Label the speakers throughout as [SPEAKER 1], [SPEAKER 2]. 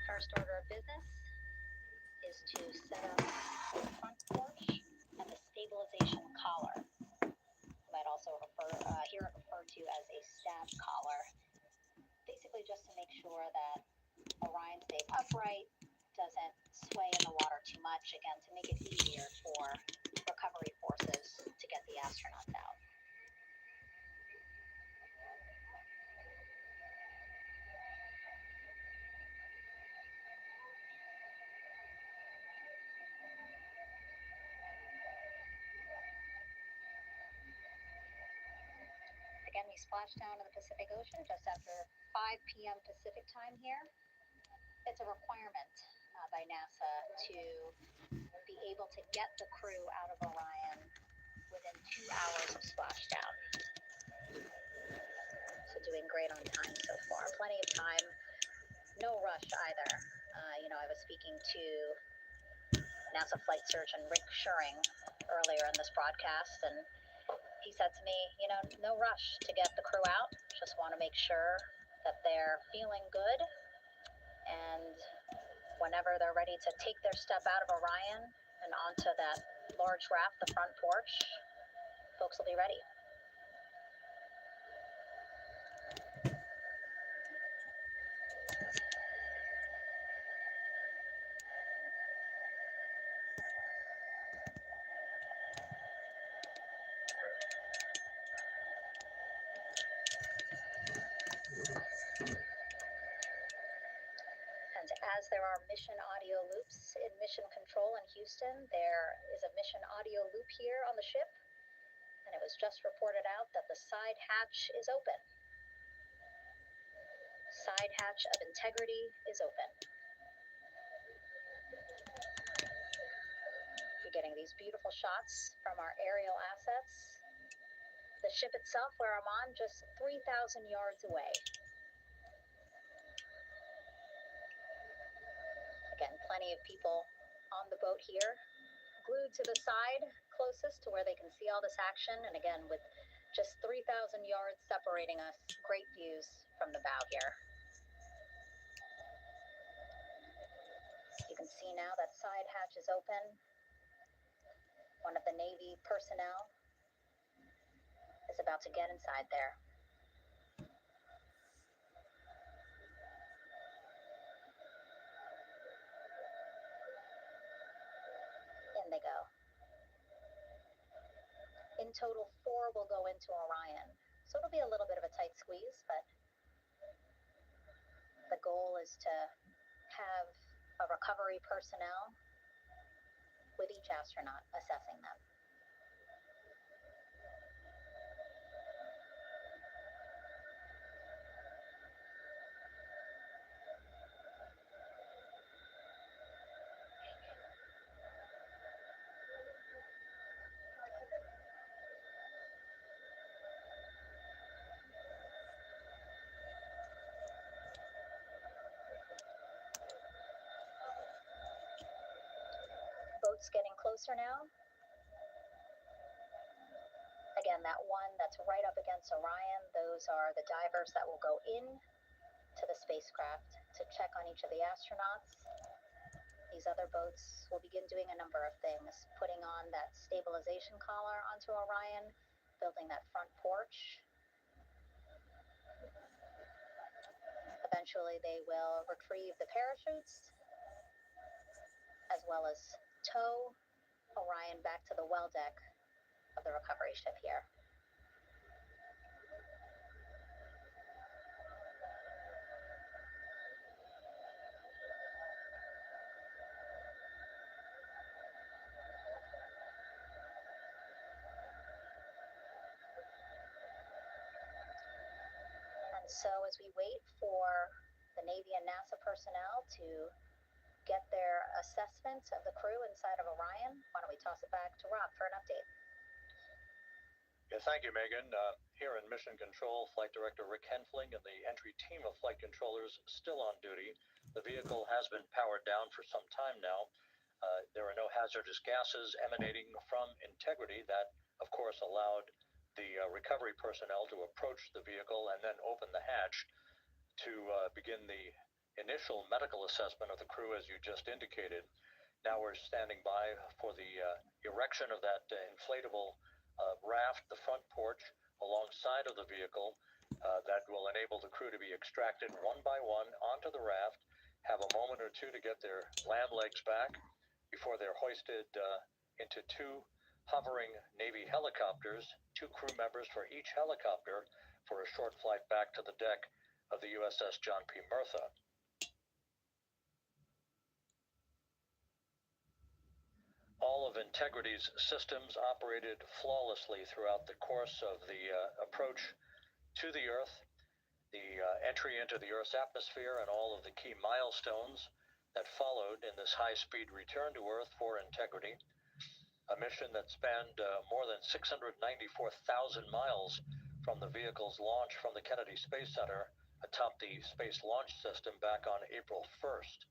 [SPEAKER 1] First order of business is to set up the front porch and the stabilization collar. You might also hear it referred to as a stab collar. Basically just to make sure that Orion stays upright, doesn't sway in the water too much, again, to make it easier for recovery forces to get the astronauts out. Again, we splash down in the Pacific Ocean just after 5 p.m. Pacific time here. It's a requirement by NASA to be able to get the crew out of Orion within 2 hours of splashdown. So doing great on time so far. Plenty of time. No rush either. I was speaking to NASA flight surgeon Rick Schuring earlier in this broadcast, and he said to me, no rush to get the crew out. Just want to make sure that they're feeling good, and whenever they're ready to take their step out of Orion and onto that large raft, the front porch, folks will be ready. And as there are mission audio loops in mission control in Houston, there is a mission audio loop here on the ship, and it was just reported out that the side hatch is open. Side hatch of integrity is open. You're getting these beautiful shots from our aerial assets. The ship itself, where I'm on, just 3,000 yards away. Again, plenty of people on the boat here, glued to the side closest to where they can see all this action. And again, with just 3,000 yards separating us, great views from the bow here. You can see now that side hatch is open. One of the Navy personnel is about to get inside there. In they go. In total, 4 will go into Orion. So it'll be a little bit of a tight squeeze, but the goal is to have a recovery personnel with each astronaut assessing them. Boat's getting closer now. Again, that one that's right up against Orion, those are the divers that will go in to the spacecraft to check on each of the astronauts. These other boats will begin doing a number of things, putting on that stabilization collar onto Orion, building that front porch. Eventually, they will retrieve the parachutes, as well as tow Orion back to the well deck of the recovery ship here. And so as we wait for the Navy and NASA personnel to get their assessment of the crew inside of Orion, why don't we toss it back to Rob for an update?
[SPEAKER 2] Yeah, thank you, Megan. Here in Mission Control, Flight Director Rick Henfling and the entry team of flight controllers still on duty. The vehicle has been powered down for some time now. There are no hazardous gases emanating from integrity. That, of course, allowed the recovery personnel to approach the vehicle and then open the hatch to begin the initial medical assessment of the crew, as you just indicated. Now we're standing by for the erection of that inflatable raft, the front porch, alongside of the vehicle that will enable the crew to be extracted one by one onto the raft, have a moment or two to get their land legs back before they're hoisted into two hovering Navy helicopters, two crew members for each helicopter, for a short flight back to the deck of the USS John P. Murtha. All of Integrity's systems operated flawlessly throughout the course of the approach to the Earth, the entry into the Earth's atmosphere, and all of the key milestones that followed in this high-speed return to Earth for Integrity, a mission that spanned more than 694,000 miles from the vehicle's launch from the Kennedy Space Center atop the Space Launch System back on April 1st.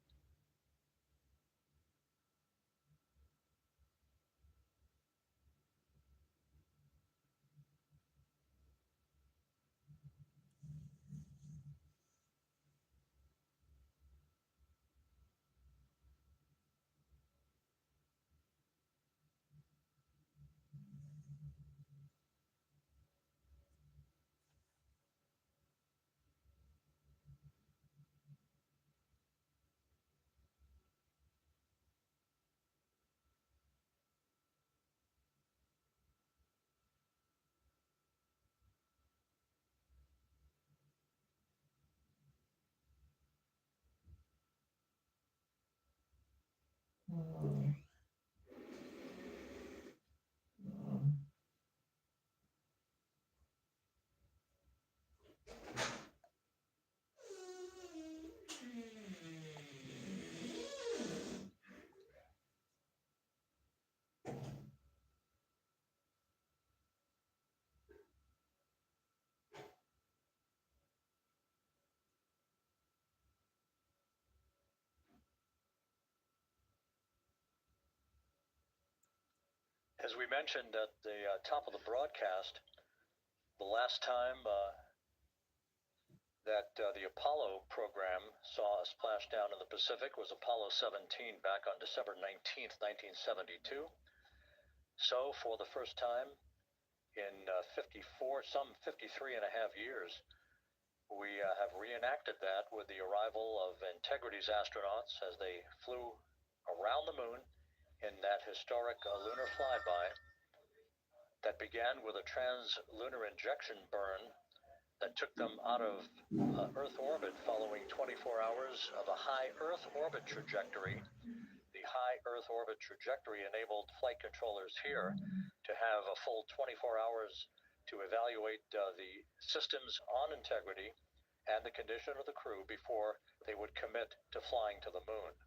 [SPEAKER 2] As we mentioned at the top of the broadcast, the last time that the Apollo program saw a splashdown in the Pacific was Apollo 17 back on December 19th, 1972. So for the first time in 53 and a half years, we have reenacted that with the arrival of Integrity's astronauts as they flew around the moon in that historic lunar flyby that began with a trans-lunar injection burn that took them out of Earth orbit following 24 hours of a high Earth orbit trajectory. The high Earth orbit trajectory enabled flight controllers here to have a full 24 hours to evaluate the systems on Integrity and the condition of the crew before they would commit to flying to the moon.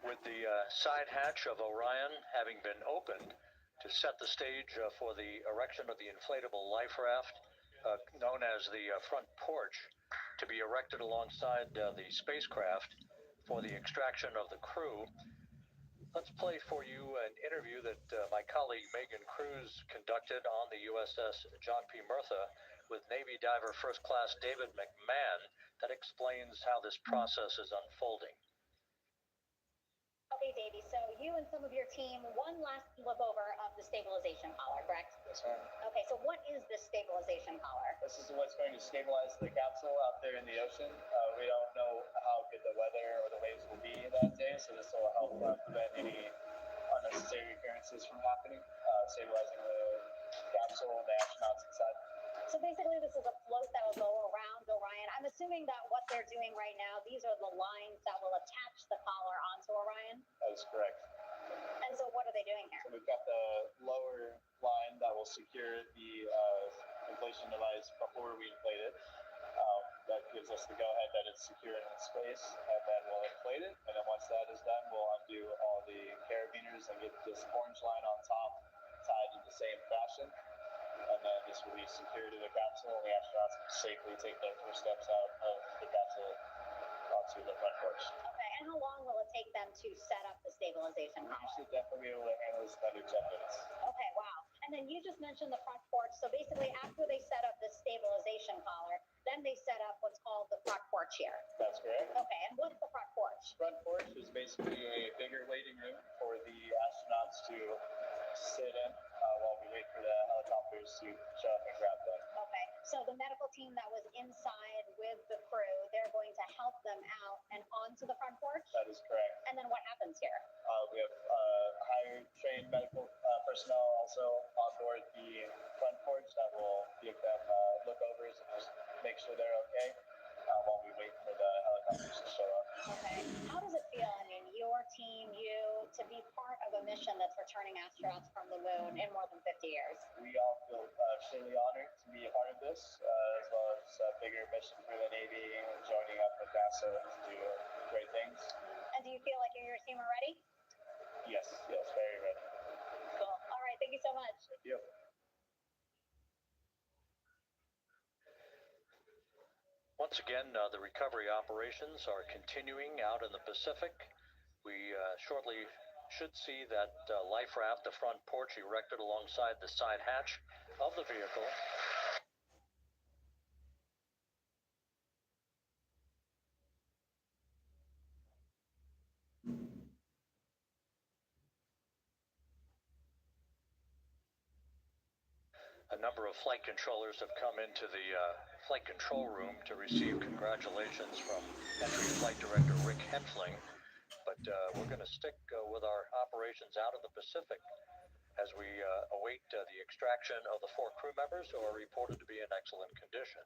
[SPEAKER 2] With the side hatch of Orion having been opened to set the stage for the erection of the inflatable life raft, known as the front porch, to be erected alongside the spacecraft for the extraction of the crew, let's play for you an interview that my colleague Megan Cruz conducted on the USS John P. Murtha with Navy diver First Class David McMahon that explains how this process is unfolding.
[SPEAKER 1] Okay, Davey, so you and some of your team, one last look over of the stabilization collar, correct?
[SPEAKER 3] Yes, ma'am.
[SPEAKER 1] Okay, so what is this stabilization collar?
[SPEAKER 3] This is what's going to stabilize the capsule out there in the ocean. We don't know how good the weather or the waves will be that day, so this will help prevent any unnecessary occurrences from happening, stabilizing the capsule and the astronauts inside.
[SPEAKER 1] So basically, this is a float that will go around Orion. I'm assuming that what they're doing right now, these are the lines that will attach the collar onto Orion?
[SPEAKER 3] That is correct.
[SPEAKER 1] And so what are they doing here?
[SPEAKER 3] So we've got the lower line that will secure the inflation device before we inflate it. That gives us the go-ahead that it's secure in space, and then we'll inflate it. And then once that is done, we'll undo all the carabiners and get this orange line on top tied in the same fashion. And then this will be secured to the capsule, and the astronauts can safely take their first steps out of the capsule onto the front porch.
[SPEAKER 1] Okay, and how long will it take them to set up the stabilization
[SPEAKER 3] We
[SPEAKER 1] collar?
[SPEAKER 3] should definitely be able to handle this under 10 minutes.
[SPEAKER 1] Okay, wow. And then you just mentioned the front porch. So basically, after they set up the stabilization collar, then they set up what's called the front porch here.
[SPEAKER 3] That's correct.
[SPEAKER 1] Okay, and what's the front porch?
[SPEAKER 3] Front porch is basically a bigger waiting room for the astronauts to sit in while we wait for the helicopters to show up and grab them.
[SPEAKER 1] Okay, so the medical team that was inside with the crew, they're going to help them out and onto the front porch?
[SPEAKER 3] That is correct.
[SPEAKER 1] And then what happens here?
[SPEAKER 3] We have hired trained medical personnel also on board the front porch that will give them lookovers and just make sure they're okay while we wait for the helicopters to show up.
[SPEAKER 1] Okay, how does it feel? I mean, your team, you, to be part of a mission that's returning astronauts from the moon in more than 50 years?
[SPEAKER 3] We all feel extremely honored to be a part of this, as well as a bigger mission for the Navy and joining up with NASA to do great things.
[SPEAKER 1] And do you feel like you and your team are ready?
[SPEAKER 3] Yes, very ready.
[SPEAKER 1] Cool. All right, thank you so much.
[SPEAKER 3] Thank you.
[SPEAKER 2] Once again, the recovery operations are continuing out in the Pacific. We shortly should see that life raft, the front porch, erected alongside the side hatch of the vehicle. A number of flight controllers have come into the flight control room to receive congratulations from Entry Flight Director Rick Henfling. But we're going to stick with our operations out of the Pacific as we await the extraction of the 4 crew members who are reported to be in excellent condition.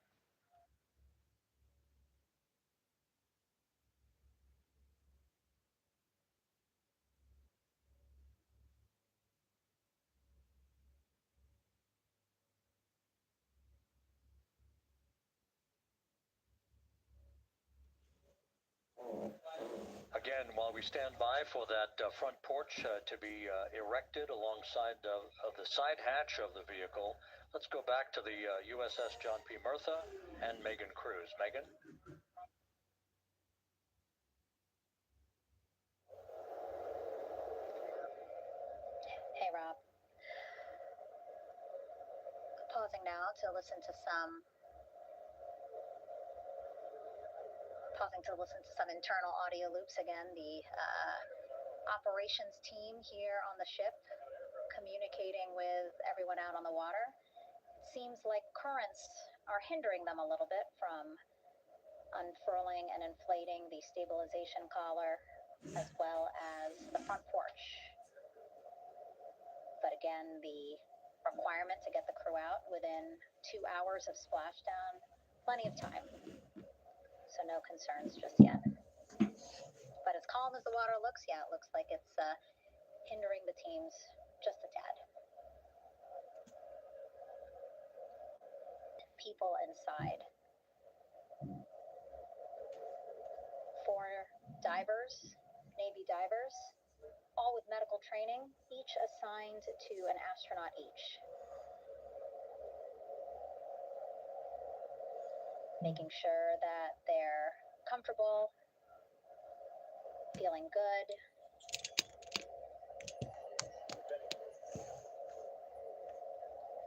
[SPEAKER 2] Again, while we stand by for that front porch to be erected alongside of the side hatch of the vehicle, let's go back to the USS John P. Murtha and Megan Cruz. Megan?
[SPEAKER 1] Hey, Rob. Pausing now to listen to some internal audio loops again. The operations team here on the ship communicating with everyone out on the water. It seems like currents are hindering them a little bit from unfurling and inflating the stabilization collar as well as the front porch. But again, the requirement to get the crew out within 2 hours of splashdown, plenty of time. So no concerns just yet. But as calm as the water looks, yeah, it looks like it's hindering the teams just a tad. People inside. 4 divers Navy divers, all with medical training, each assigned to an astronaut each. Making sure that they're comfortable, feeling good.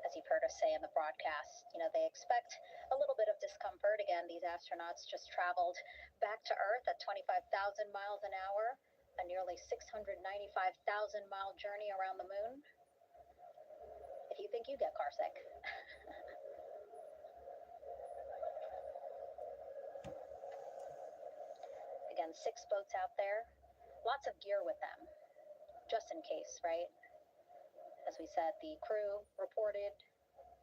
[SPEAKER 1] As you've heard us say in the broadcast, they expect a little bit of discomfort. Again, these astronauts just traveled back to Earth at 25,000 miles an hour, a nearly 695,000-mile journey around the moon. If you think you get carsick. Again, 6 boats out there, lots of gear with them, just in case, right? As we said, the crew reported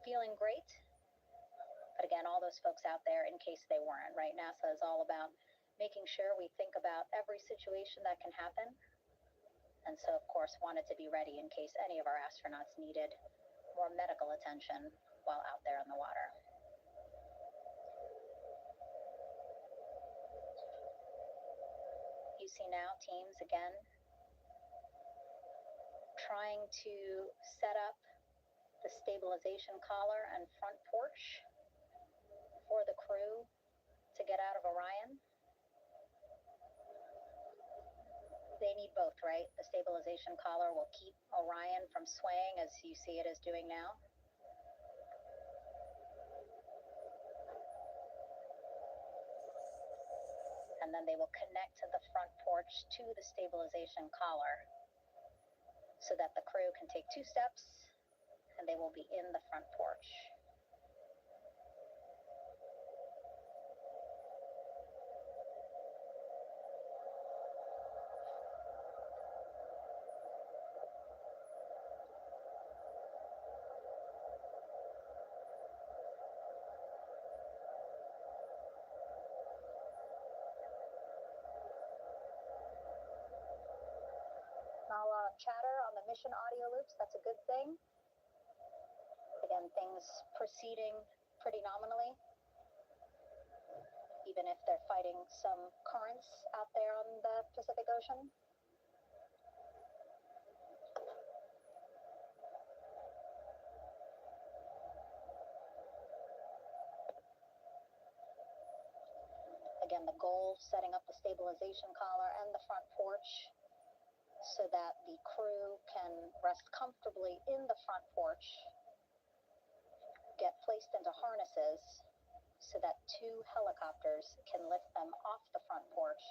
[SPEAKER 1] feeling great. But again, all those folks out there, in case they weren't, right? NASA is all about making sure we think about every situation that can happen. And so, of course, wanted to be ready in case any of our astronauts needed more medical attention while out there in the water. You see now teams, again, trying to set up the stabilization collar and front porch for the crew to get out of Orion. They need both, right? The stabilization collar will keep Orion from swaying as you see it is doing now. And then they will connect to the front porch to the stabilization collar so that the crew can take 2 steps and they will be in the front porch. I'll chatter on the mission audio loops. That's a good thing. Again, things proceeding pretty nominally, even if they're fighting some currents out there on the Pacific Ocean. Again, the goal, setting up the stabilization collar and the front porch so that the crew can rest comfortably in the front porch, get placed into harnesses so that 2 helicopters can lift them off the front porch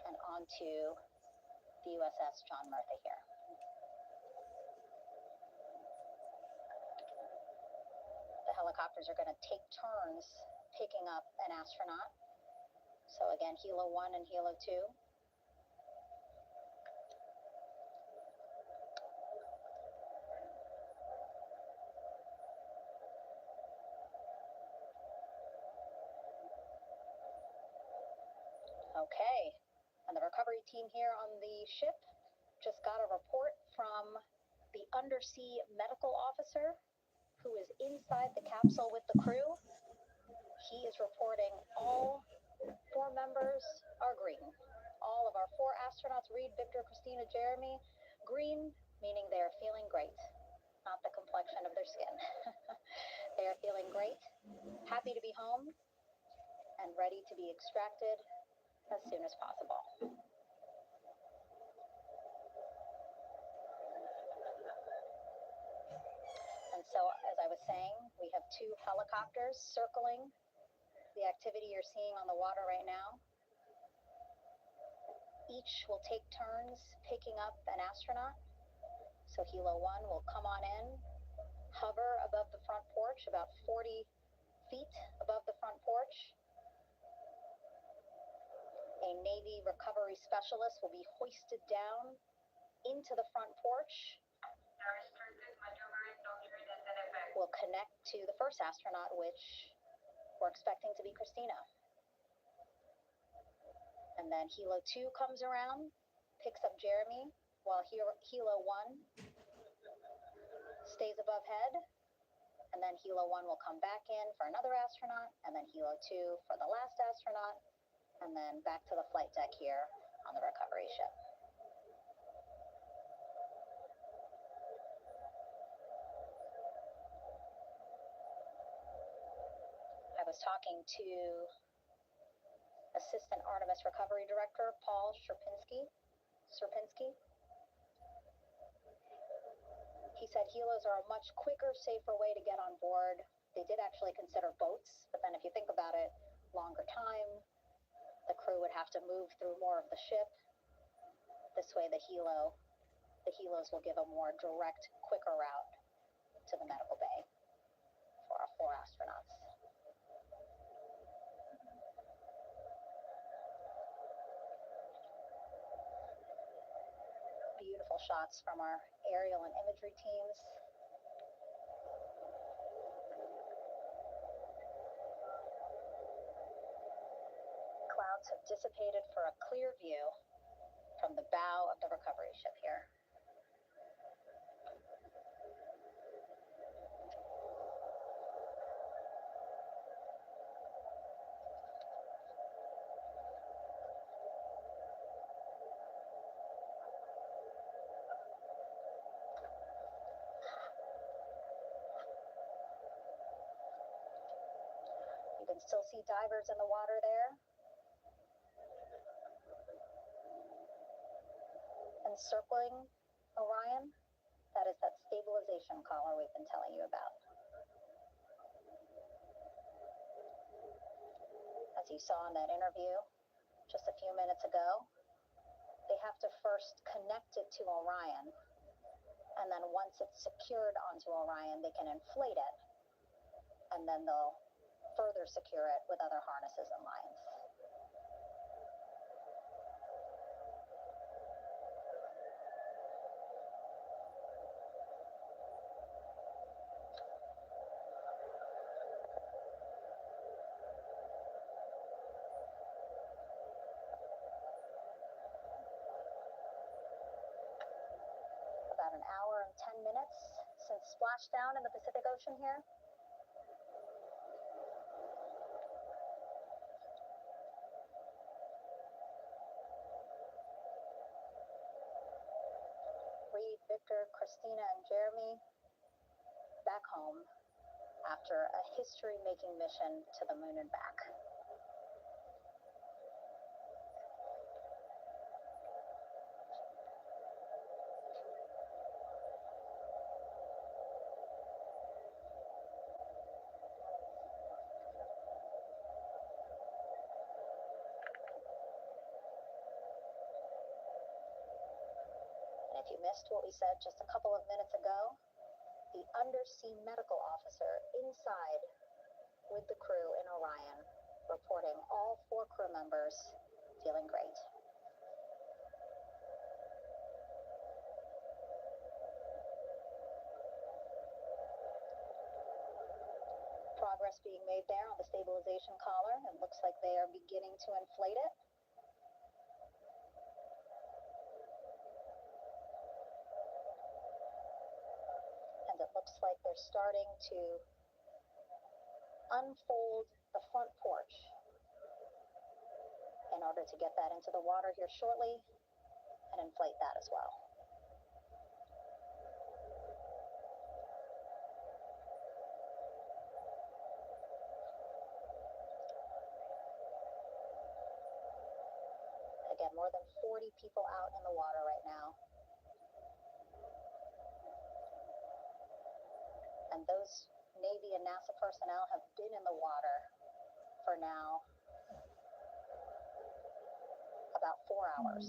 [SPEAKER 1] and onto the USS John Murphy here. The helicopters are going to take turns picking up an astronaut. So again, Helo 1 and Helo 2. Okay, and the recovery team here on the ship just got a report from the undersea medical officer who is inside the capsule with the crew. He is reporting all 4 members are green. All of our 4 astronauts, Reed, Victor, Christina, Jeremy, green, meaning they are feeling great, not the complexion of their skin. They are feeling great, happy to be home, and ready to be extracted as soon as possible. And so, as I was saying, we have 2 helicopters circling the activity you're seeing on the water right now. Each will take turns picking up an astronaut. So Helo 1 will come on in, hover above the front porch, about 40 feet above the front porch. A Navy recovery specialist will be hoisted down into the front porch. Will connect to the first astronaut, which we're expecting to be Christina. And then Helo 2 comes around, picks up Jeremy, while Helo 1 stays above head. And then Helo 1 will come back in for another astronaut, and then Helo 2 for the last astronaut, and then back to the flight deck here on the recovery ship. I was talking to Assistant Artemis Recovery Director Paul Sierpinski. He said helos are a much quicker, safer way to get on board. They did actually consider boats, but then if you think about it, longer time, the crew would have to move through more of the ship. This way the helos will give a more direct, quicker route to the medical bay for our 4 astronauts. Beautiful shots from our aerial and imagery teams. Clouds have dissipated for a clear view from the bow of the recovery ship here. You can still see divers in the water there. Encircling Orion, that is that stabilization collar we've been telling you about. As you saw in that interview just a few minutes ago, they have to first connect it to Orion, and then once it's secured onto Orion, they can inflate it, and then they'll further secure it with other harnesses and lines. About an hour and 10 minutes since splashdown in the Pacific Ocean here. Reed, Victor, Christina, and Jeremy back home after a history-making mission to the moon and back. And if you missed what we said just a couple of minutes ago, the undersea medical officer inside with the crew in Orion reporting all 4 crew members feeling great. Progress being made there on the stabilization collar. It looks like they are beginning to inflate it. And it looks like they're starting to unfold the front porch in order to get that into the water here shortly and inflate that as well. Again, more than 40 people out in the water right now. And those Navy and NASA personnel have been in the water for now about 4 hours.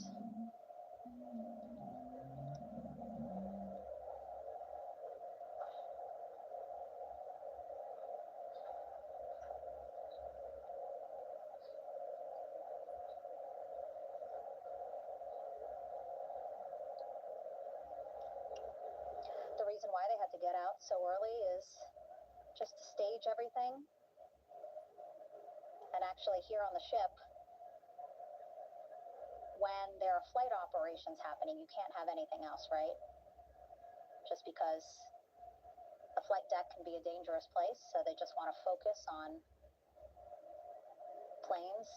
[SPEAKER 1] The reason why they had to get out so early is just to stage everything. And actually here on the ship, when there are flight operations happening, you can't have anything else, right? Just because the flight deck can be a dangerous place, so they just want to focus on planes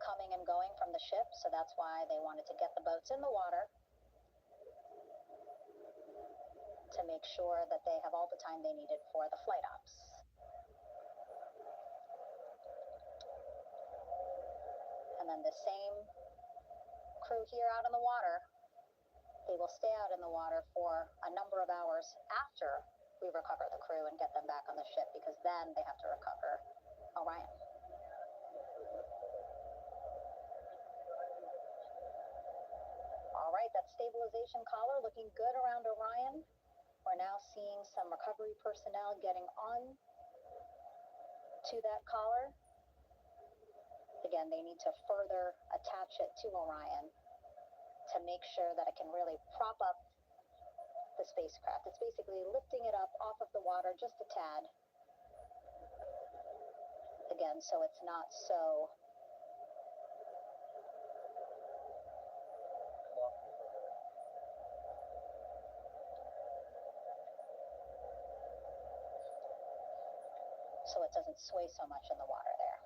[SPEAKER 1] coming and going from the ship, so that's why they wanted to get the boats in the water to make sure that they have all the time they needed for the flight ops. And then the same crew here out in the water, they will stay out in the water for a number of hours after we recover the crew and get them back on the ship, because then they have to recover Orion. All right, that stabilization collar looking good around Orion. We're now seeing some recovery personnel getting on to that collar. Again, they need to further attach it to Orion to make sure that it can really prop up the spacecraft. It's basically lifting it up off of the water just a tad. Again, so it's not so it doesn't sway so much in the water there.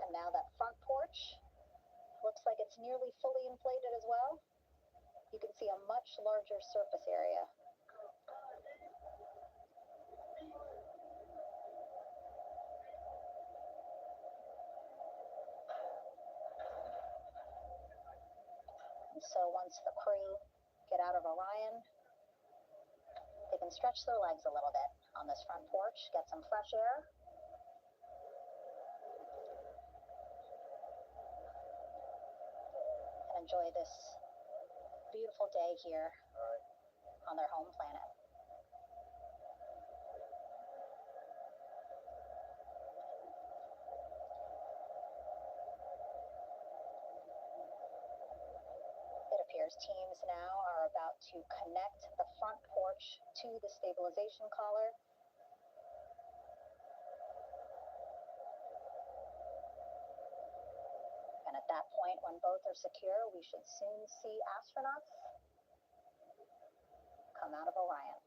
[SPEAKER 1] And now that front porch looks like it's nearly fully inflated as well. You can see a much larger surface area. So once the crew get out of Orion, they can stretch their legs a little bit on this front porch, get some fresh air. And enjoy this beautiful day here on their home planet. Teams now are about to connect the front porch to the stabilization collar. And at that point, when both are secure, we should soon see astronauts come out of Orion.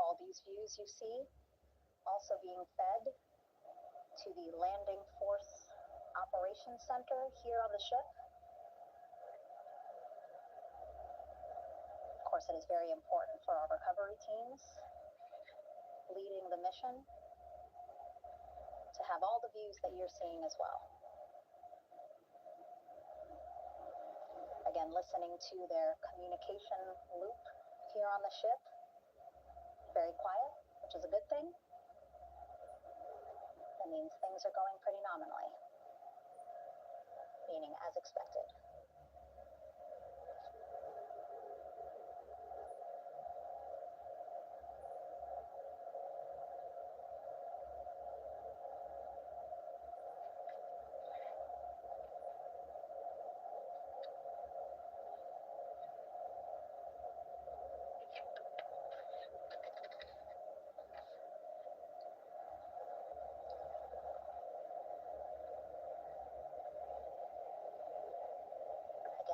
[SPEAKER 1] All these views you see also being fed to the Landing Force Operations Center here on the ship. Of course, it is very important for our recovery teams leading the mission to have all the views that you're seeing as well. Again, listening to their communication loop here on the ship. Very quiet, which is a good thing. That means things are going pretty nominally, meaning as expected.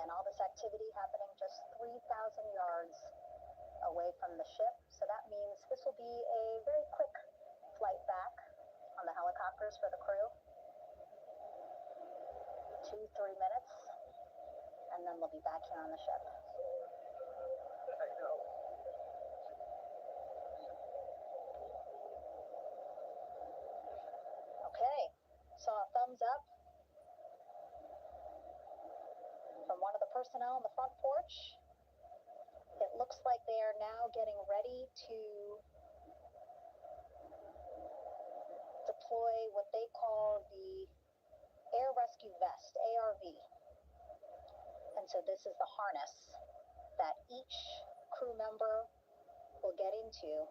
[SPEAKER 1] All this activity happening just 3,000 yards away from the ship. So that means this will be a very quick flight back on the helicopters for the crew. 2-3 minutes, and then they'll be back here on the ship.
[SPEAKER 2] I know.
[SPEAKER 1] Okay, saw a thumbs up from one of the personnel on the front porch. It looks like they are now getting ready to deploy what they call the Air Rescue Vest, ARV. And so this is the harness that each crew member will get into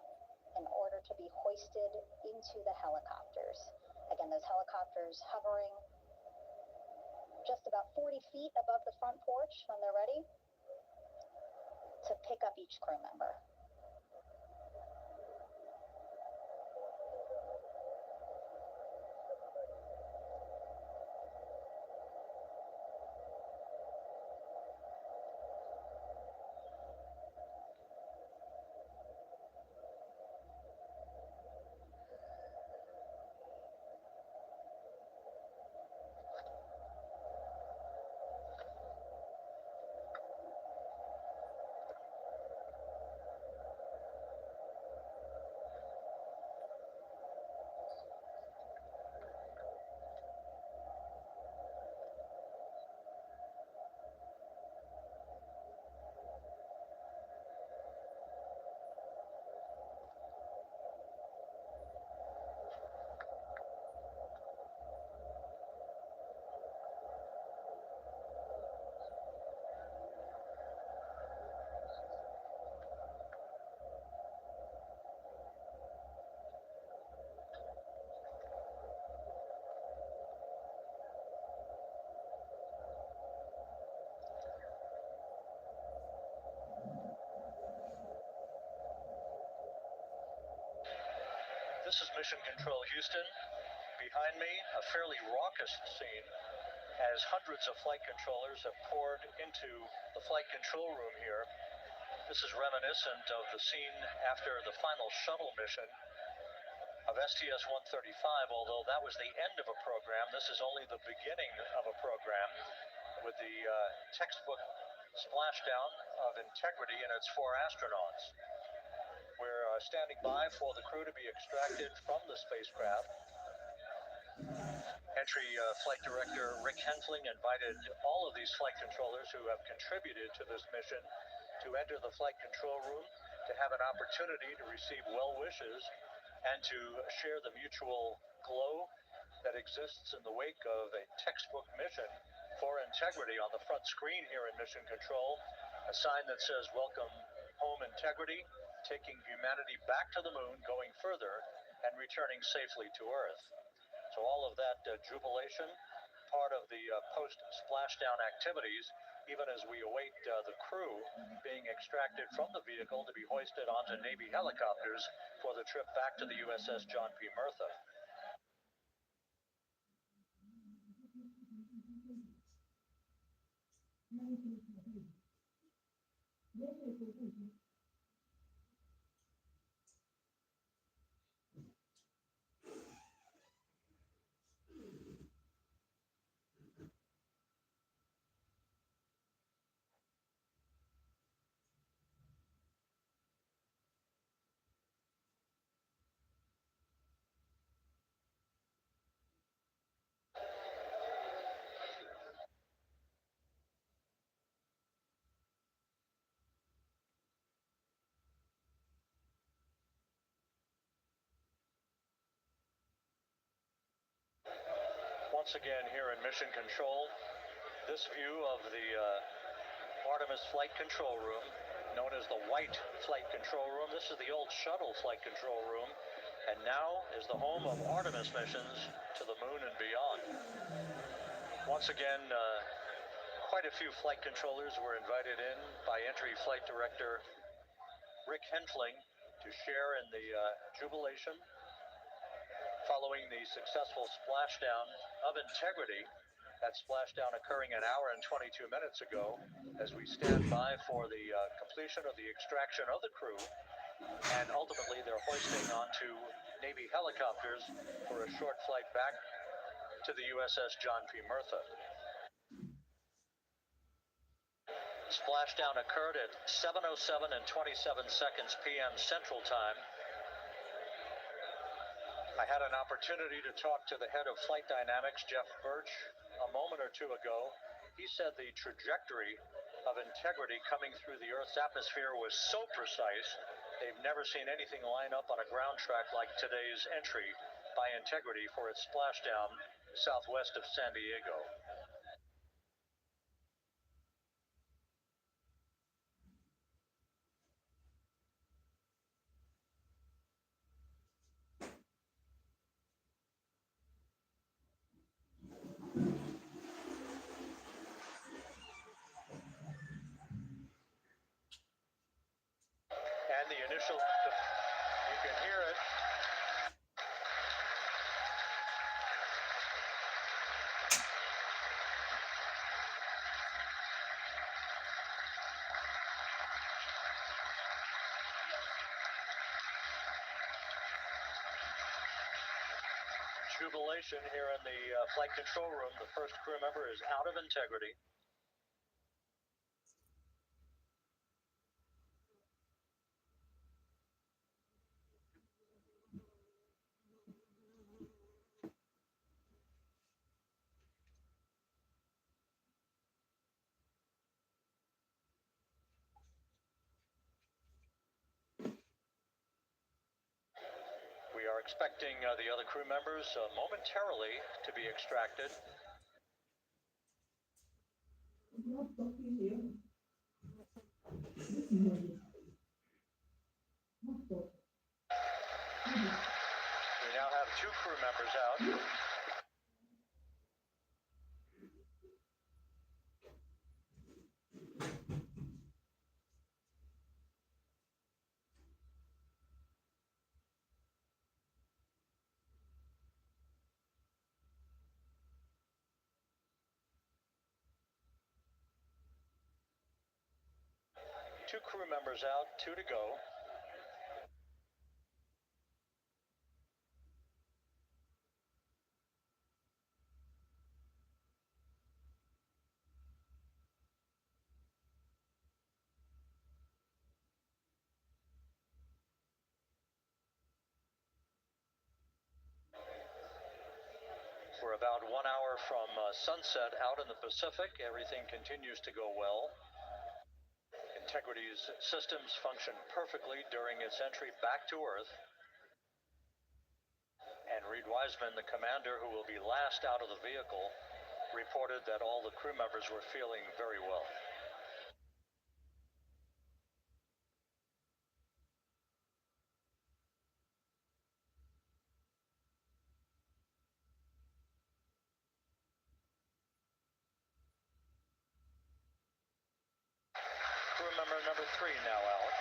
[SPEAKER 1] in order to be hoisted into the helicopters. Again, those helicopters hovering just about 40 feet above the front porch when they're ready to pick up each crew member.
[SPEAKER 2] This is Mission Control Houston. Behind me, a fairly raucous scene as hundreds of flight controllers have poured into the flight control room here. This is reminiscent of the scene after the final shuttle mission of STS-135, although that was the end of a program. This is only the beginning of a program with the textbook splashdown of Integrity and its 4 astronauts. We're standing by for the crew to be extracted from the spacecraft. Entry Flight Director Rick Henfling invited all of these flight controllers who have contributed to this mission to enter the flight control room to have an opportunity to receive well wishes and to share the mutual glow that exists in the wake of a textbook mission for Integrity. On the front screen here in Mission Control, a sign that says "Welcome Home Integrity, taking humanity back to the moon, going further, and returning safely to Earth." So all of that jubilation, part of the post-splashdown activities, even as we await the crew being extracted from the vehicle to be hoisted onto Navy helicopters for the trip back to the USS John P. Murtha. Once again here in Mission Control, this view of the Artemis Flight Control Room, known as the White Flight Control Room. This is the old shuttle flight control room, and now is the home of Artemis missions to the moon and beyond. Once again, quite a few flight controllers were invited in by Entry Flight Director Rick Henfling to share in the jubilation following the successful splashdown of Integrity. That splashdown occurring an hour and 22 minutes ago, as we stand by for the completion of the extraction of the crew, and ultimately they're hoisting onto Navy helicopters for a short flight back to the USS John P. Murtha. Splashdown occurred at 7:07 and 27 seconds p.m. Central Time. I had an opportunity to talk to the head of Flight Dynamics, Jeff Birch, a moment or two ago. He said the trajectory of Integrity coming through the Earth's atmosphere was so precise, they've never seen anything line up on a ground track like today's entry by Integrity for its splashdown southwest of San Diego. And the initial, you can hear it. Jubilation here in the flight control room. The first crew member is out of Integrity. We are expecting the other crew members momentarily to be extracted. We now have 2 crew members out. Two crew members out, 2 to go. We're about 1 hour from sunset out in the Pacific. Everything continues to go well. Integrity's systems function perfectly during its entry back to Earth. And Reed Wiseman, the commander who will be last out of the vehicle, reported that all the crew members were feeling very well. Crew member number 3 now out.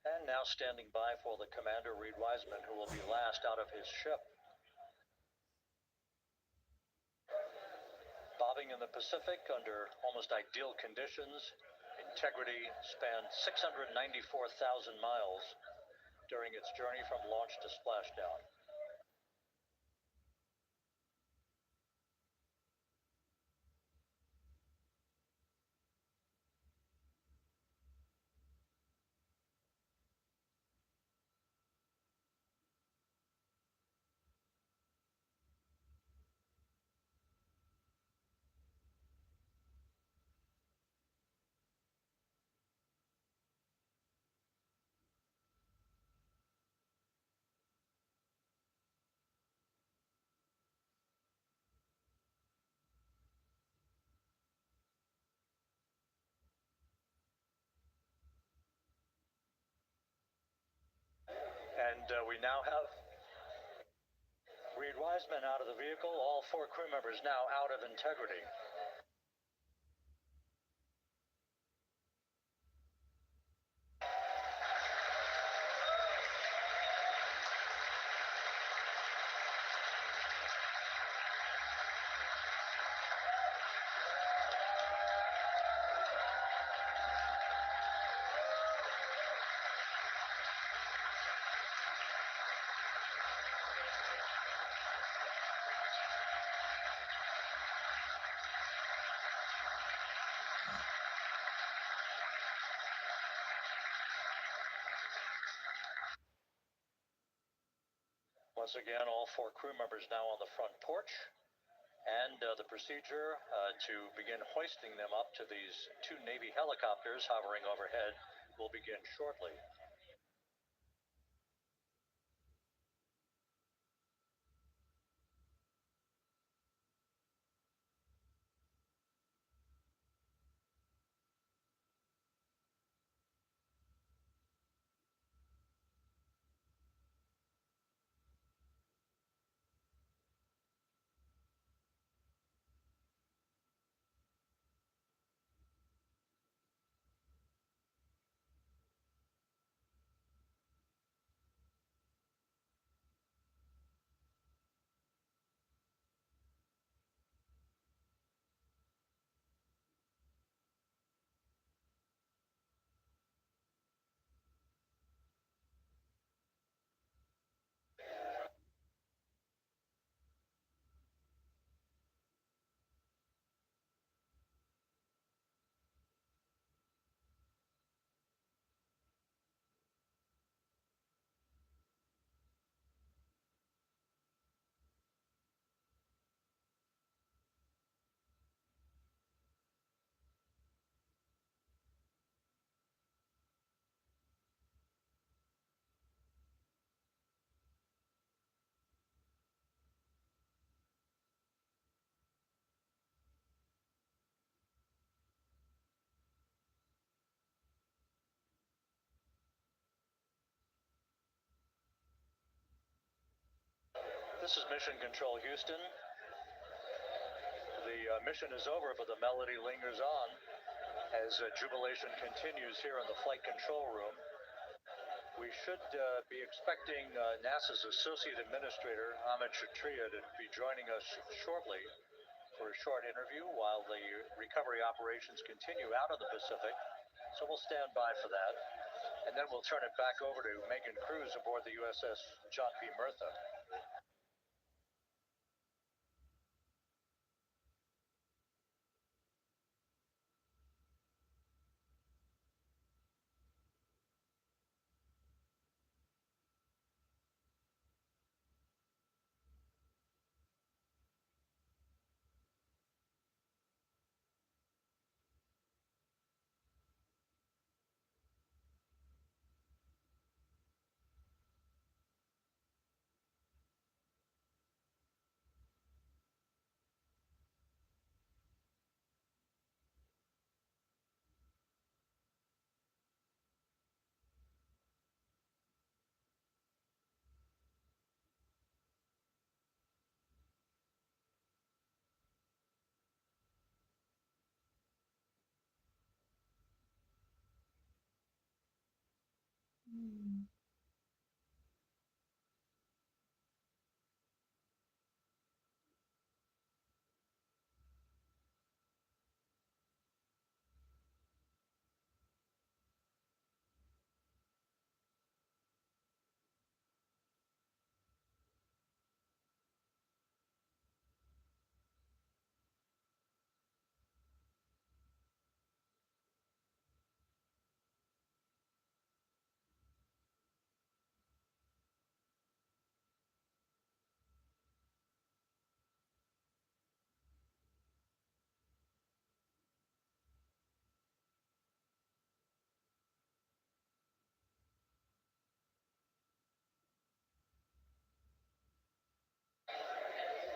[SPEAKER 2] And now standing by for the commander, Reed Wiseman, who will be last out of his ship. Bobbing in the Pacific under almost ideal conditions, Integrity spanned 694,000 miles during its journey from launch to splashdown. And we now have Reed Wiseman out of the vehicle, all 4 crew members now out of Integrity. Once again, all 4 crew members now on the front porch, and the procedure to begin hoisting them up to these 2 Navy helicopters hovering overhead will begin shortly. This is Mission Control Houston. The mission is over, but the melody lingers on as jubilation continues here in the flight control room. We should be expecting NASA's Associate Administrator, Amit Kshatriya, to be joining us shortly for a short interview while the recovery operations continue out of the Pacific. So we'll stand by for that. And then we'll turn it back over to Megan Cruz aboard the USS John P. Murtha.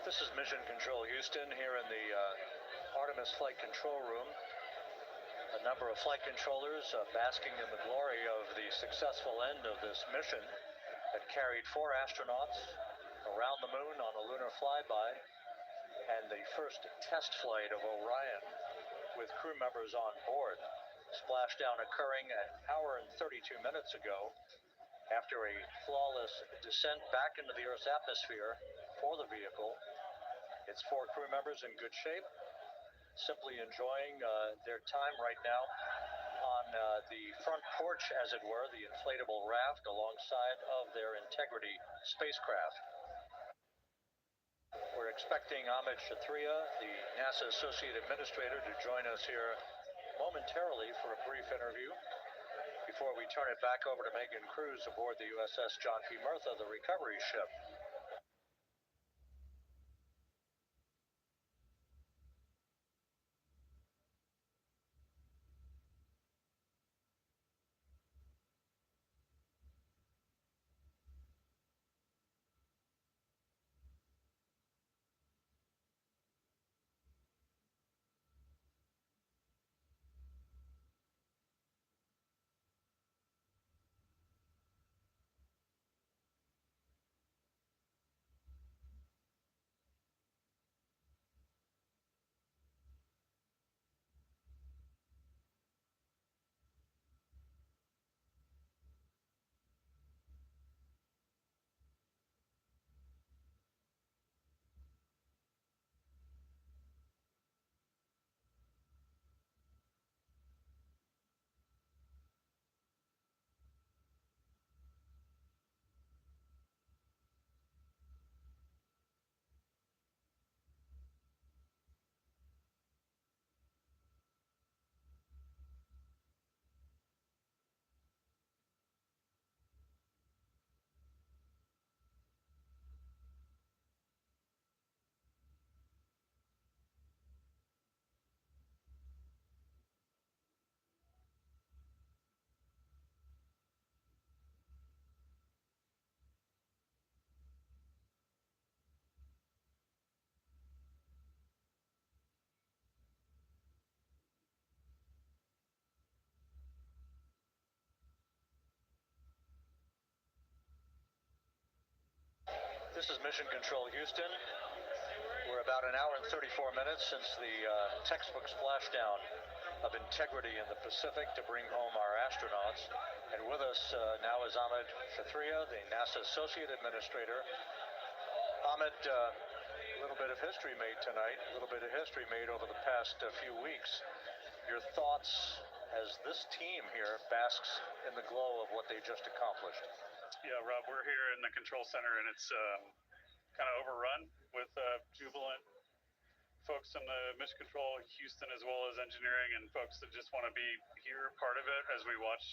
[SPEAKER 2] This is Mission Control Houston here in the Artemis flight control room. A number of flight controllers basking in the glory of the successful end of this mission that carried 4 astronauts around the moon on a lunar flyby and the first test flight of Orion with crew members on board. Splashdown occurring an hour and 32 minutes ago after a flawless descent back into the Earth's atmosphere for the vehicle. Its 4 crew members in good shape, simply enjoying their time right now on the front porch, as it were, the inflatable raft alongside of their Integrity spacecraft. We're expecting Amit Kshatriya, the NASA Associate Administrator, to join us here momentarily for a brief interview before we turn it back over to Megan Cruz aboard the USS John P. Murtha, the recovery ship. This is Mission Control Houston. We're about an hour and 34 minutes since the textbook splashdown of integrity in the Pacific to bring home our astronauts. And with us now is Ahmed Shathria, the NASA Associate Administrator. Ahmed, a little bit of history made tonight, a little bit of history made over the past few weeks. Your thoughts as this team here basks in the glow of what they just accomplished?
[SPEAKER 4] Yeah, Rob, we're here in the control center, and it's kind of overrun with jubilant folks in the Mission Control Houston, as well as engineering, and folks that just want to be here, part of it, as we watch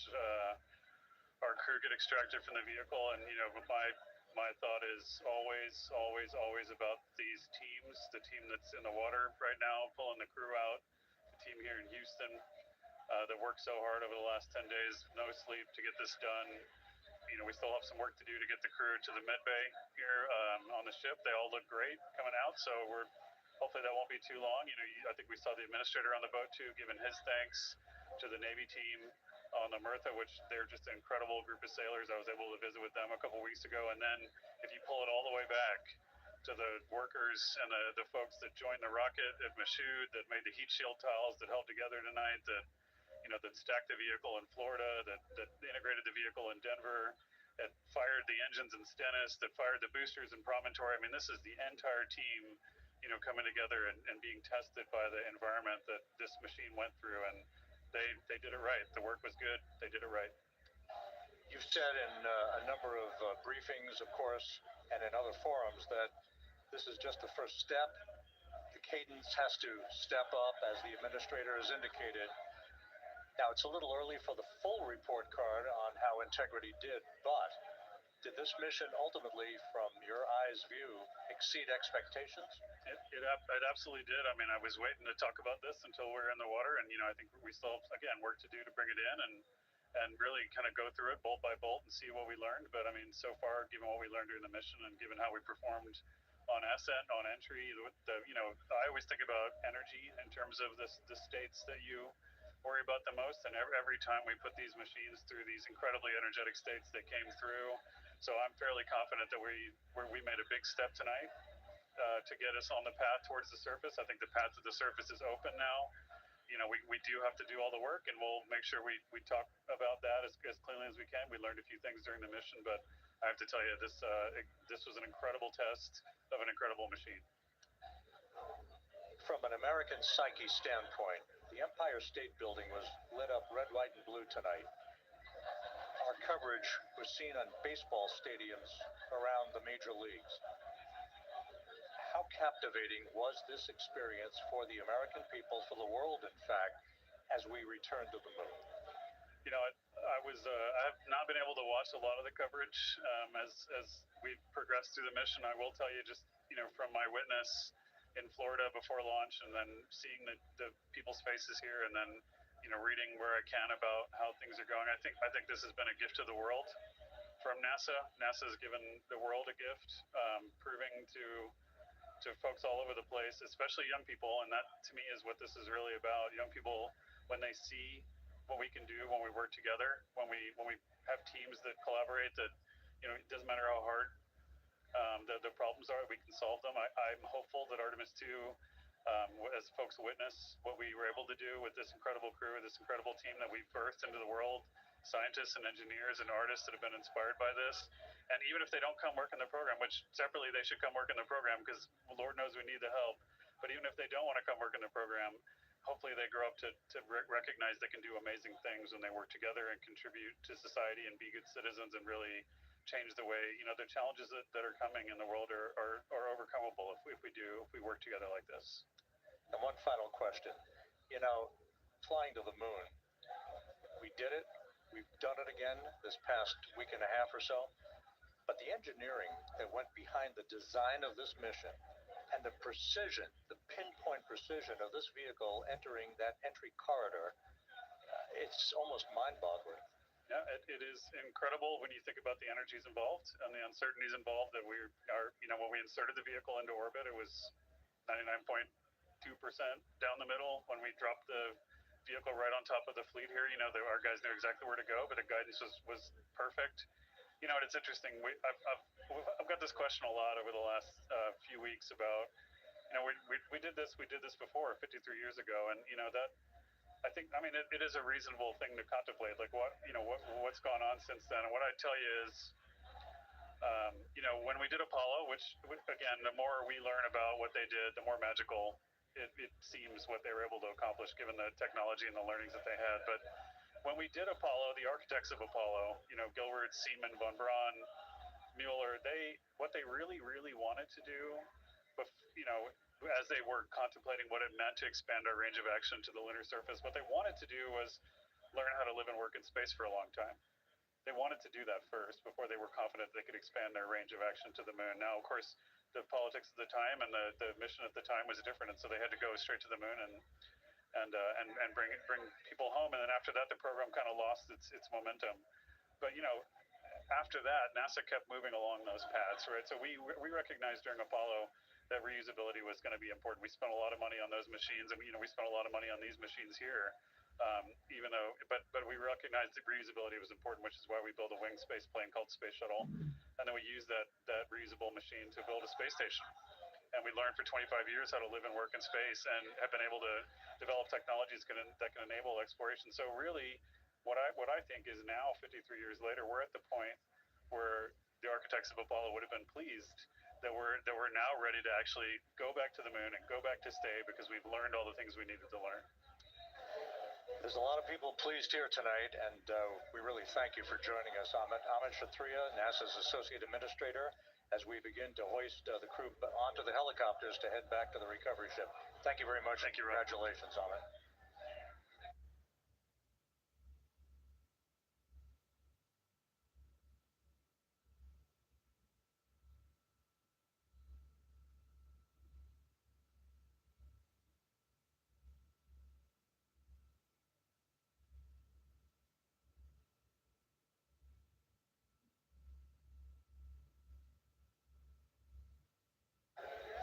[SPEAKER 4] our crew get extracted from the vehicle. And my thought is always about these teams, the team that's in the water right now pulling the crew out, the team here in Houston that worked so hard over the last 10 days, no sleep to get this done. We still have some work to do to get the crew to the med bay here on the ship. They all look great coming out, so hopefully that won't be too long. I think we saw the administrator on the boat too, giving his thanks to the Navy team on the Myrtha, which they're just an incredible group of sailors. I was able to visit with them a couple weeks ago. And then if you pull it all the way back to the workers and the folks that joined the rocket at Michoud, that made the heat shield tiles that held together tonight, that stacked the vehicle in Florida, that integrated the vehicle in Denver, that fired the engines in Stennis, that fired the boosters in Promontory. I mean, this is the entire team, coming together and being tested by the environment that this machine went through, and they did it right. The work was good. They did it right.
[SPEAKER 2] You've said in a number of briefings, of course, and in other forums that this is just the first step. The cadence has to step up, as the administrator has indicated. Now, it's a little early for the full report card on how integrity did, but did this mission ultimately, from your eyes' view, exceed expectations?
[SPEAKER 4] It absolutely did. I mean, I was waiting to talk about this until we're in the water, and I think we still have, again, work to do to bring it in and really kind of go through it bolt by bolt and see what we learned. But I mean, so far, given what we learned during the mission and given how we performed on ascent, on entry, I always think about energy in terms of the states that you worry about the most, and every time we put these machines through these incredibly energetic states, they came through. So I'm fairly confident that we made a big step tonight to get us on the path towards the surface. I think the path to the surface is open now. We do have to do all the work, and we'll make sure we talk about that as cleanly as we can. We learned a few things during the mission, but I have to tell you, this was an incredible test of an incredible machine.
[SPEAKER 2] From an American psyche standpoint, the Empire State Building was lit up red, white, and blue tonight. Our coverage was seen on baseball stadiums around the major leagues. How captivating was this experience for the American people, for the world, in fact, as we return to the moon?
[SPEAKER 4] I have not been able to watch a lot of the coverage as we've progressed through the mission. I will tell you, just from my witness in Florida before launch, and then seeing the people's faces here, and then reading where I can about how things are going. I think this has been a gift to the world from NASA. NASA has given the world a gift, proving to folks all over the place, especially young people, and that to me is what this is really about. Young people, when they see what we can do when we work together, when we have teams that collaborate, that it doesn't matter how hard the problems are, we can solve them. I'm hopeful that Artemis 2, as folks witness what we were able to do with this incredible crew, this incredible team that we've birthed into the world, scientists and engineers and artists that have been inspired by this. And even if they don't come work in the program, which separately they should come work in the program, because Lord knows we need the help, but even if they don't want to come work in the program, hopefully they grow up to recognize they can do amazing things when they work together and contribute to society and be good citizens and really change the way, the challenges that are coming in the world are overcomable if we work together like this.
[SPEAKER 2] And one final question. Flying to the moon, we did it. We've done it again this past week and a half or so. But the engineering that went behind the design of this mission and the precision, the pinpoint precision of this vehicle entering that entry corridor, it's almost mind-boggling.
[SPEAKER 4] Yeah, it is incredible when you think about the energies involved and the uncertainties involved. That when we inserted the vehicle into orbit, it was 99.2% down the middle. When we dropped the vehicle right on top of the fleet here, our guys knew exactly where to go, but the guidance was perfect. it's interesting. I've got this question a lot over the last few weeks about, we did this before 53 years ago, and that I think, it is a reasonable thing to contemplate, like what's gone on since then. And what I tell you is, when we did Apollo, which again, the more we learn about what they did, the more magical it seems what they were able to accomplish given the technology and the learnings that they had. But when we did Apollo, the architects of Apollo, Gilbert, Seaman, von Braun, Mueller, what they really, really wanted to do, as they were contemplating what it meant to expand our range of action to the lunar surface, what they wanted to do was learn how to live and work in space for a long time. They wanted to do that first before they were confident they could expand their range of action to the moon. Now, of course, the politics of the time and the mission at the time was different, and so they had to go straight to the moon and bring people home. And then after that, the program kind of lost its momentum. But after that, NASA kept moving along those paths, right? So we recognized during Apollo that reusability was going to be important. We spent a lot of money on those machines, and we spent a lot of money on these machines here. But we recognized that reusability was important, which is why we built a winged space plane called Space Shuttle, and then we used that reusable machine to build a space station. And we learned for 25 years how to live and work in space, and have been able to develop technologies that can enable exploration. So really, what I think is now, 53 years later, we're at the point where the architects of Apollo would have been pleased that we're now ready to actually go back to the moon and go back to stay, because we've learned all the things we needed to learn.
[SPEAKER 2] There's a lot of people pleased here tonight, and we really thank you for joining us. Amit Kshatriya, NASA's Associate Administrator, as we begin to hoist the crew onto the helicopters to head back to the recovery ship. Thank you very much.
[SPEAKER 4] Thank you,
[SPEAKER 2] Congratulations, Amit.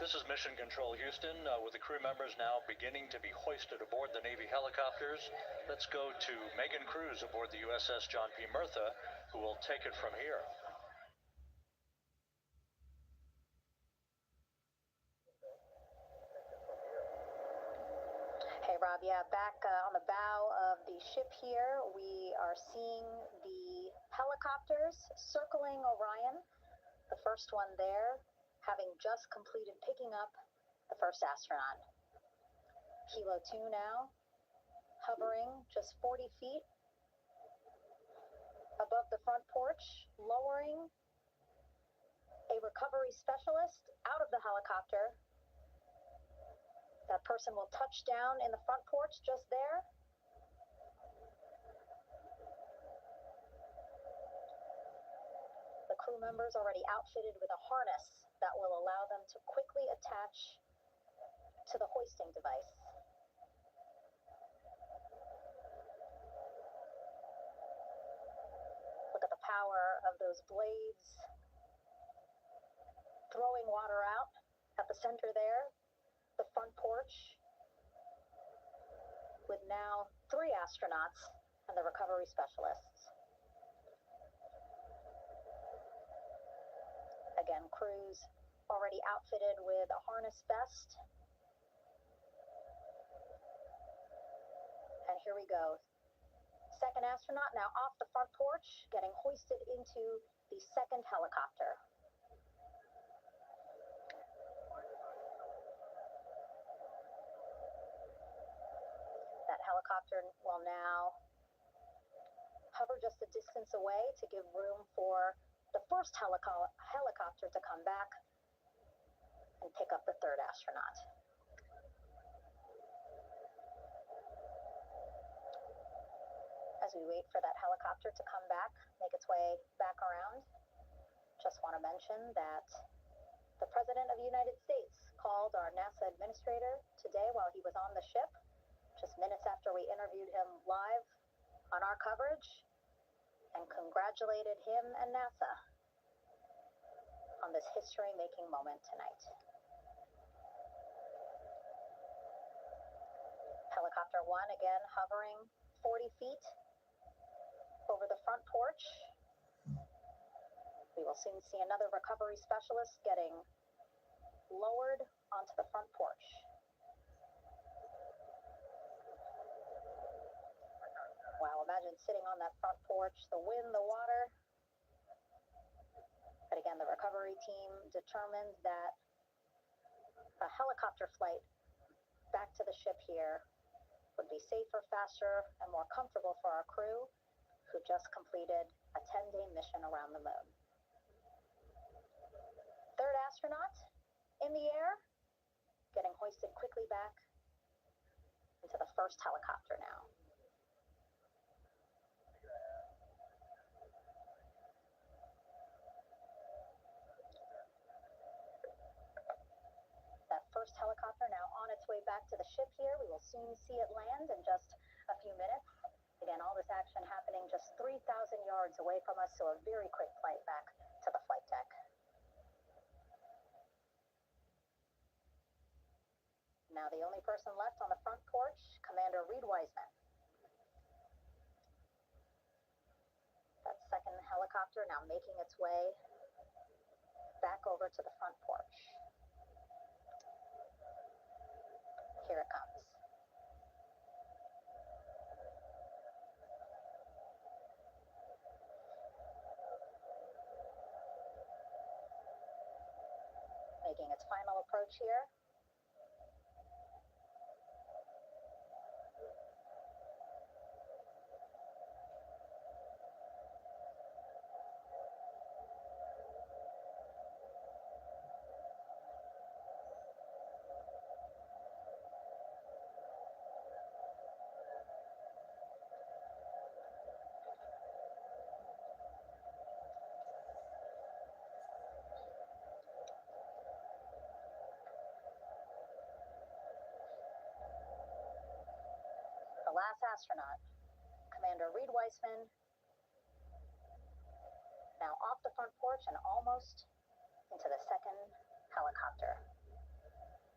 [SPEAKER 2] This is Mission Control Houston, with the crew members now beginning to be hoisted aboard the Navy helicopters. Let's go to Megan Cruz aboard the USS John P. Murtha, who will take it from here.
[SPEAKER 1] Hey, Rob. Yeah, back on the bow of the ship here, we are seeing the helicopters circling Orion, the first one there, having just completed picking up the first astronaut. Helo 2 now, hovering just 40 feet above the front porch, lowering a recovery specialist out of the helicopter. That person will touch down in the front porch just there. The crew members already outfitted with a harness that will allow them to quickly attach to the hoisting device. Look at the power of those blades throwing water out at the center there, the front porch, with now 3 astronauts and the recovery specialists. Again, crews already outfitted with a harness vest. And here we go. Second astronaut now off the front porch, getting hoisted into the second helicopter. That helicopter will now hover just a distance away to give room for the first helicopter to come back and pick up the third astronaut. As we wait for that helicopter to come back, make its way back around, just want to mention that the President of the United States called our NASA administrator today while he was on the ship, just minutes after we interviewed him live on our coverage, and congratulated him and NASA on this history-making moment tonight. Helicopter 1 again hovering 40 feet over the front porch. We will soon see another recovery specialist getting lowered onto the front porch. Wow, imagine sitting on that front porch, the wind, the water. But again, the recovery team determined that a helicopter flight back to the ship here would be safer, faster, and more comfortable for our crew who just completed a 10-day mission around the moon. Third astronaut in the air, getting hoisted quickly back into the first helicopter now. That first helicopter now on its way back to the ship here. We will soon see it land in just a few minutes. Again, all this action happening just 3,000 yards away from us, so a very quick flight back to the flight deck. Now the only person left on the front porch, Commander Reed Wiseman. That second helicopter now making its way back over to the front porch. Here it comes. Making its final approach here. The last astronaut, Commander Reed Wiseman, now off the front porch and almost into the second helicopter.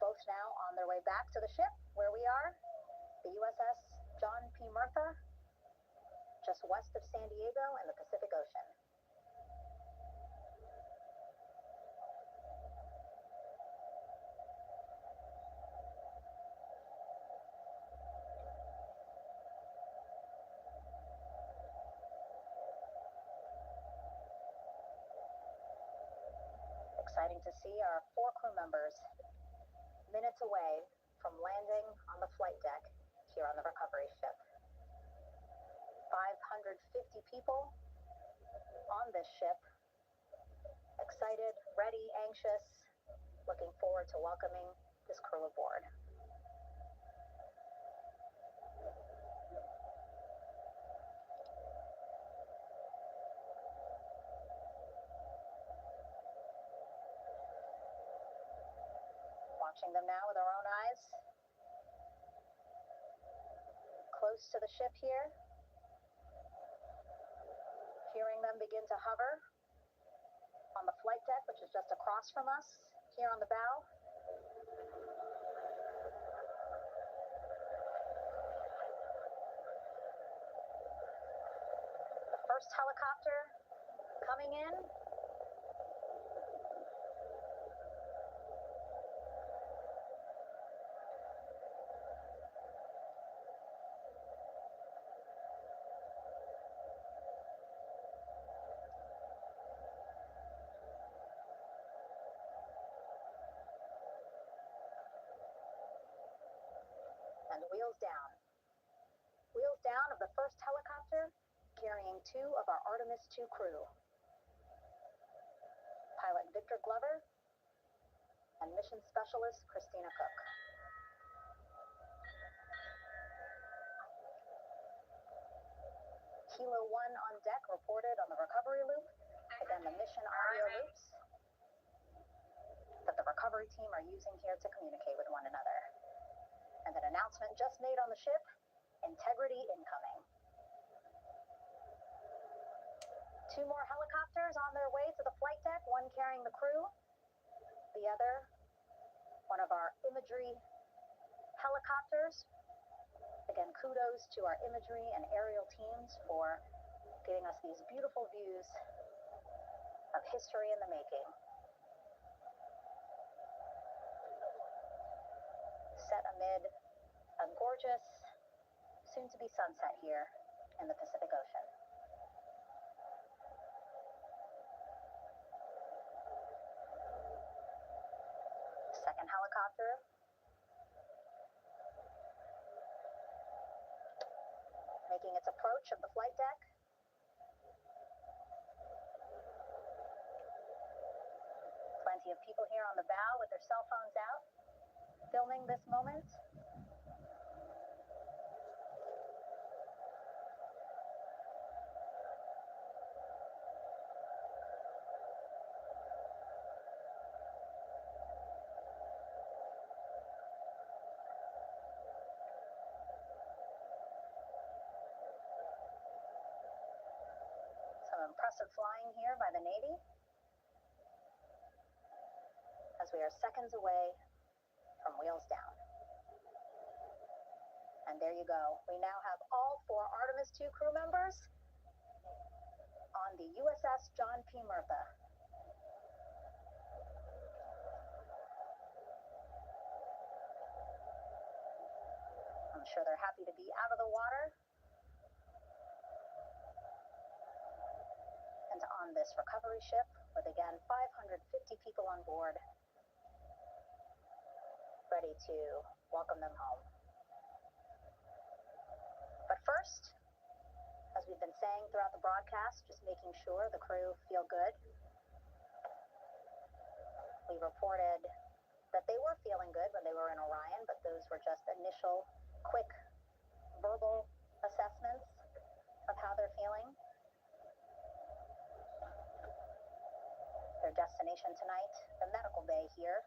[SPEAKER 1] Both now on their way back to the ship, where we are, the USS John P. Murtha, just west of San Diego in the Pacific Ocean. Exciting to see our 4 crew members minutes away from landing on the flight deck here on the recovery ship. 550 people on this ship, excited, ready, anxious, looking forward to welcoming this crew aboard. Watching them now with our own eyes. Close to the ship here. Hearing them begin to hover on the flight deck, which is just across from us, here on the bow. The first helicopter coming in. And wheels down. Wheels down of the first helicopter carrying 2 of our Artemis 2 crew. Pilot Victor Glover and mission specialist Christina Cook. Kilo 1 on deck reported on the recovery loop. Again, the mission audio loops that the recovery team are using here to communicate with one another. And an announcement just made on the ship, integrity incoming. 2 more helicopters on their way to the flight deck, one carrying the crew, the other, one of our imagery helicopters. Again, kudos to our imagery and aerial teams for giving us these beautiful views of history in the making. Set amid a gorgeous, soon-to-be sunset here in the Pacific Ocean. Second helicopter making its approach of the flight deck. Plenty of people here on the bow with their cell phones out, filming this moment. Some impressive flying here by the Navy, as we are seconds away from wheels down. And there you go. We now have all 4 Artemis II crew members on the USS John P. Murtha. I'm sure they're happy to be out of the water and on this recovery ship with, again, 550 people on board, ready to welcome them home. But first, as we've been saying throughout the broadcast, just making sure the crew feel good. We reported that they were feeling good when they were in Orion, but those were just initial, quick, verbal assessments of how they're feeling. Their destination tonight, the medical bay here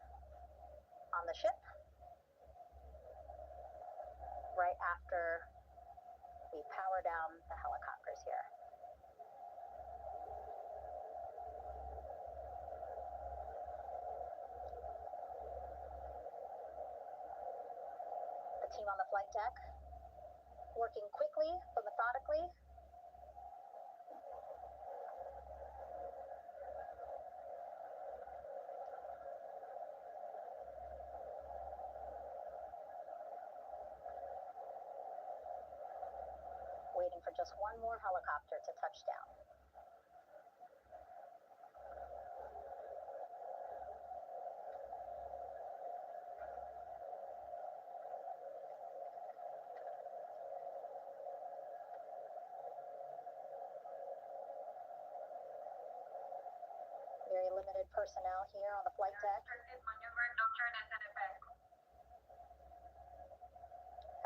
[SPEAKER 1] on the ship, right after we power down the helicopters here. The team on the flight deck working quickly but methodically. Waiting for just one more helicopter to touch down. Very limited personnel here on the flight deck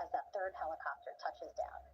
[SPEAKER 1] as that third helicopter touches down.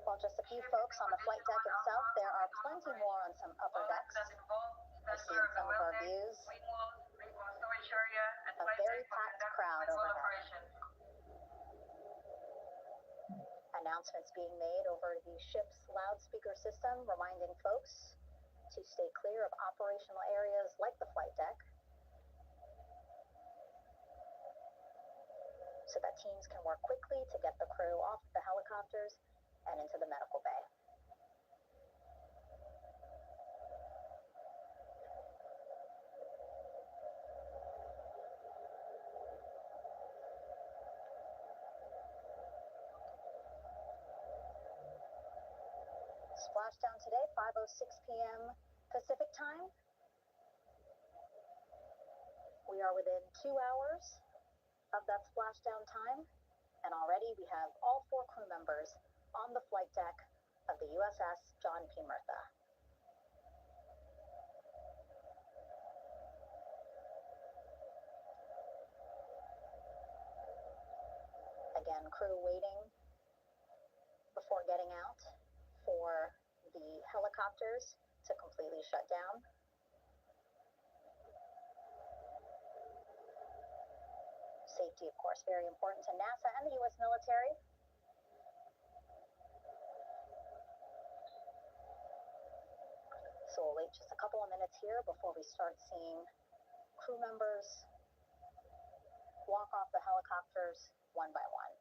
[SPEAKER 1] Well, just a few folks on the flight deck itself. There are plenty more on some upper decks. You see in some of our views a very packed crowd overhead. Announcements being made over the ship's loudspeaker system, reminding folks to stay clear of operational areas like the flight deck, so that teams can work quickly to get the crew off the helicopters and into the medical bay. Splashdown today, 5:06 p.m. Pacific time. We are within 2 hours of that splashdown time, and already we have all 4 crew members on the flight deck of the USS John P. Murtha. Again, crew waiting before getting out for the helicopters to completely shut down. safety, of course, very important to NASA and the U.S. military. So we'll wait just a couple of minutes here before we start seeing crew members walk off the helicopters one by one.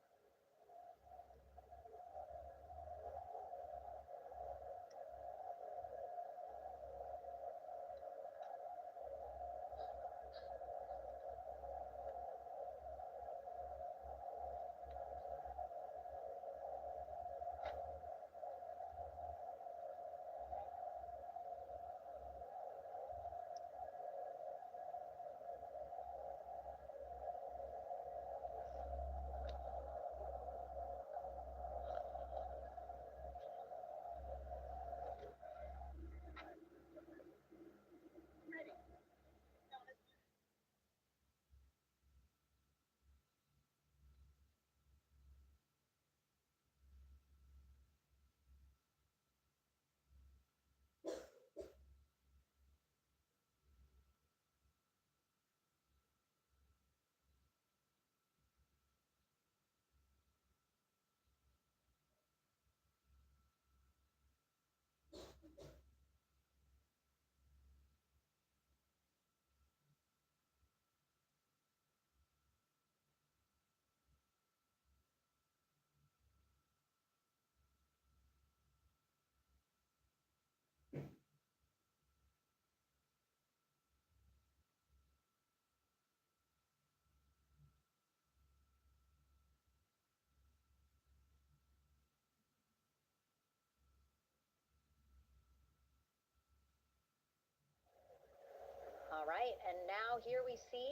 [SPEAKER 1] All right, and now here we see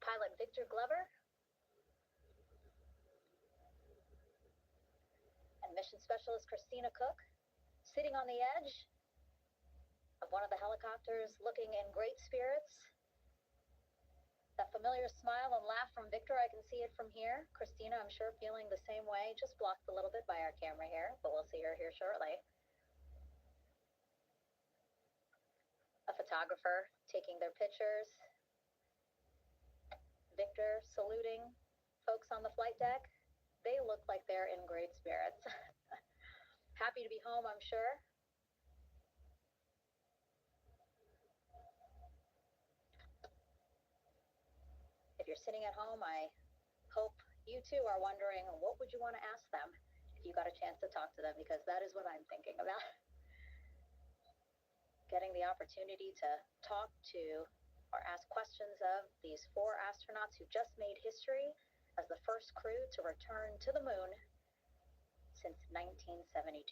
[SPEAKER 1] pilot Victor Glover and mission specialist Christina Cook sitting on the edge of one of the helicopters, looking in great spirits. That familiar smile and laugh from Victor, I can see it from here. Christina, I'm sure, feeling the same way, just blocked a little bit by our camera here, but we'll see her here shortly. A photographer taking their pictures. Victor saluting folks on the flight deck. They look like they're in great spirits. Happy to be home, I'm sure. If you're sitting at home, I hope you too are wondering, what would you want to ask them if you got a chance to talk to them? Because that is what I'm thinking about. Getting the opportunity to talk to or ask questions of these 4 astronauts who just made history as the first crew to return to the moon since 1972.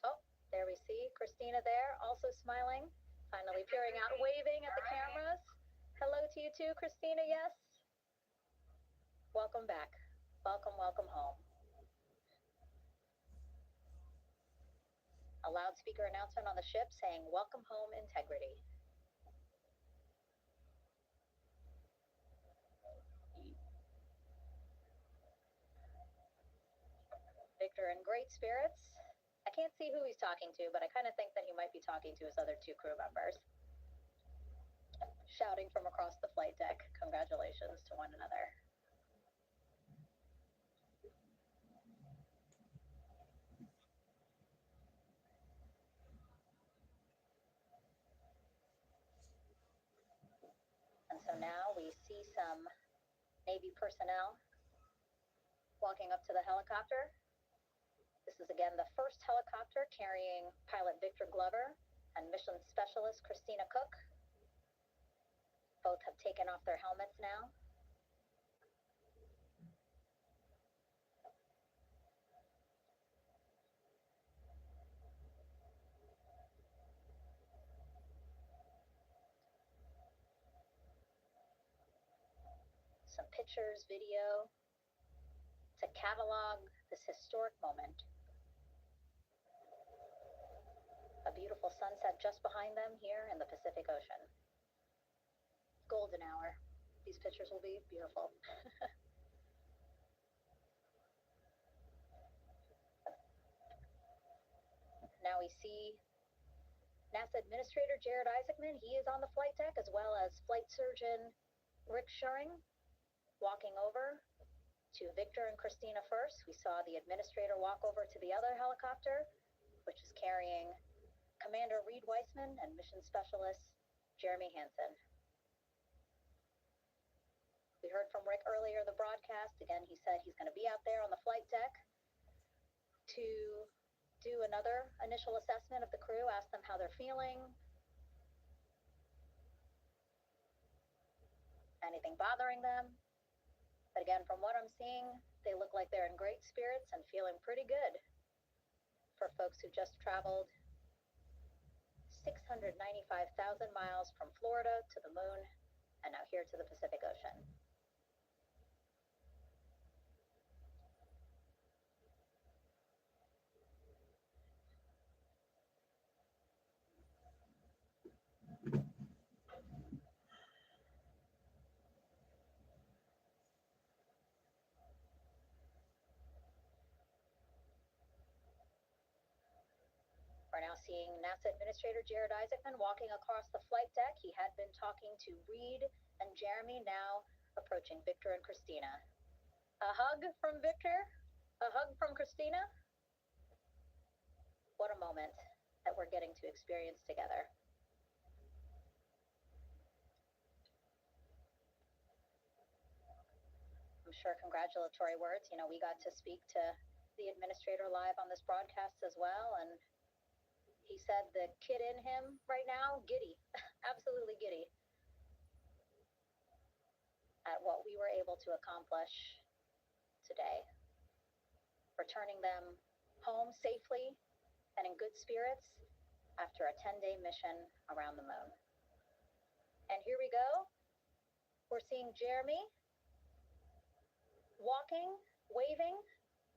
[SPEAKER 1] Oh, there we see Christina there, also smiling, finally peering out, waving at the cameras. Hello to you too, Christina, yes? Welcome back. Welcome, welcome home. A loudspeaker announcement on the ship saying, "Welcome home, Integrity." Victor in great spirits. I can't see who he's talking to, but I kind of think that he might be talking to his other 2 crew members. Shouting from across the flight deck, congratulations to one another. And so now we see some Navy personnel walking up to the helicopter. This is again the first helicopter carrying pilot Victor Glover and mission specialist Christina Cook. Both have taken off their helmets now. Some pictures, video, to catalog this historic moment. A beautiful sunset just behind them here in the Pacific Ocean. Golden hour. These pictures will be beautiful. now we see NASA Administrator Jared Isaacman. He is on the flight deck, as well as Flight Surgeon Rick Schuring walking over to Victor and Christina first. We saw the administrator walk over to the other helicopter, which is carrying Commander Reed Weissman and Mission Specialist Jeremy Hansen. We heard from Rick earlier in the broadcast. Again, he said he's going to be out there on the flight deck to do another initial assessment of the crew, ask them how they're feeling, anything bothering them. But again, from what I'm seeing, they look like they're in great spirits and feeling pretty good for folks who just traveled 695,000 miles from Florida to the moon and now here to the Pacific Ocean. We're now seeing NASA Administrator Jared Isaacman walking across the flight deck. He had been talking to Reed and Jeremy, now approaching Victor and Christina. A hug from Victor? A hug from Christina? What a moment that we're getting to experience together. I'm sure congratulatory words. You know, we got to speak to the administrator live on this broadcast as well, and he said the kid in him right now, giddy, absolutely giddy at what we were able to accomplish today. Returning them home safely and in good spirits after a 10-day mission around the moon. And here we go. We're seeing Jeremy walking, waving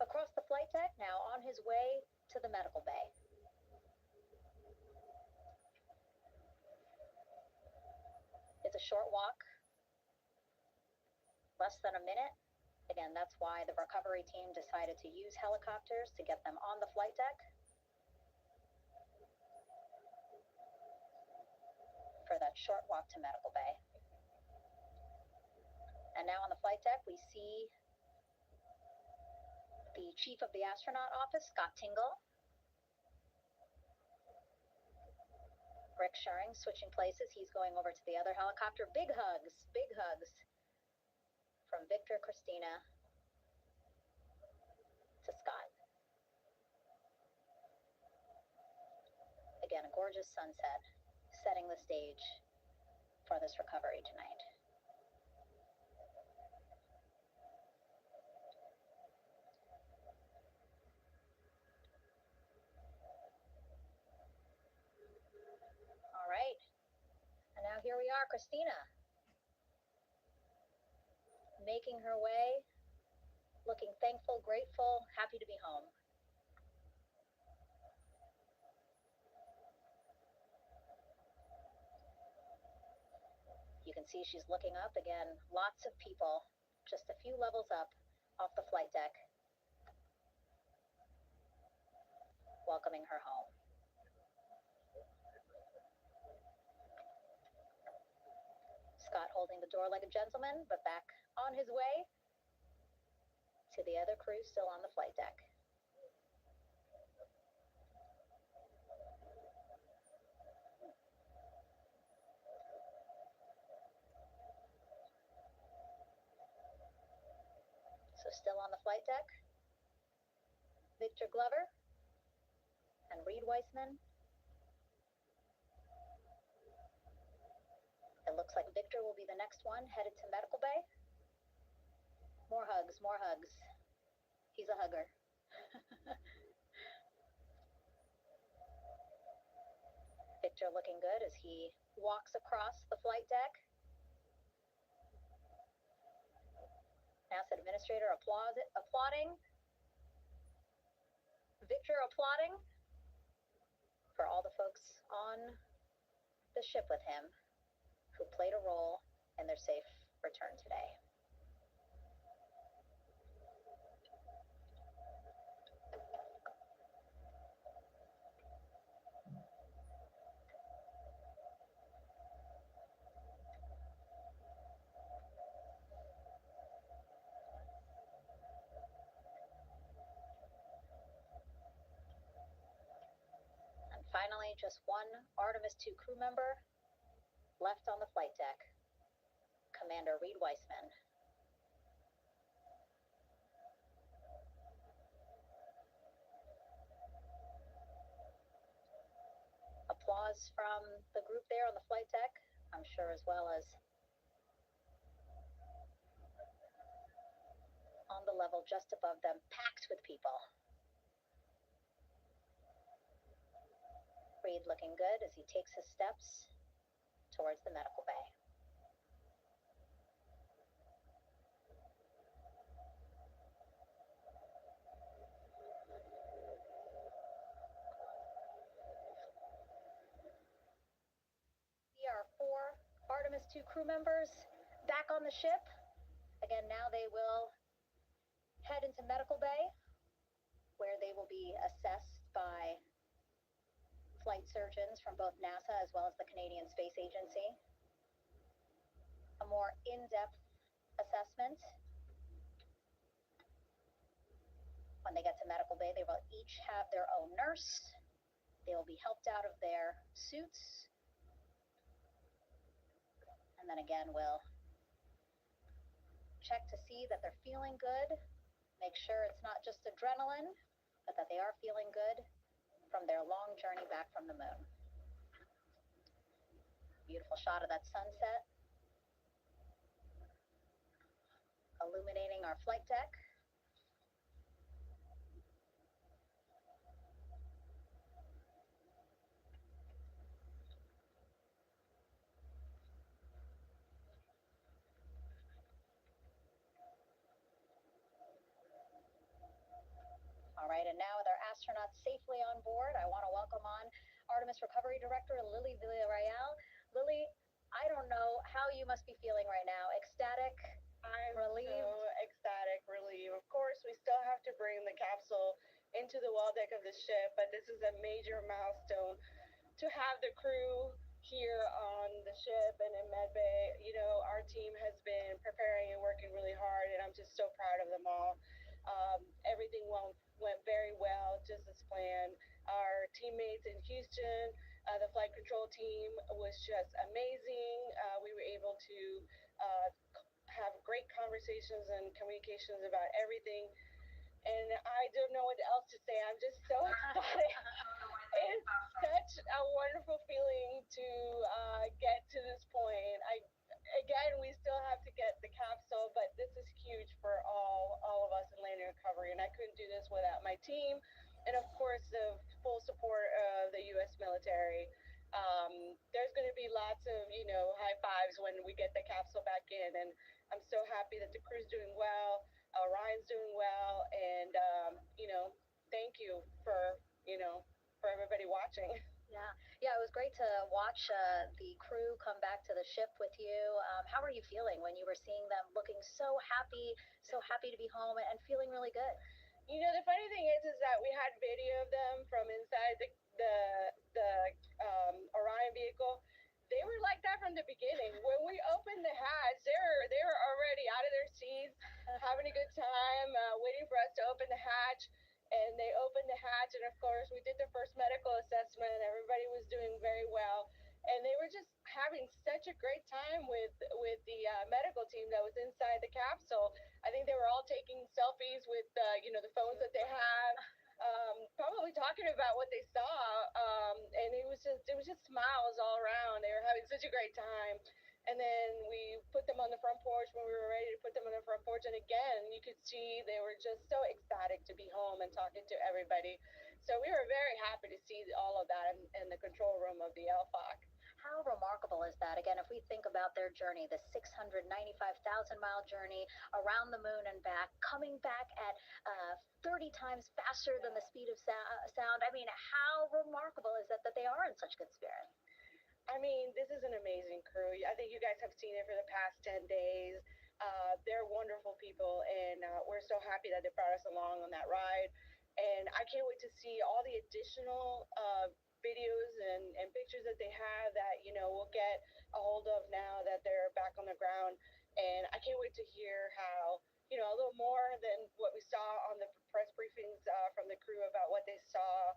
[SPEAKER 1] across the flight deck, now on his way to the medical bay. It's a short walk, less than a minute. Again, that's why the recovery team decided to use helicopters to get them on the flight deck for that short walk to medical bay. And now on the flight deck, we see the chief of the astronaut office, Scott Tingle. Rick Schuring switching places. He's going over to the other helicopter. Big hugs from Victor, Christina to Scott. Again, a gorgeous sunset setting the stage for this recovery tonight. All right. And now here we are, Christina, making her way, looking thankful, grateful, happy to be home. You can see she's looking up again. Lots of people, just a few levels up off the flight deck, welcoming her home. Scott holding the door like a gentleman, but back on his way to the other crew still on the flight deck. So still on the flight deck, Victor Glover and Reed Weissman. It looks like Victor will be the next one headed to medical bay. More hugs, more hugs. He's a hugger. Victor looking good as he walks across the flight deck. NASA Administrator applauding. Victor applauding for all the folks on the ship with him who played a role in their safe return today. finally just one Artemis 2 crew member left on the flight deck, Commander Reed Weissman. Applause from the group there on the flight deck, I'm sure, as well as on the level just above them, packed with people. Reed looking good as he takes his steps towards the medical bay. We are 4 Artemis 2 crew members back on the ship. Again, now they will head into medical bay, where they will be assessed by flight surgeons from both NASA as well as the Canadian Space Agency. A more in-depth assessment. When they get to medical bay, they will each have their own nurse. They will be helped out of their suits. And then again, we'll check to see that they're feeling good. Make sure it's not just adrenaline, but that they are feeling good from their long journey back from the moon. Beautiful shot of that sunset illuminating our flight deck. All right, and now with our astronauts safely on board, I want to welcome on Artemis Recovery Director Lily Villarreal. Lily, I don't know how you must be feeling right now. Ecstatic?
[SPEAKER 5] I'm
[SPEAKER 1] Relieved?
[SPEAKER 5] so ecstatic, relieved. Of course, we still have to bring the capsule into the well deck of the ship, but this is a major milestone to have the crew here on the ship and in medbay. You know, our team has been preparing and working really hard, and I'm just so proud of them all. Everything went very well, just as planned. Our teammates in Houston, the flight control team was just amazing. We were able to have great conversations and communications about everything. And I don't know what else to say. I'm just so excited. It's such a wonderful feeling to get to this point. Again, we still have to get the capsule, but this is huge for all of us in landing recovery, and I couldn't do this without my team, and of course the full support of the U.S. military. There's going to be lots of high fives when we get the capsule back in, and I'm so happy that the crew's doing well, Ryan's doing well, and thank you for for everybody watching.
[SPEAKER 1] Yeah, it was great to watch the crew come back to the ship with you. How were you feeling when you were seeing them looking so happy to be home and feeling really good?
[SPEAKER 5] The funny thing is that we had video of them from inside the Orion vehicle. They were like that from the beginning. When we opened the hatch, they were already out of their seats, having a good time, waiting for us to open the hatch. And they opened the hatch, and of course, we did the first medical assessment. Everybody was doing very well, and they were just having such a great time with the medical team that was inside the capsule. I think they were all taking selfies with the phones that they have, probably talking about what they saw, and it was just smiles all around. They were having such a great time. And then we put them on the front porch when we were ready to put them on the front porch. And again, you could see they were just so ecstatic to be home and talking to everybody. So we were very happy to see all of that in the control room of the LFOC.
[SPEAKER 1] How remarkable is that? Again, if we think about their journey, the 695,000-mile journey around the moon and back, coming back at 30 times faster than the speed of sound. I mean, how remarkable is that they are in such good spirits?
[SPEAKER 5] I mean, this is an amazing crew. I think you guys have seen it for the past 10 days. They're wonderful people, and we're so happy that they brought us along on that ride. And I can't wait to see all the additional videos and pictures that they have that, we'll get a hold of now that they're back on the ground. And I can't wait to hear how, a little more than what we saw on the press briefings from the crew about what they saw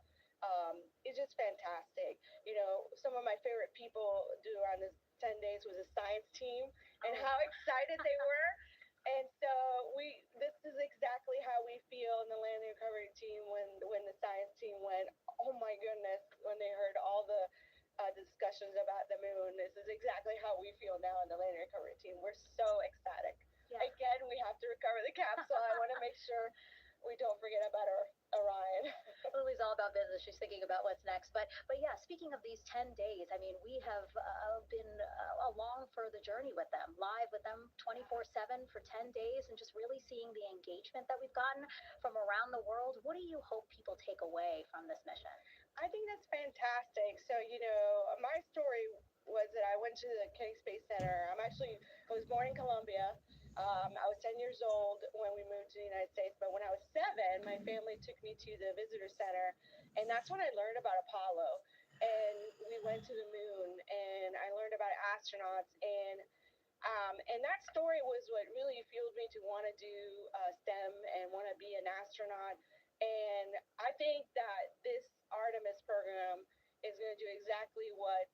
[SPEAKER 5] It's just fantastic. Some of my favorite people around this 10 days was a science team and how excited they were. And so this is exactly how we feel in the landing recovery team when the science team went. Oh my goodness, when they heard all the discussions about the moon. This is exactly how we feel now in the landing recovery team. We're so ecstatic. Yeah. Again, we have to recover the capsule. I want to make sure we don't forget about our Orion.
[SPEAKER 1] Lily's all about business. She's thinking about what's next. But yeah, speaking of these 10 days, I mean, we have been along for the journey with them, live with them 24/7 for 10 days, and just really seeing the engagement that we've gotten from around the world. What do you hope people take away from this mission?
[SPEAKER 5] I think that's fantastic. So, my story was that I went to the Kennedy Space Center. I was born in Colombia. I was 10 years old when we moved to the United States, but when I was 7, my family took me to the visitor center, and that's when I learned about Apollo. And we went to the moon, and I learned about astronauts, and that story was what really fueled me to want to do STEM and want to be an astronaut. And I think that this Artemis program is going to do exactly what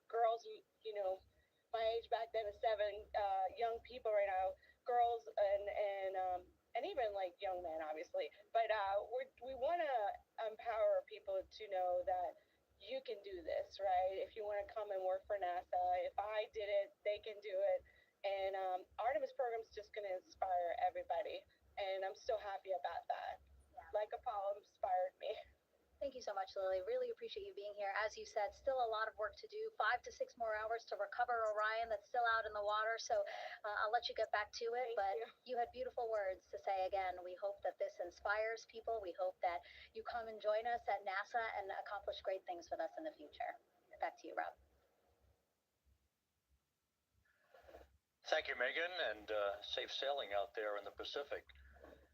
[SPEAKER 5] girls, my age back then is 7, young people right now, girls and even like young men, obviously. But we want to empower people to know that you can do this, right? If you want to come and work for NASA, if I did it, they can do it. And Artemis program is just going to inspire everybody, and I'm so happy about that. Yeah. Like Apollo inspired me.
[SPEAKER 1] Thank you so much, Lily. Really appreciate you being here. As you said, still a lot of work to do. 5 to 6 more hours to recover Orion that's still out in the water. So I'll let you get back to it. But you had beautiful words to say again. We hope that this inspires people. We hope that you come and join us at NASA and accomplish great things with us in the future. Back to you, Rob.
[SPEAKER 2] Thank you, Megan, and safe sailing out there in the Pacific.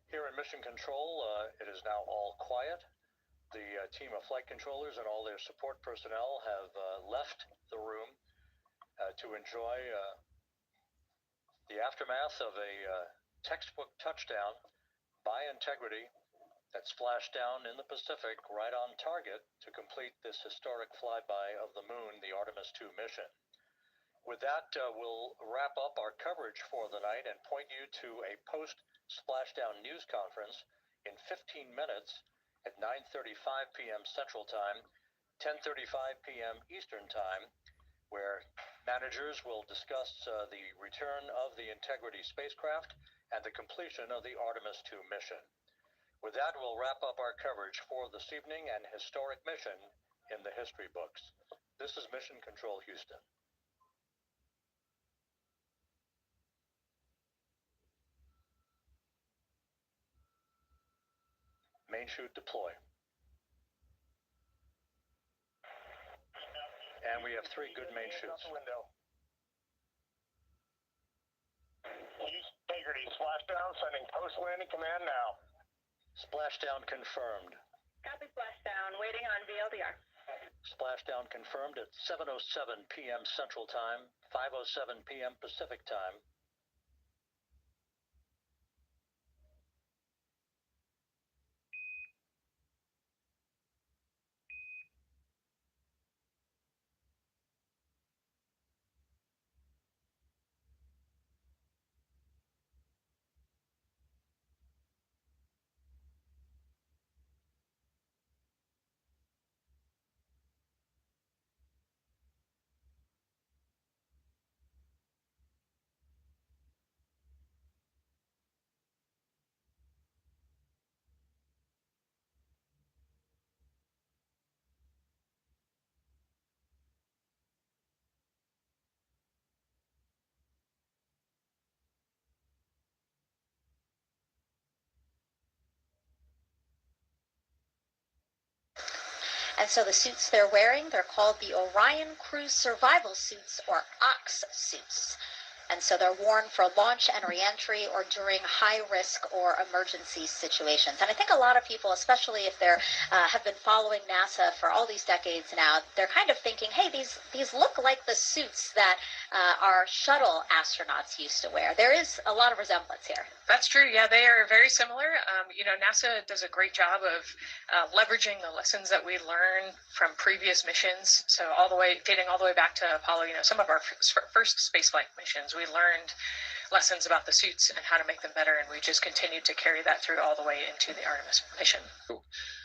[SPEAKER 2] Here in Mission Control, it is now all quiet. The team of flight controllers and all their support personnel have left the room to enjoy the aftermath of a textbook touchdown by Integrity that splashed down in the Pacific right on target to complete this historic flyby of the moon, the Artemis 2 mission. With that, we'll wrap up our coverage for the night and point you to a post-splashdown news conference in 15 minutes at 9:35 p.m. Central Time, 10:35 p.m. Eastern Time, where managers will discuss the return of the Integrity spacecraft and the completion of the Artemis 2 mission. With that, we'll wrap up our coverage for this evening and historic mission in the history books. This is Mission Control Houston. Main chute deploy. And we have 3 good main chutes.
[SPEAKER 6] Integrity, splashdown, sending post-landing command now.
[SPEAKER 2] Splashdown confirmed.
[SPEAKER 7] Copy splashdown, waiting on VLDR.
[SPEAKER 2] Splashdown confirmed at 7:07 p.m. Central Time, 5:07 p.m. Pacific Time.
[SPEAKER 1] And so the suits they're wearing, they're called the Orion Crew Survival Suits, or OX suits. and so they're worn for launch and reentry or during high-risk or emergency situations. And I think a lot of people, especially if they're have been following NASA for all these decades now, they're kind of thinking, hey, these look like the suits that our shuttle astronauts used to wear. There is a lot of resemblance here.
[SPEAKER 8] That's true. Yeah, they are very similar. NASA does a great job of leveraging the lessons that we learned from previous missions. So dating all the way back to Apollo, some of our first spaceflight missions, we learned lessons about the suits and how to make them better, and we just continued to carry that through all the way into the Artemis mission.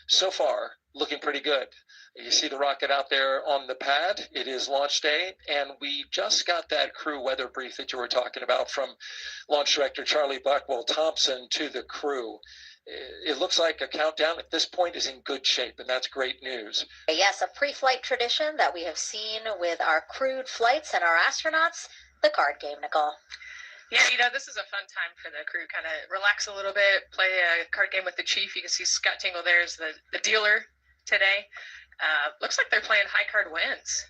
[SPEAKER 9] So far, looking pretty good. You see the rocket out there on the pad. It is launch day, and we just got that crew weather brief that you were talking about from Launch Director Charlie Buckwell-Thompson to the crew. It looks like a countdown at this point is in good shape, and that's great news.
[SPEAKER 1] Yes, a pre-flight tradition that we have seen with our crewed flights and our astronauts, the card game, Nicole.
[SPEAKER 8] Yeah, this is a fun time for the crew. Kind of relax a little bit, play a card game with the chief. You can see Scott Tingle there is the dealer today. Looks like they're playing high card wins.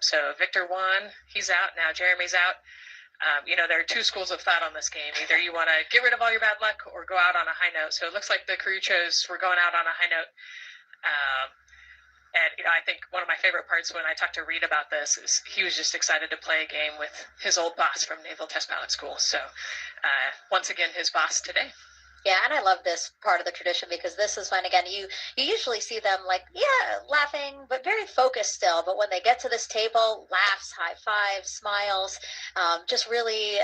[SPEAKER 8] So Victor won. He's out. Now Jeremy's out. There are two schools of thought on this game. Either you want to get rid of all your bad luck or go out on a high note. So it looks like the crew chose we're going out on a high note. And I think one of my favorite parts when I talked to Reed about this is he was just excited to play a game with his old boss from Naval Test Pilot School. So once again, his boss today.
[SPEAKER 1] Yeah, and I love this part of the tradition because this is when, again, you usually see them laughing, but very focused still. But when they get to this table, laughs, high fives, smiles, just really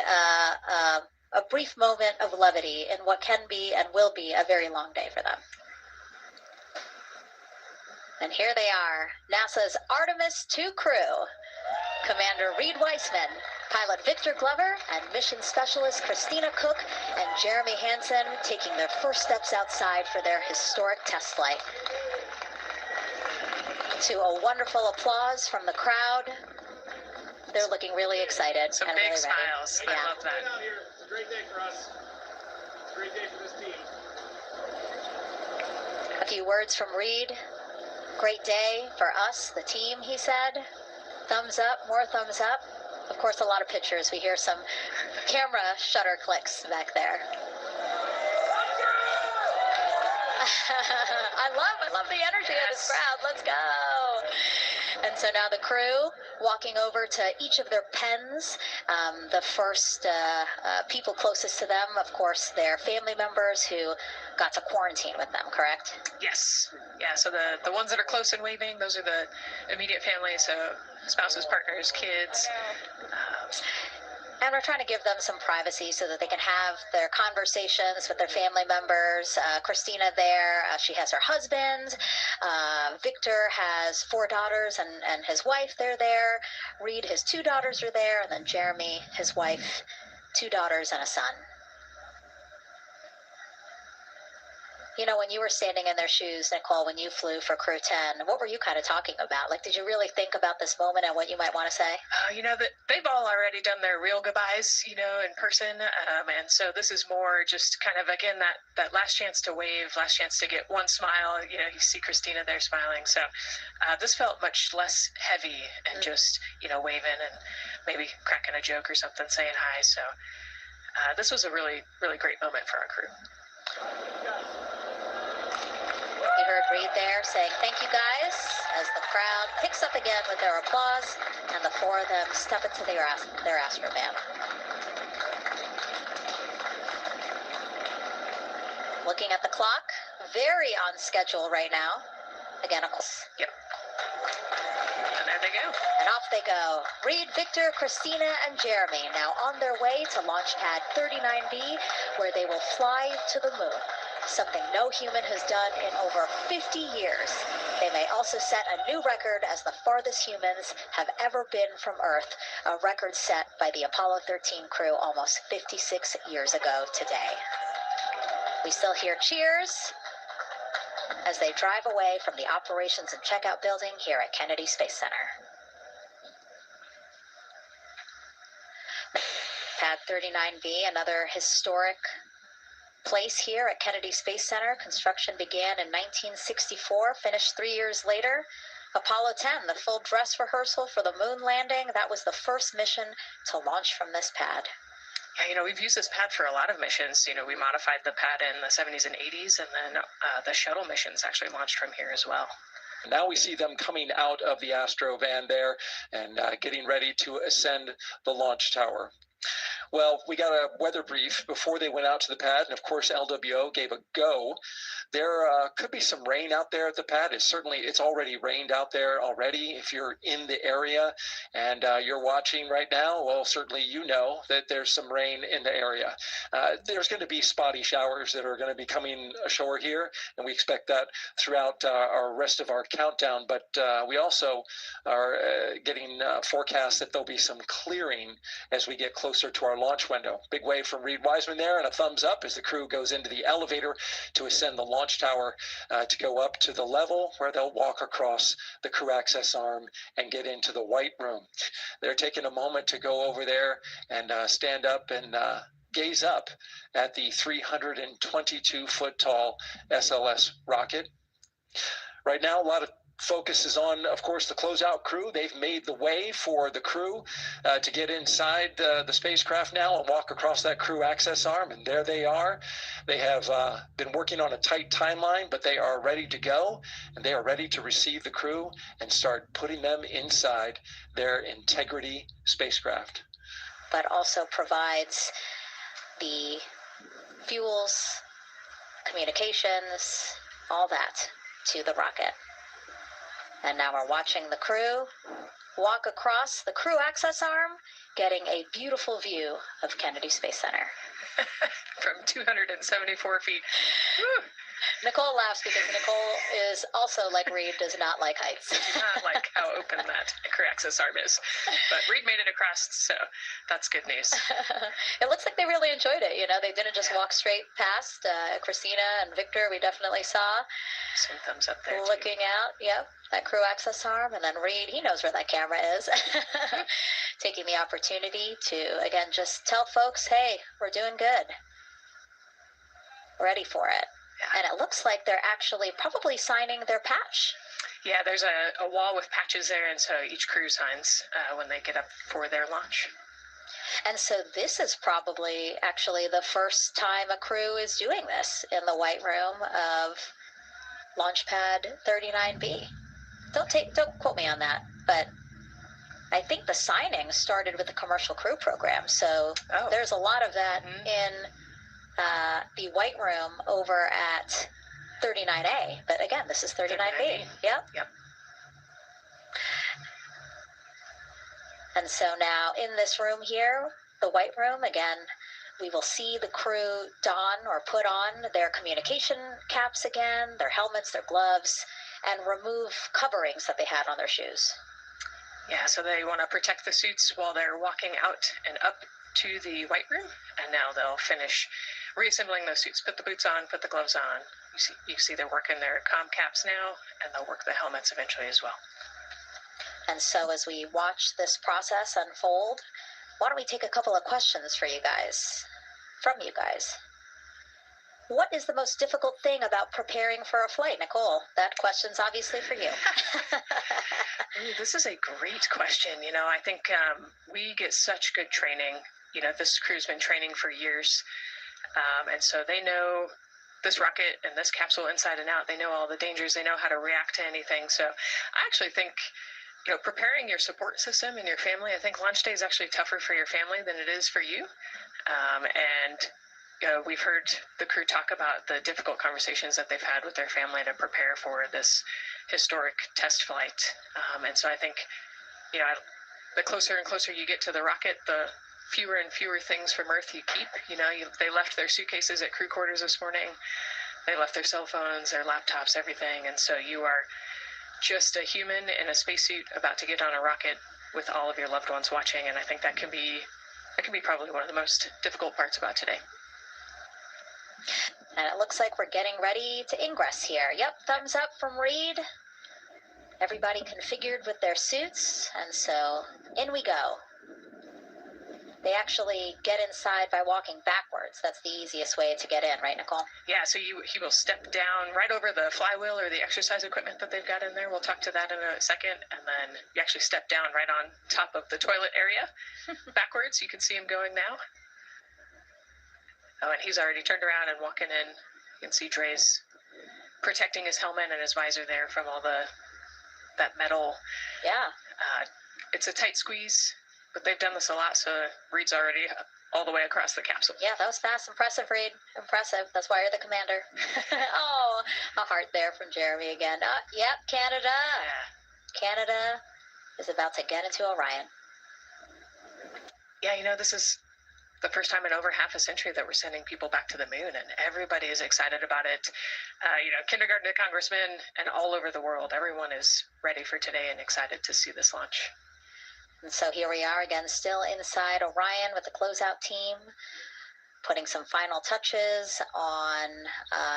[SPEAKER 1] a brief moment of levity in what can be and will be a very long day for them. And here they are, NASA's Artemis II crew. Commander Reed Weissman, pilot Victor Glover, and mission specialist Christina Cook and Jeremy Hansen taking their first steps outside for their historic test flight. To a wonderful applause from the crowd. They're looking really excited.
[SPEAKER 8] Some
[SPEAKER 1] and
[SPEAKER 8] big
[SPEAKER 1] really
[SPEAKER 8] smiles.
[SPEAKER 1] Ready.
[SPEAKER 8] I love that.
[SPEAKER 3] It's a great day for us. It's a great day for this team.
[SPEAKER 1] A few words from Reed. Great day for us, the team, he said. Thumbs up, more thumbs up. Of course, a lot of pictures. We hear some camera shutter clicks back there. I love the energy of this crowd. Let's go. And so now the crew walking over to each of their pens. The first people closest to them, of course, their family members who got to quarantine with them, correct?
[SPEAKER 8] Yes. Yeah, so the ones that are close and waving, those are the immediate family, so spouses, partners, kids.
[SPEAKER 1] And we're trying to give them some privacy so that they can have their conversations with their family members. Christina there, she has her husband. Victor has 4 daughters and his wife, they're there. Reed, his 2 daughters are there. And then Jeremy, his wife, 2 daughters and a son. When you were standing in their shoes, Nicole, when you flew for Crew 10, what were you kind of talking about? Did you really think about this moment and what you might want to say?
[SPEAKER 8] That they've all already done their real goodbyes, in person. And so this is more just kind of, again, that last chance to wave, last chance to get one smile. You see Christina there smiling. So this felt much less heavy and just, waving and maybe cracking a joke or something, saying hi. So this was a really, really great moment for our crew.
[SPEAKER 1] You heard Reed there saying, thank you guys, as the crowd picks up again with their applause, and the 4 of them step into their astrovan. Looking at the clock, very on schedule right now. Again, of course.
[SPEAKER 8] Yep. And there they go.
[SPEAKER 1] And off they go. Reed, Victor, Christina, and Jeremy now on their way to launch pad 39B, where they will fly to the moon. Something no human has done in over 50 years. They may also set a new record as the farthest humans have ever been from Earth, a record set by the Apollo 13 crew almost 56 years ago today. We still hear cheers as they drive away from the operations and checkout building here at Kennedy Space Center. Pad 39B, another historic place here at Kennedy Space Center. Construction began in 1964, finished 3 years later. Apollo 10, the full dress rehearsal for the moon landing. That was the first mission to launch from this pad.
[SPEAKER 8] Yeah, we've used this pad for a lot of missions. We modified the pad in the 70s and 80s, and then the shuttle missions actually launched from here as well.
[SPEAKER 9] Now we see them coming out of the Astro van there and getting ready to ascend the launch tower. Well, we got a weather brief before they went out to the pad, and of course LWO gave a go. There could be some rain out there at the pad. It's already rained out there already. If you're in the area and you're watching right now, well, certainly you know that there's some rain in the area. There's going to be spotty showers that are going to be coming ashore here, and we expect that throughout our rest of our countdown. But we also are getting forecasts that there'll be some clearing as we get closer to our launch window. Big wave from Reed Wiseman there, and a thumbs up as the crew goes into the elevator to ascend the launch tower to go up to the level where they'll walk across the crew access arm and get into the white room. They're taking a moment to go over there and stand up and gaze up at the 322-foot tall SLS rocket. Right now, a lot of focus is on, of course, the closeout crew. They've made the way for the crew to get inside the spacecraft now and walk across that crew access arm, and there they are. They have been working on a tight timeline, but they are ready to go, and they are ready to receive the crew and start putting them inside their Integrity spacecraft.
[SPEAKER 1] But also provides the fuels, communications, all that to the rocket. And now we're watching the crew walk across the crew access arm, getting a beautiful view of Kennedy Space Center.
[SPEAKER 8] From 274 feet. Woo!
[SPEAKER 1] Nicole laughs because Nicole is also, like Reed, does not like heights.
[SPEAKER 8] Not like how open that crew access arm is. But Reed made it across, so that's good news.
[SPEAKER 1] It looks like they really enjoyed it. They didn't just walk straight past. Christina and Victor, we definitely saw.
[SPEAKER 8] Some thumbs up there,
[SPEAKER 1] looking out, yep, that crew access arm. And then Reed, he knows where that camera is. Taking the opportunity to, again, just tell folks, hey, we're doing good. Ready for it. And it looks like they're actually probably signing their patch.
[SPEAKER 8] Yeah, there's a wall with patches there, and so each crew signs when they get up for their launch.
[SPEAKER 1] And so this is probably actually the first time a crew is doing this in the white room of Launch Pad 39B. Don't quote me on that, but I think the signing started with the commercial crew program. So there's a lot of that in the white room over at 39A. But again, this is 39B. Yep. And so now in this room here, the white room, again, we will see the crew don or put on their communication caps again, their helmets, their gloves, and remove coverings that they had on their shoes.
[SPEAKER 8] Yeah, so they want to protect the suits while they're walking out and up to the white room, and now they'll finish reassembling those suits. Put the boots on, put the gloves on. You see they're working their comm caps now, and they'll work the helmets eventually as well.
[SPEAKER 1] And so as we watch this process unfold, why don't we take a couple of questions from you guys. What is the most difficult thing about preparing for a flight? Nicole, that question's obviously for you.
[SPEAKER 8] This is a great question. I think we get such good training. This crew's been training for years. And so they know this rocket and this capsule inside and out. They know all the dangers. They know how to react to anything. So I actually think, preparing your support system and your family, I think launch day is actually tougher for your family than it is for you. We've heard the crew talk about the difficult conversations that they've had with their family to prepare for this historic test flight. And so I think, the closer and closer you get to the rocket, the fewer and fewer things from Earth you keep. They left their suitcases at crew quarters this morning. They left their cell phones, their laptops, everything. And so you are just a human in a spacesuit about to get on a rocket with all of your loved ones watching. And I think that can be probably one of the most difficult parts about today.
[SPEAKER 1] And it looks like we're getting ready to ingress here. Yep, thumbs up from Reed. Everybody configured with their suits. And so in we go. They actually get inside by walking backwards. That's the easiest way to get in, right, Nicole?
[SPEAKER 8] Yeah, so he will step down right over the flywheel or the exercise equipment that they've got in there. We'll talk to that in a second. And then you actually step down right on top of the toilet area backwards. You can see him going now. Oh, and he's already turned around and walking in. You can see Dre's protecting his helmet and his visor there from all that metal.
[SPEAKER 1] Yeah.
[SPEAKER 8] It's a tight squeeze, but they've done this a lot, so Reed's already all the way across the capsule.
[SPEAKER 1] Yeah, that was fast. Impressive, Reed. Impressive. That's why you're the commander. Oh, a heart there from Jeremy again. Yep, Canada.
[SPEAKER 8] Yeah.
[SPEAKER 1] Canada is about to get into Orion.
[SPEAKER 8] Yeah, this is the first time in over half a century that we're sending people back to the moon, and everybody is excited about it. Kindergarten to congressmen and all over the world, everyone is ready for today and excited to see this launch.
[SPEAKER 1] And so here we are again, still inside Orion with the closeout team, putting some final touches on,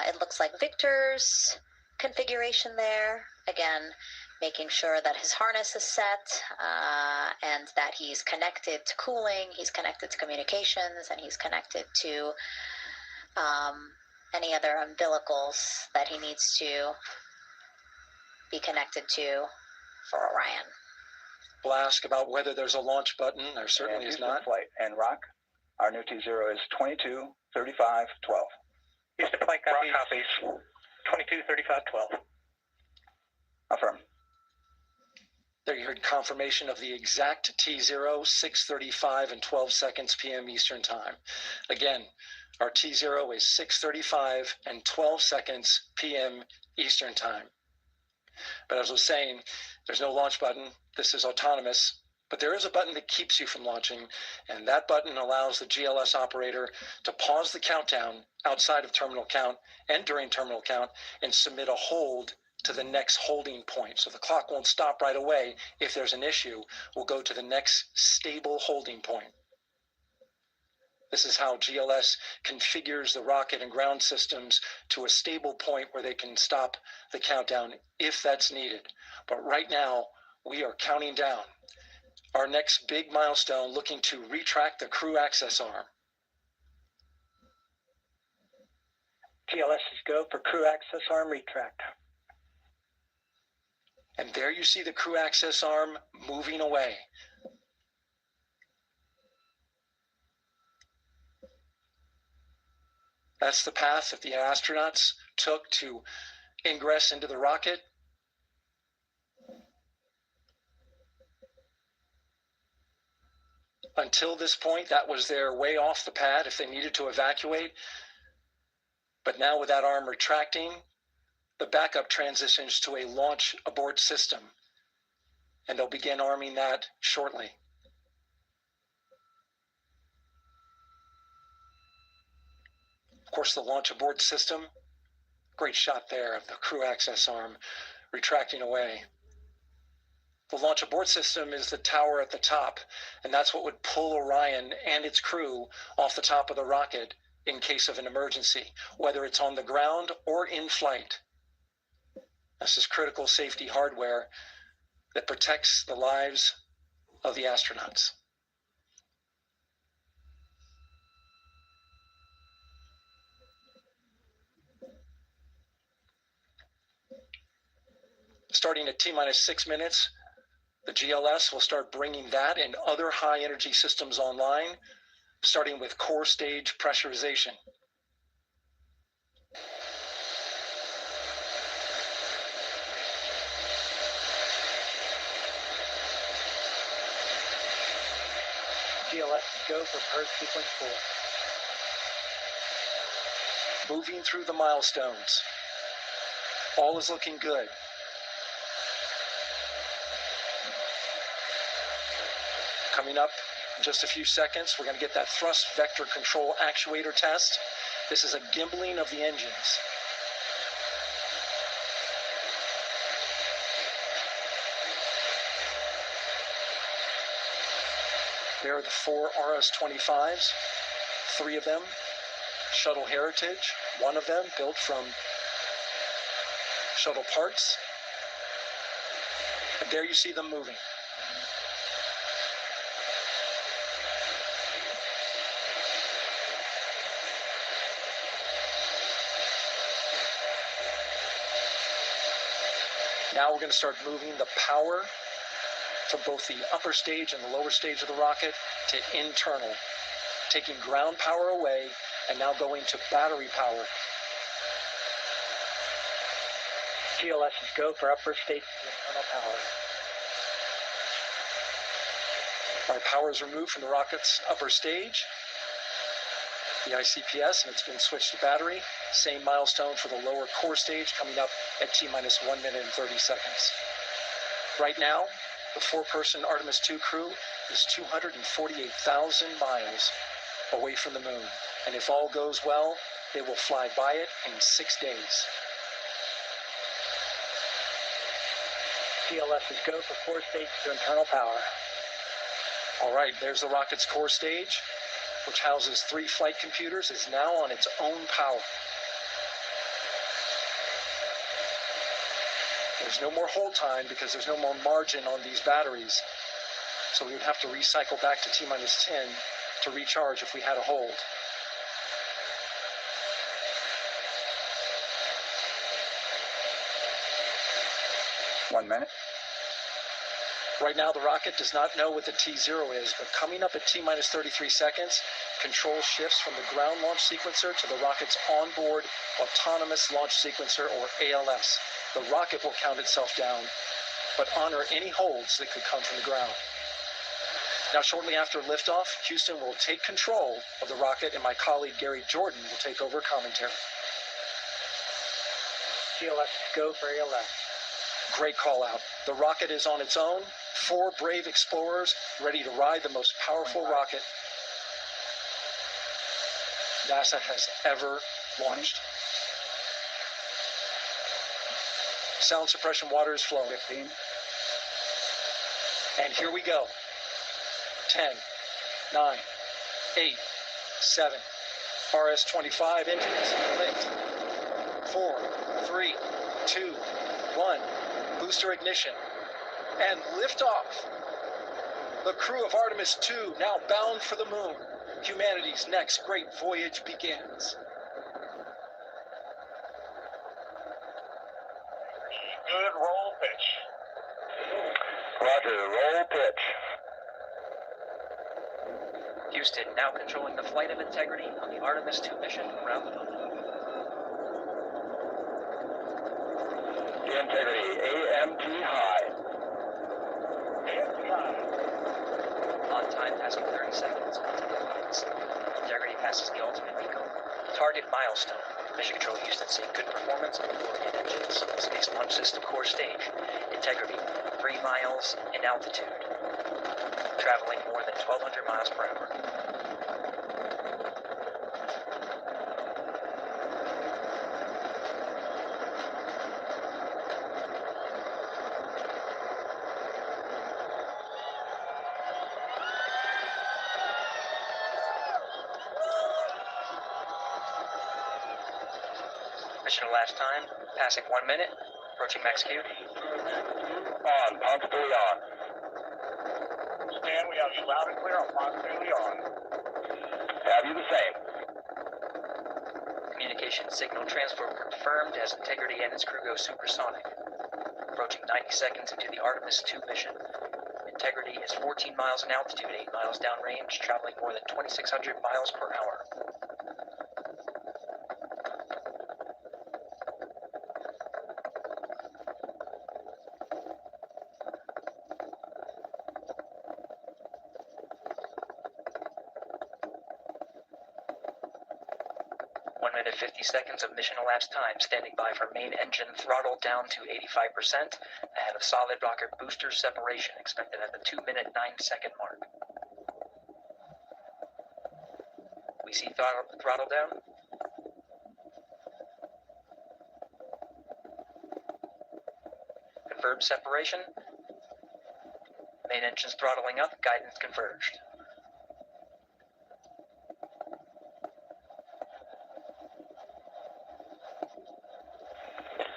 [SPEAKER 1] it looks like Victor's configuration there. Again, making sure that his harness is set and that he's connected to cooling, he's connected to communications, and he's connected to any other umbilicals that he needs to be connected to for Orion.
[SPEAKER 9] We'll ask about whether there's a launch button. There certainly is not.
[SPEAKER 10] Flight and Rock, our new T0 is 223512.
[SPEAKER 6] Houston flight copies. 223512.
[SPEAKER 10] Affirm.
[SPEAKER 9] There you heard confirmation of the exact T0, 6:35 and 12 seconds p.m. Eastern Time. Again, our T0 is 6:35 and 12 seconds p.m. Eastern Time. But as I was saying, there's no launch button. This is autonomous. But there is a button that keeps you from launching, and that button allows the GLS operator to pause the countdown outside of terminal count and during terminal count and submit a hold to the next holding point. So the clock won't stop right away. If there's an issue, we'll go to the next stable holding point. This is how GLS configures the rocket and ground systems to a stable point where they can stop the countdown if that's needed. But right now, we are counting down our next big milestone, looking to retract the crew access arm.
[SPEAKER 10] GLS is go for crew access arm retract.
[SPEAKER 9] And there you see the crew access arm moving away. That's the path that the astronauts took to ingress into the rocket. Until this point, that was their way off the pad if they needed to evacuate. But now with that arm retracting, the backup transitions to a launch abort system, and they'll begin arming that shortly. Of course, the launch abort system, great shot there of the crew access arm retracting away. The launch abort system is the tower at the top, and that's what would pull Orion and its crew off the top of the rocket in case of an emergency, whether it's on the ground or in flight. This is critical safety hardware that protects the lives of the astronauts. Starting at T-minus 6 minutes, the GLS will start bringing that and other high-energy systems online, starting with core stage pressurization.
[SPEAKER 10] GLS go for purge sequence 4.
[SPEAKER 9] Moving through the milestones. All is looking good. Coming up in just a few seconds, we're going to get that thrust vector control actuator test. This is a gimbaling of the engines. There are the 4 RS-25s, 3 of them, Shuttle Heritage, 1 of them built from shuttle parts. And there you see them moving. Now we're going to start moving the power from both the upper stage and the lower stage of the rocket to internal, taking ground power away and now going to battery power.
[SPEAKER 6] GLS is go for upper stage to internal power.
[SPEAKER 9] Our power is removed from the rocket's upper stage, the ICPS, and it's been switched to battery. Same milestone for the lower core stage coming up at T-minus 1 minute and 30 seconds. Right now, the 4-person Artemis 2 crew is 248,000 miles away from the moon. And if all goes well, they will fly by it in 6 days.
[SPEAKER 6] GLS is go for core stage to internal power.
[SPEAKER 9] All right, there's the rocket's core stage, which houses 3 flight computers, is now on its own power. There's no more hold time because there's no more margin on these batteries. So we would have to recycle back to T-minus 10 to recharge if we had a hold.
[SPEAKER 10] One minute.
[SPEAKER 9] Right now, the rocket does not know what the T0 is, but coming up at T-minus 33 seconds, control shifts from the ground launch sequencer to the rocket's onboard autonomous launch sequencer, or ALS. The rocket will count itself down, but honor any holds that could come from the ground. Now, shortly after liftoff, Houston will take control of the rocket, and my colleague Gary Jordan will take over commentary.
[SPEAKER 6] GLS is go for ALS.
[SPEAKER 9] Great call out. The rocket is on its own. 4 brave explorers ready to ride the most powerful rocket NASA has ever launched. Sound suppression water is flowing.
[SPEAKER 10] 15.
[SPEAKER 9] And here we go. 10, 9, 8, 7. RS-25 engines lit. 4, 3, 2, 1. Booster ignition. And liftoff. The crew of Artemis 2 now bound for the moon. Humanity's next great voyage begins.
[SPEAKER 3] Good roll pitch.
[SPEAKER 10] Roger, roll pitch.
[SPEAKER 6] Houston now controlling the flight of integrity on the Artemis 2 mission around the moon.
[SPEAKER 10] Integrity, AMT high.
[SPEAKER 3] AMT high.
[SPEAKER 6] On time passing 30 seconds onto the lines. Integrity passes the ultimate beacon. Target milestone. Mission Control Houston seeing good performance on the 4 engines. Space Launch System core stage. Integrity 3 miles in altitude. Traveling more than 1,200 miles per hour. Mission last time, passing 1 minute, approaching max Q.
[SPEAKER 10] On, positively on.
[SPEAKER 3] Stan, we have you loud and clear on positively on.
[SPEAKER 10] Have you the same?
[SPEAKER 6] Communication signal transfer confirmed as Integrity and its crew go supersonic. Approaching 90 seconds into the Artemis 2 mission. Integrity is 14 miles in altitude, 8 miles downrange, traveling more than 2,600 miles per hour. Minute 50 seconds of mission elapsed time, standing by for main engine throttle down to 85%, ahead of solid rocket booster separation, expected at the 2-minute 9-second mark. We see throttle down. Confirmed separation. Main engine's throttling up, guidance converged.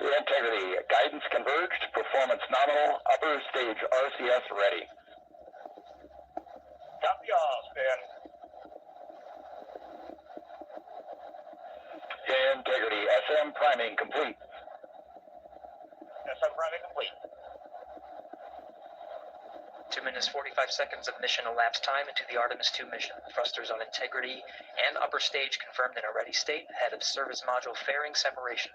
[SPEAKER 10] Integrity, guidance converged, performance nominal, upper stage RCS ready.
[SPEAKER 3] Copy all, Stan.
[SPEAKER 10] Integrity, SM priming complete.
[SPEAKER 3] SM priming
[SPEAKER 11] target complete.
[SPEAKER 6] 2 minutes 45 seconds of mission elapsed time into the Artemis 2 mission. Thrusters on integrity and upper stage confirmed in a ready state ahead of service module fairing separation.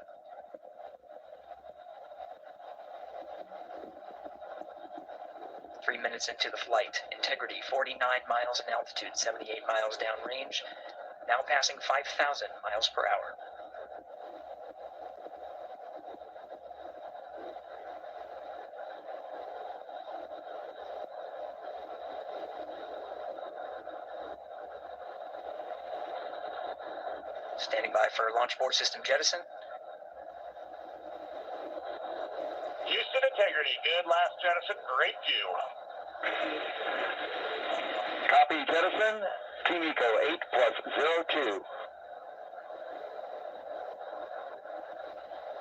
[SPEAKER 6] Three minutes into the flight. Integrity 49 miles in altitude, 78 miles downrange, now passing 5,000 miles per hour. Standing by for launch board system jettison.
[SPEAKER 11] Houston integrity, good last jettison, great view.
[SPEAKER 10] Copy jettison. Team Eco 8 plus 02.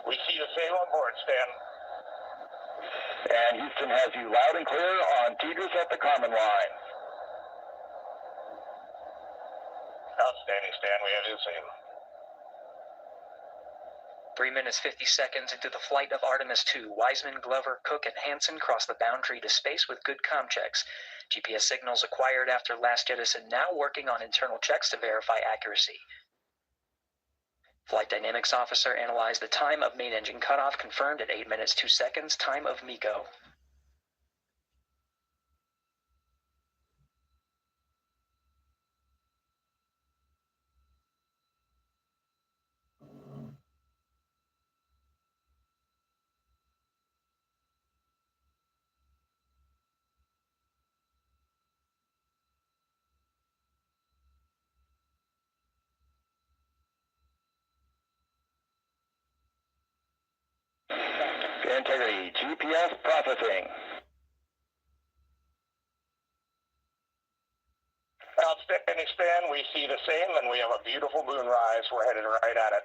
[SPEAKER 11] We see the same on board, Stan.
[SPEAKER 10] And Houston has you loud and clear on Tigris at the common line.
[SPEAKER 11] Outstanding, Stan, we have you the same.
[SPEAKER 6] 3 minutes 50 seconds into the flight of Artemis 2, Wiseman, Glover, Cook, and Hansen cross the boundary to space with good comm checks. GPS signals acquired after last jettison now working on internal checks to verify accuracy. Flight Dynamics Officer analyzed the time of main engine cutoff, confirmed at 8 minutes 2 seconds, time of MECO.
[SPEAKER 10] Integrity, GPS processing.
[SPEAKER 11] Outstanding, Stan, we see the same, and we have a beautiful moonrise. We're headed right at it.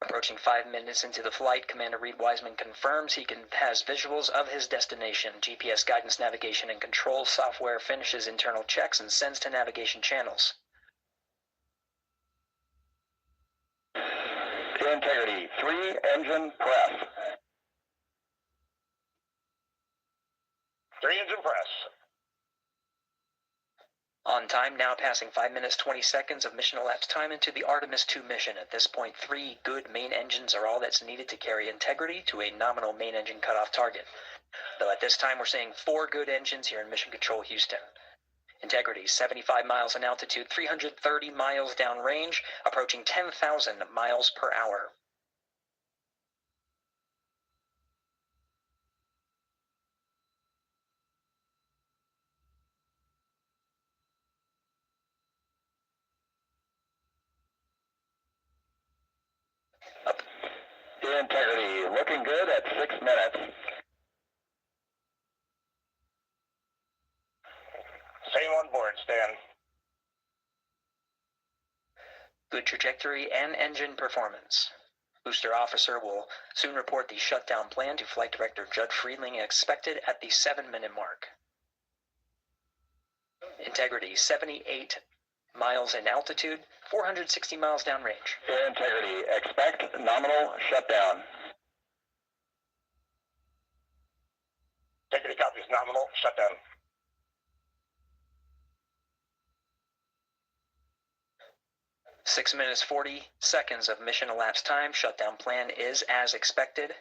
[SPEAKER 6] Approaching 5 minutes into the flight, Commander Reed Wiseman confirms he has visuals of his destination. GPS guidance, navigation, and control software finishes internal checks and sends to navigation channels.
[SPEAKER 10] Integrity, 3 engine press.
[SPEAKER 11] 3 engine press.
[SPEAKER 6] On time, now passing 5 minutes 20 seconds of mission elapsed time into the Artemis 2 mission. At this point, 3 good main engines are all that's needed to carry integrity to a nominal main engine cutoff target. Though at this time, we're seeing 4 good engines here in Mission Control Houston. Integrity, 75 miles in altitude, 330 miles downrange, approaching 10,000 miles per hour.
[SPEAKER 10] Integrity, looking good at 6 minutes.
[SPEAKER 11] Same on board, Stan.
[SPEAKER 6] Good trajectory and engine performance. Booster officer will soon report the shutdown plan to Flight Director Judd Friedling, expected at the 7-minute mark. Integrity, 78 miles in altitude, 460 miles downrange.
[SPEAKER 10] Integrity, expect nominal shutdown.
[SPEAKER 11] Integrity copies nominal shutdown.
[SPEAKER 6] Six minutes 40 seconds of mission elapsed time. Shutdown plan is as expected.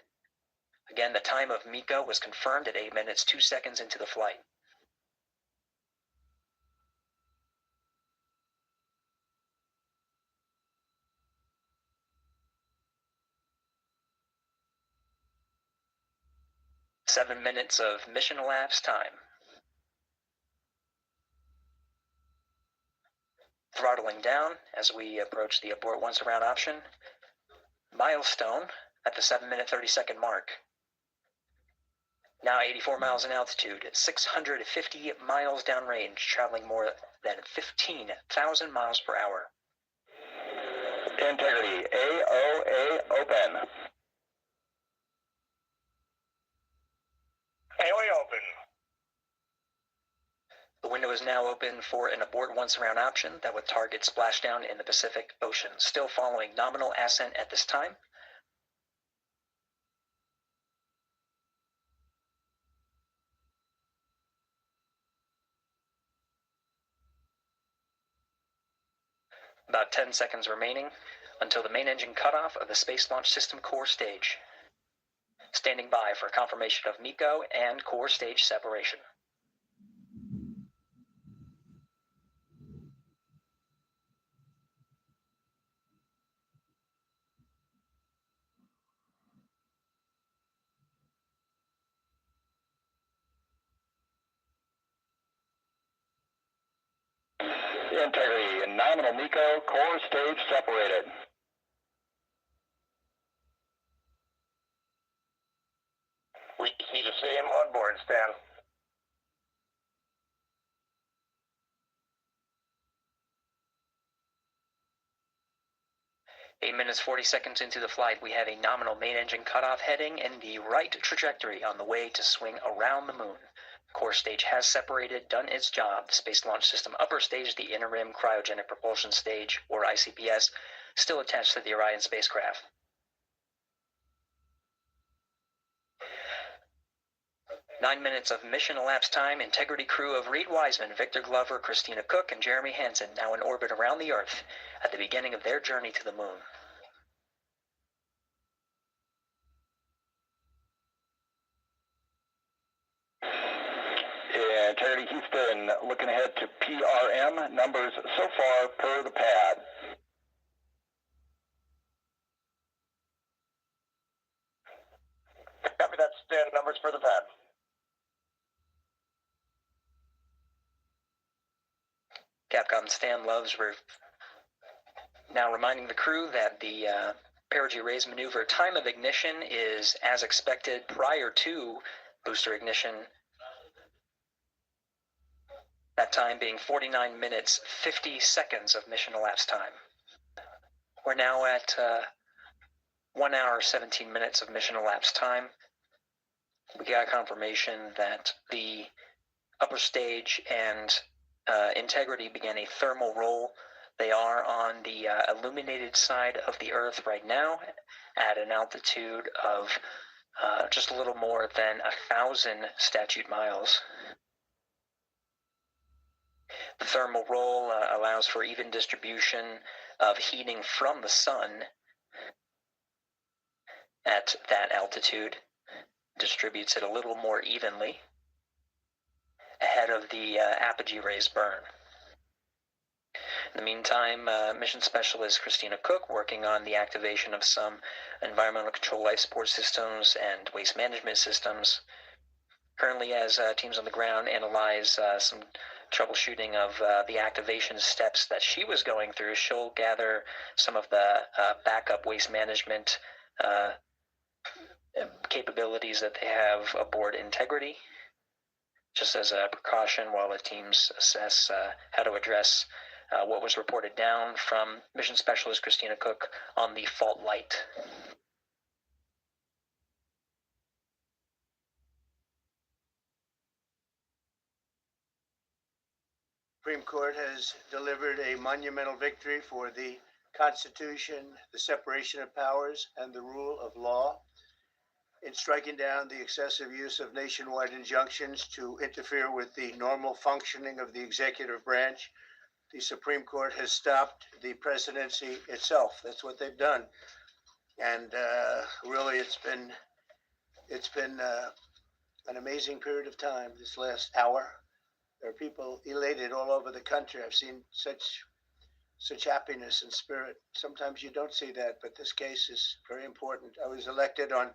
[SPEAKER 6] Again, the time of MECO was confirmed at 8 minutes 2 seconds into the flight. Seven minutes of mission elapsed time. Throttling down as we approach the abort once around option. Milestone at the 7-minute 30-second mark. Now 84 miles in altitude, 650 miles downrange, traveling more than 15,000 miles per hour.
[SPEAKER 10] Integrity, AOA open.
[SPEAKER 11] AOA open.
[SPEAKER 6] The window window is now open for an abort once around option that would target splashdown in the Pacific Ocean. Still following nominal ascent at this time. About 10 seconds remaining until the main engine cutoff of the Space Launch System core stage. Standing by for confirmation of MECO and core stage separation.
[SPEAKER 11] Integrity and nominal MECO, core stage separated. We see the same on board, Stan.
[SPEAKER 6] Eight minutes, 40 seconds into the flight, we have a nominal main engine cutoff heading in the right trajectory on the way to swing around the moon. Core stage has separated, done its job. The Space Launch System upper stage, the interim cryogenic propulsion stage, or ICPS, still attached to the Orion spacecraft. Nine minutes of mission elapsed time. Integrity crew of Reed Wiseman, Victor Glover, Christina Cook, and Jeremy Hansen now in orbit around the Earth at the beginning of their journey to the moon.
[SPEAKER 11] Integrity Houston, looking ahead to PRM numbers so far per the pad. Copy that, Stan, numbers for the pad.
[SPEAKER 6] Capcom Stan Loves now reminding the crew that the perigee raise maneuver time of ignition is as expected prior to booster ignition. That time being 49 minutes, 50 seconds of mission elapsed time. We're now at 1 hour, 17 minutes of mission elapsed time. We got confirmation that the upper stage and Integrity began a thermal roll. They are on the illuminated side of the Earth right now at an altitude of just a little more than 1,000 statute miles. The thermal roll allows for even distribution of heating from the sun at that altitude, distributes it a little more evenly ahead of the apogee rays burn. In the meantime, mission specialist Christina Cook working on the activation of some environmental control life support systems and waste management systems. Currently, as teams on the ground analyze some troubleshooting of the activation steps that she was going through, she'll gather some of the backup waste management capabilities that they have aboard Integrity, just as a precaution while the teams assess how to address what was reported down from mission specialist Christina Cook on the fault light.
[SPEAKER 12] Supreme Court has delivered a monumental victory for the Constitution, the separation of powers, and the rule of law in striking down the excessive use of nationwide injunctions to interfere with the normal functioning of the executive branch. The Supreme Court has stopped the presidency itself. That's what they've done. And really, it's been an amazing period of time this last hour. There are people elated all over the country. I've seen such happiness and spirit. Sometimes you don't see that, but this case is very important. I was elected on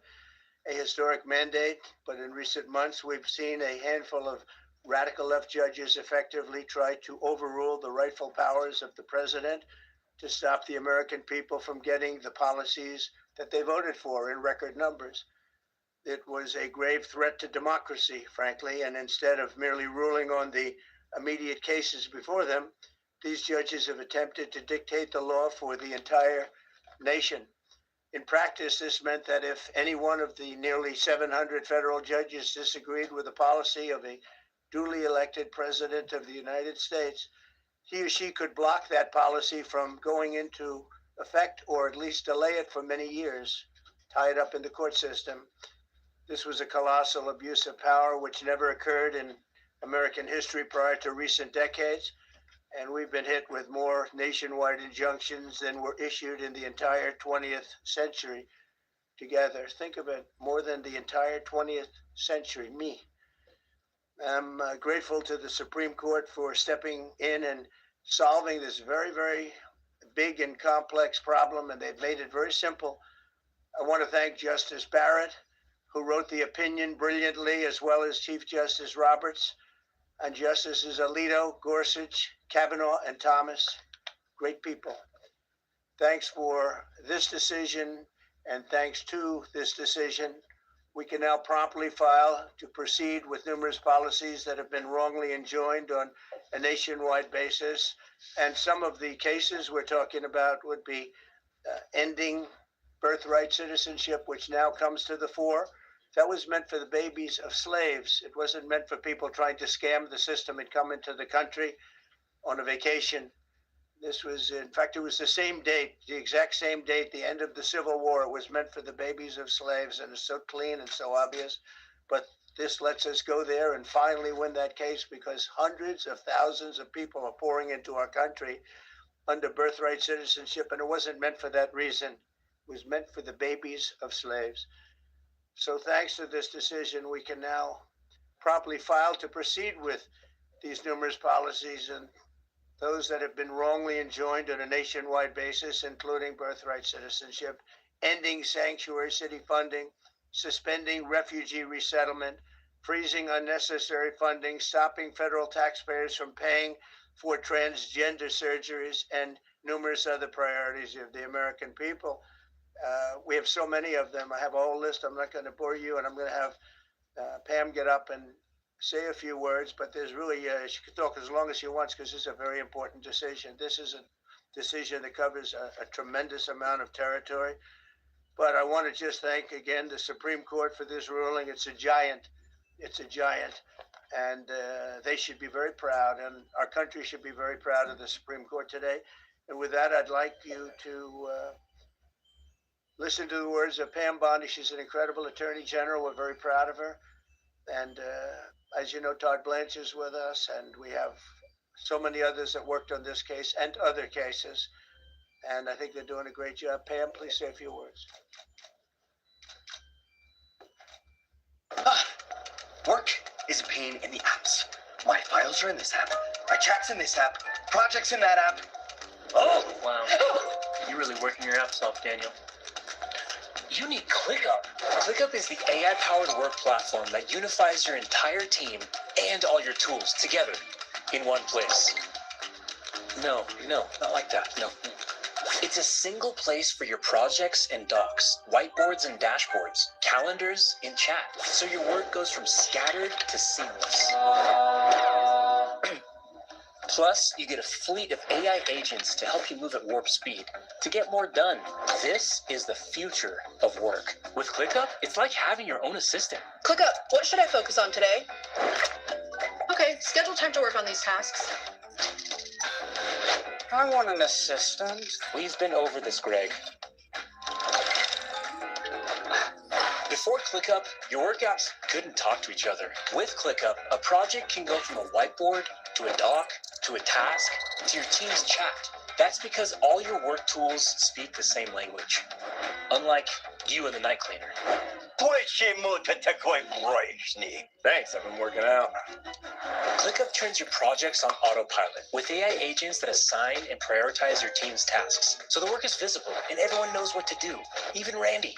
[SPEAKER 12] a historic mandate, but in recent months, we've seen a handful of radical left judges effectively try to overrule the rightful powers of the president to stop the American people from getting the policies that they voted for in record numbers. It was a grave threat to democracy, frankly, and instead of merely ruling on the immediate cases before them, these judges have attempted to dictate the law for the entire nation. In practice, this meant that if any one of the nearly 700 federal judges disagreed with the policy of a duly elected president of the United States, he or she could block that policy from going into effect, or at least delay it for many years, tie it up in the court system. This was a colossal abuse of power which never occurred in American history prior to recent decades, and we've been hit with more nationwide injunctions than were issued in the entire 20th century together. Think of it, more than the entire 20th century, me. I'm grateful to the Supreme Court for stepping in and solving this very, very big and complex problem, and they've made it very simple. I want to thank Justice Barrett, who wrote the opinion brilliantly, as well as Chief Justice Roberts, and Justices Alito, Gorsuch, Kavanaugh, and Thomas. Great people. Thanks for this decision, and thanks to this decision, we can now promptly file to proceed with numerous policies that have been wrongly enjoined on a nationwide basis. And some of the cases we're talking about would be ending birthright citizenship, which now comes to the fore. That was meant for the babies of slaves. It wasn't meant for people trying to scam the system and come into the country on a vacation. This was, in fact, it was the same date, the exact same date, the end of the Civil War. It was meant for the babies of slaves, and it's so clean and so obvious. But this lets us go there and finally win that case, because hundreds of thousands of people are pouring into our country under birthright citizenship, and it wasn't meant for that reason. It was meant for the babies of slaves. So thanks to this decision, we can now promptly file to proceed with these numerous policies, and those that have been wrongly enjoined on a nationwide basis, including birthright citizenship, ending sanctuary city funding, suspending refugee resettlement, freezing unnecessary funding, stopping federal taxpayers from paying for transgender surgeries, and numerous other priorities of the American people. We have so many of them. I have a whole list. I'm not going to bore you, and I'm going to have Pam get up and say a few words, but there's really, she could talk as long as she wants, because this is a very important decision. This is a decision that covers a tremendous amount of territory. But I want to just thank again the Supreme Court for this ruling. It's a giant. It's a giant. And they should be very proud, and our country should be very proud of the Supreme Court today. And with that, I'd like you to listen to the words of Pam Bondi. She's an incredible Attorney General. We're very proud of her. And as you know, Todd Blanche is with us, and we have so many others that worked on this case and other cases. And I think they're doing a great job. Pam, please say a few words.
[SPEAKER 13] Work is a pain in the apps. My files are in this app. My chat's in this app. Projects in that app.
[SPEAKER 6] Oh, wow. You're really working your apps off, Daniel. You need ClickUp. ClickUp is the AI-powered work platform that unifies your entire team and all your tools together in one place. No, not like that. No. It's a single place for your projects and docs, whiteboards and dashboards, calendars and chat, so your work goes from scattered to seamless. Plus, you get a fleet of AI agents to help you move at warp speed to get more done. This is the future of work. With ClickUp, it's like having your own assistant.
[SPEAKER 14] ClickUp, what should I focus on today? Okay, schedule time to work on these tasks.
[SPEAKER 6] I want an assistant. We've been over this, Greg. Before ClickUp, your work apps couldn't talk to each other. With ClickUp, a project can go from a whiteboard to a doc to a task to your team's chat. That's because all your work tools speak the same language. Unlike you and the night cleaner.
[SPEAKER 13] Thanks, I've been working out.
[SPEAKER 6] ClickUp turns your projects on autopilot with AI agents that assign and prioritize your team's tasks, so the work is visible and everyone knows what to do, even Randy.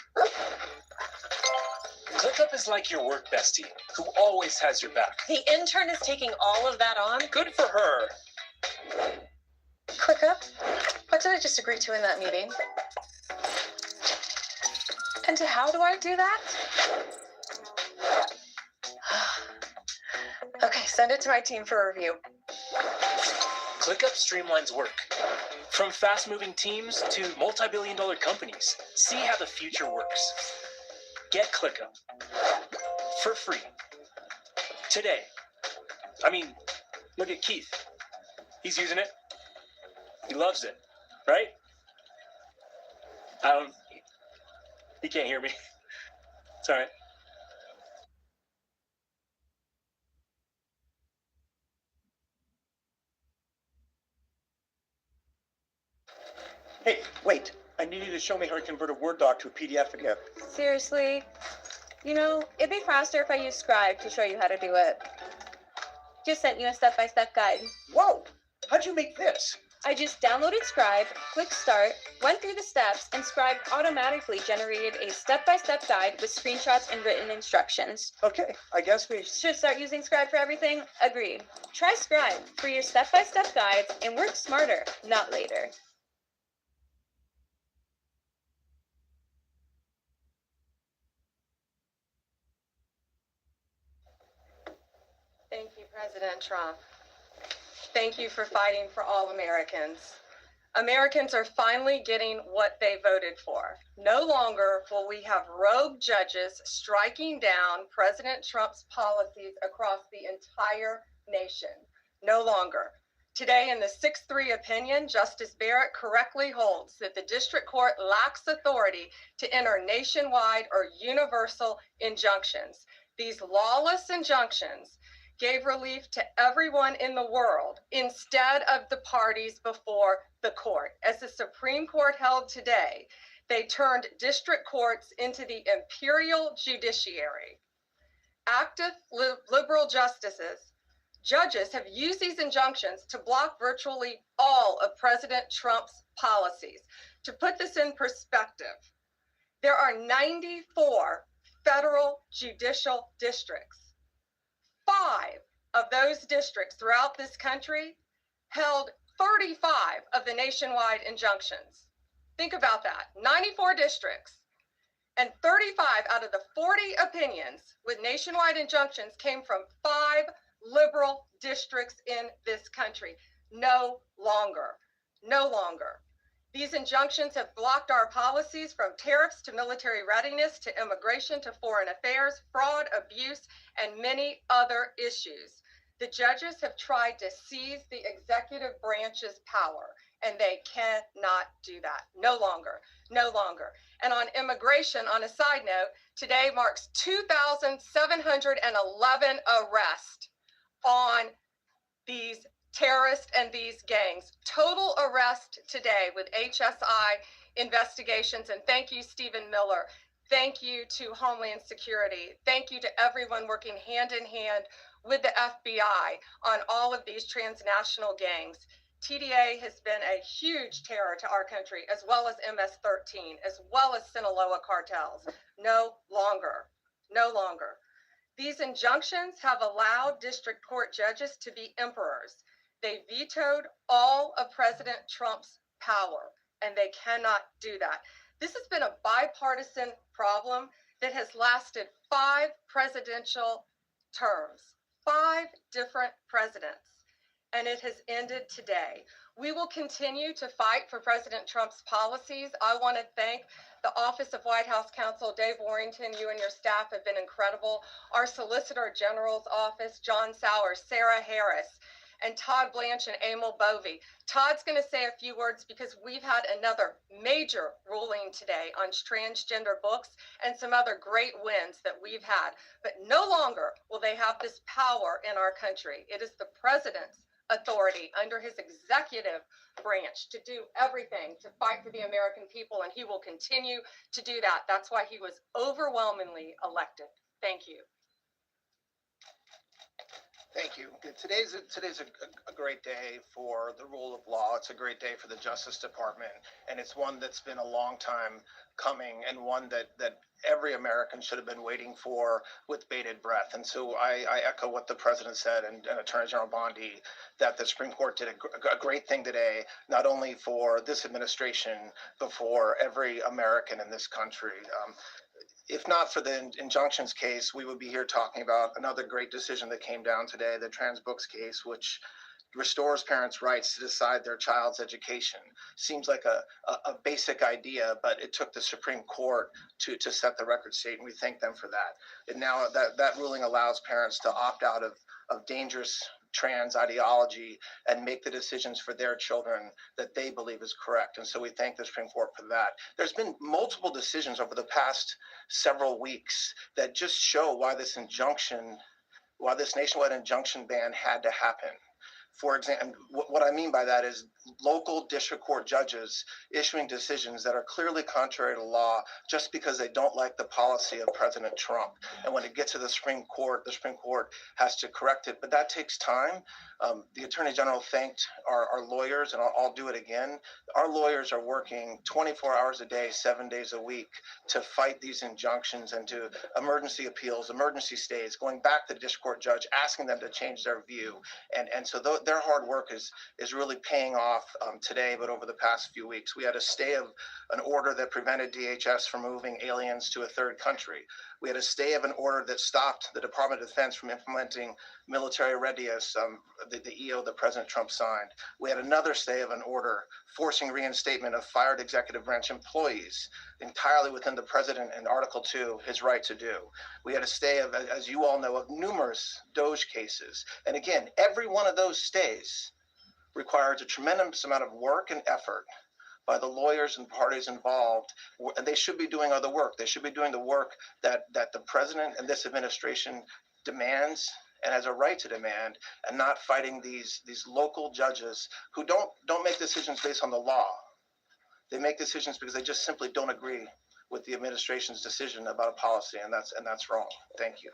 [SPEAKER 6] ClickUp is like your work bestie, who always has your back.
[SPEAKER 14] The intern is taking all of that on?
[SPEAKER 6] Good for her.
[SPEAKER 14] ClickUp, what did I just agree to in that meeting? And how do I do that? Okay, send it to my team for review.
[SPEAKER 6] ClickUp streamlines work. From fast-moving teams to multi-billion-dollar companies. See how the future works. Get ClickUp for free today.
[SPEAKER 15] I mean, look at Keith. He's using it. He loves it, right? He can't hear me. It's all right.
[SPEAKER 16] Hey, wait. I need you to show me how to convert a Word doc to a PDF again.
[SPEAKER 17] Seriously? You know, it'd be faster if I used Scribe to show you how to do it. Just sent you a step-by-step guide.
[SPEAKER 16] Whoa! How'd you make this?
[SPEAKER 17] I just downloaded Scribe, clicked Start, went through the steps, and Scribe automatically generated a step-by-step guide with screenshots and written instructions.
[SPEAKER 16] Okay, I guess we
[SPEAKER 17] should start using Scribe for everything. Agreed. Try Scribe for your step-by-step guides and work smarter, not later.
[SPEAKER 18] Thank you, President Trump. Thank you for fighting for all Americans. Americans are finally getting what they voted for. No longer will we have rogue judges striking down President Trump's policies across the entire nation. No longer. Today, in the 6-3 opinion, Justice Barrett correctly holds that the district court lacks authority to enter nationwide or universal injunctions. These lawless injunctions gave relief to everyone in the world instead of the parties before the court. As the Supreme Court held today, they turned district courts into the imperial judiciary. Active liberal judges have used these injunctions to block virtually all of President Trump's policies. To put this in perspective, there are 94 federal judicial districts. 5 of those districts throughout this country held 35 of the nationwide injunctions. Think about that. 94 districts and 35 out of the 40 opinions with nationwide injunctions came from 5 liberal districts in this country. No longer. No longer. These injunctions have blocked our policies from tariffs to military readiness to immigration to foreign affairs, fraud, abuse, and many other issues. The judges have tried to seize the executive branch's power, and they cannot do that. No longer. No longer. And on immigration, on a side note, today marks 2,711 arrests on these terrorists and these gangs. Total arrest today with HSI investigations. And thank you, Stephen Miller. Thank you to Homeland Security. Thank you to everyone working hand in hand with the FBI on all of these transnational gangs. TDA has been a huge terror to our country, as well as MS-13, as well as Sinaloa cartels. No longer. No longer. These injunctions have allowed district court judges to be emperors. They vetoed all of President Trump's power, and they cannot do that. This has been a bipartisan problem that has lasted 5 presidential terms, 5 different presidents, and it has ended today. We will continue to fight for President Trump's policies. I want to thank the Office of White House Counsel, Dave Warrington. You and your staff have been incredible. Our Solicitor General's office, John Sowers, Sarah Harris, and Todd Blanche and Emil Bovey. Todd's going to say a few words because we've had another major ruling today on transgender books and some other great wins that we've had. But no longer will they have this power in our country. It is the president's authority under his executive branch to do everything to fight for the American people, and he will continue to do that. That's why he was overwhelmingly elected. Thank you.
[SPEAKER 16] Thank you. Today's a great day for the rule of law. It's a great day for the Justice Department, and it's one that's been a long time coming, and one that every American should have been waiting for with bated breath. And so I echo what the president said and Attorney General Bondi, that the Supreme Court did a great thing today, not only for this administration, but for every American in this country. If not for the injunctions case, we would be here talking about another great decision that came down today, the trans books case, which restores parents' rights to decide their child's education. Seems like a basic idea, but it took the Supreme Court to set the record straight, and we thank them for that. And now that ruling allows parents to opt out of dangerous trans ideology and make the decisions for their children that they believe is correct. And so we thank the Supreme Court for that. There's been multiple decisions over the past several weeks that just show why this nationwide injunction ban had to happen. For example, what I mean by that is local district court judges issuing decisions that are clearly contrary to law just because they don't like the policy of President Trump. And when it gets to the Supreme Court has to correct it. But that takes time. The Attorney General thanked our lawyers, and I'll do it again. Our lawyers are working 24 hours a day, 7 days a week to fight these injunctions and to emergency appeals, emergency stays, going back to the district court judge, asking them to change their view. And so their hard work is really paying off today, but over the past few weeks. We had a stay of an order that prevented DHS from moving aliens to a third country. We had a stay of an order that stopped the Department of Defense from implementing military readiness, the EO that President Trump signed. We had another stay of an order forcing reinstatement of fired executive branch employees entirely within the president in Article 2, his right to do. We had a stay of, as you all know, of numerous DOJ cases. And again, every one of those stays requires a tremendous amount of work and effort by the lawyers and parties involved. And they should be doing other work. They should be doing the work that the president and this administration demands and has a right to demand, and not fighting these local judges who don't make decisions based on the law. They make decisions because they just simply don't agree with the administration's decision about a policy, and that's wrong. Thank you.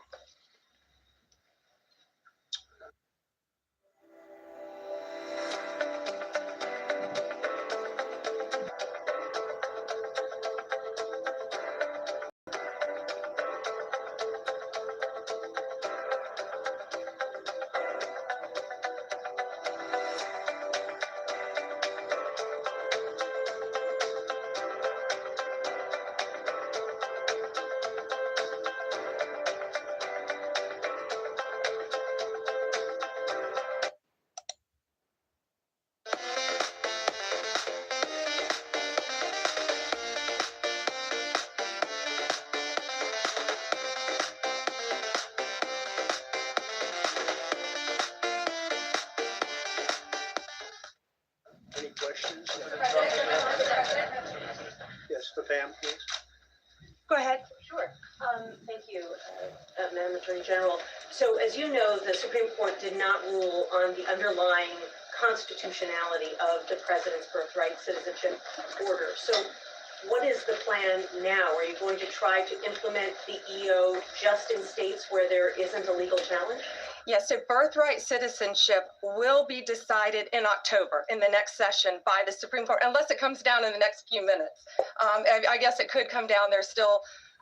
[SPEAKER 12] Any questions? Yes, the Pam, please.
[SPEAKER 19] Go ahead. Sure. Thank you, Madam Attorney General. So as you know, the Supreme Court did not rule on the underlying constitutionality of the president's birthright citizenship order. So what is the plan now? Are you going to try to implement the EO just in states where there isn't a legal challenge?
[SPEAKER 18] Yes, so birthright citizenship will be decided in October in the next session by the Supreme Court, unless it comes down in the next few minutes. I guess it could come down.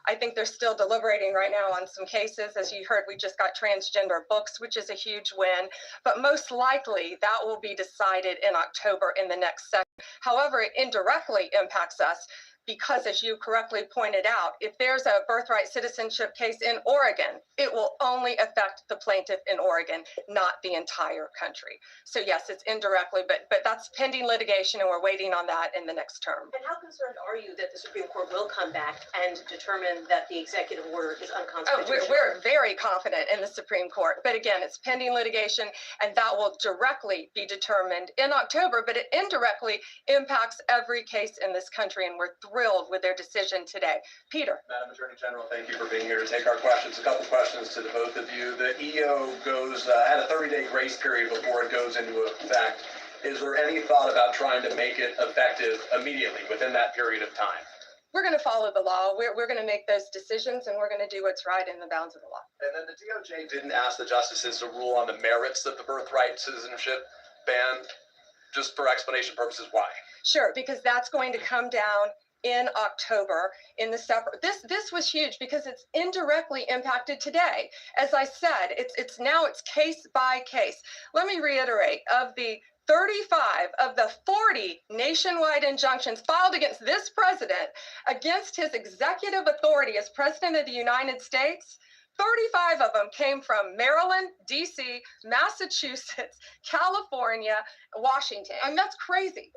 [SPEAKER 18] I think they're still deliberating right now on some cases. As you heard, we just got transgender books, which is a huge win. But most likely that will be decided in October in the next session. However, it indirectly impacts us because, as you correctly pointed out, if there's a birthright citizenship case in Oregon, it will only affect the plaintiff in Oregon, not the entire country. So yes, it's indirectly, but that's pending litigation, and we're waiting on that in the next term.
[SPEAKER 19] And how concerned are you that the Supreme Court will come back and determine that the executive order is unconstitutional?
[SPEAKER 18] We're very confident in the Supreme Court, but again, it's pending litigation, and that will directly be determined in October, but it indirectly impacts every case in this country, and we're thrilled with their decision today. Peter.
[SPEAKER 20] Madam Attorney General, thank you for being here to take our questions. A couple questions to the both of you. The EO had a 30-day grace period before it goes into effect. Is there any thought about trying to make it effective immediately within that period of time?
[SPEAKER 18] We're going to follow the law. We're going to make those decisions, and we're going to do what's right in the bounds of the law.
[SPEAKER 20] And then the DOJ didn't ask the justices to rule on the merits of the birthright citizenship ban. Just for explanation purposes, why?
[SPEAKER 18] Sure, because that's going to come down in October in the separate. This was huge because it's indirectly impacted today. As I said, it's case by case. Let me reiterate, of the 35 of the 40 nationwide injunctions filed against this president, against his executive authority as president of the United States, 35 of them came from Maryland, DC, Massachusetts, California, Washington. I mean, that's crazy.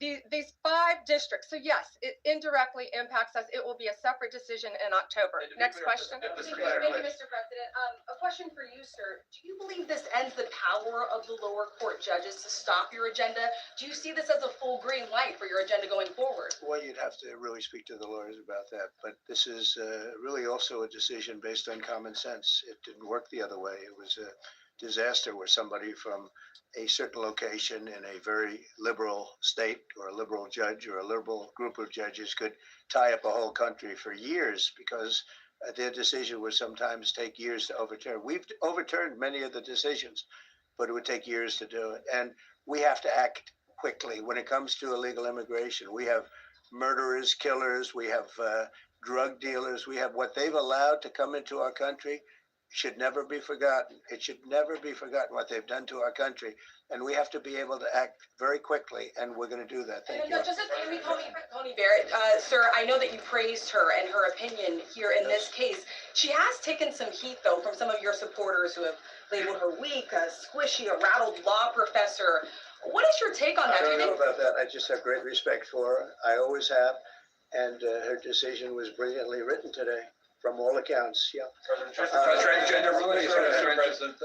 [SPEAKER 18] These 5 districts. So yes, it indirectly impacts us. It will be a separate decision in October. Next question.
[SPEAKER 21] Thank you, Mr. President. A question for you, sir. Do you believe this ends the power of the lower court judges to stop your agenda? Do you see this as a full green light for your agenda going forward?
[SPEAKER 12] Well, you'd have to really speak to the lawyers about that. But this is really also a decision based on common sense. It didn't work the other way. It was a disaster where somebody from a certain location in a very liberal state or a liberal judge or a liberal group of judges could tie up a whole country for years because their decision would sometimes take years to overturn. We've overturned many of the decisions, but it would take years to do it. And we have to act quickly. When it comes to illegal immigration, we have murderers, killers, we have drug dealers, we have what they've allowed to come into our country. Should never be forgotten. It should never be forgotten what they've done to our country. And we have to be able to act very quickly, and we're going to do that. Thank you.
[SPEAKER 21] Just as Tony Barrett, sir, I know that you praised her and her opinion here in this case. She has taken some heat, though, from some of your supporters who have labeled her weak, squishy, a rattled law professor. What is your take on that?
[SPEAKER 12] I don't know about that. I just have great respect for her. I always have. And her decision was brilliantly written today. From all accounts, yeah.
[SPEAKER 22] Transgender relations, Mr. President.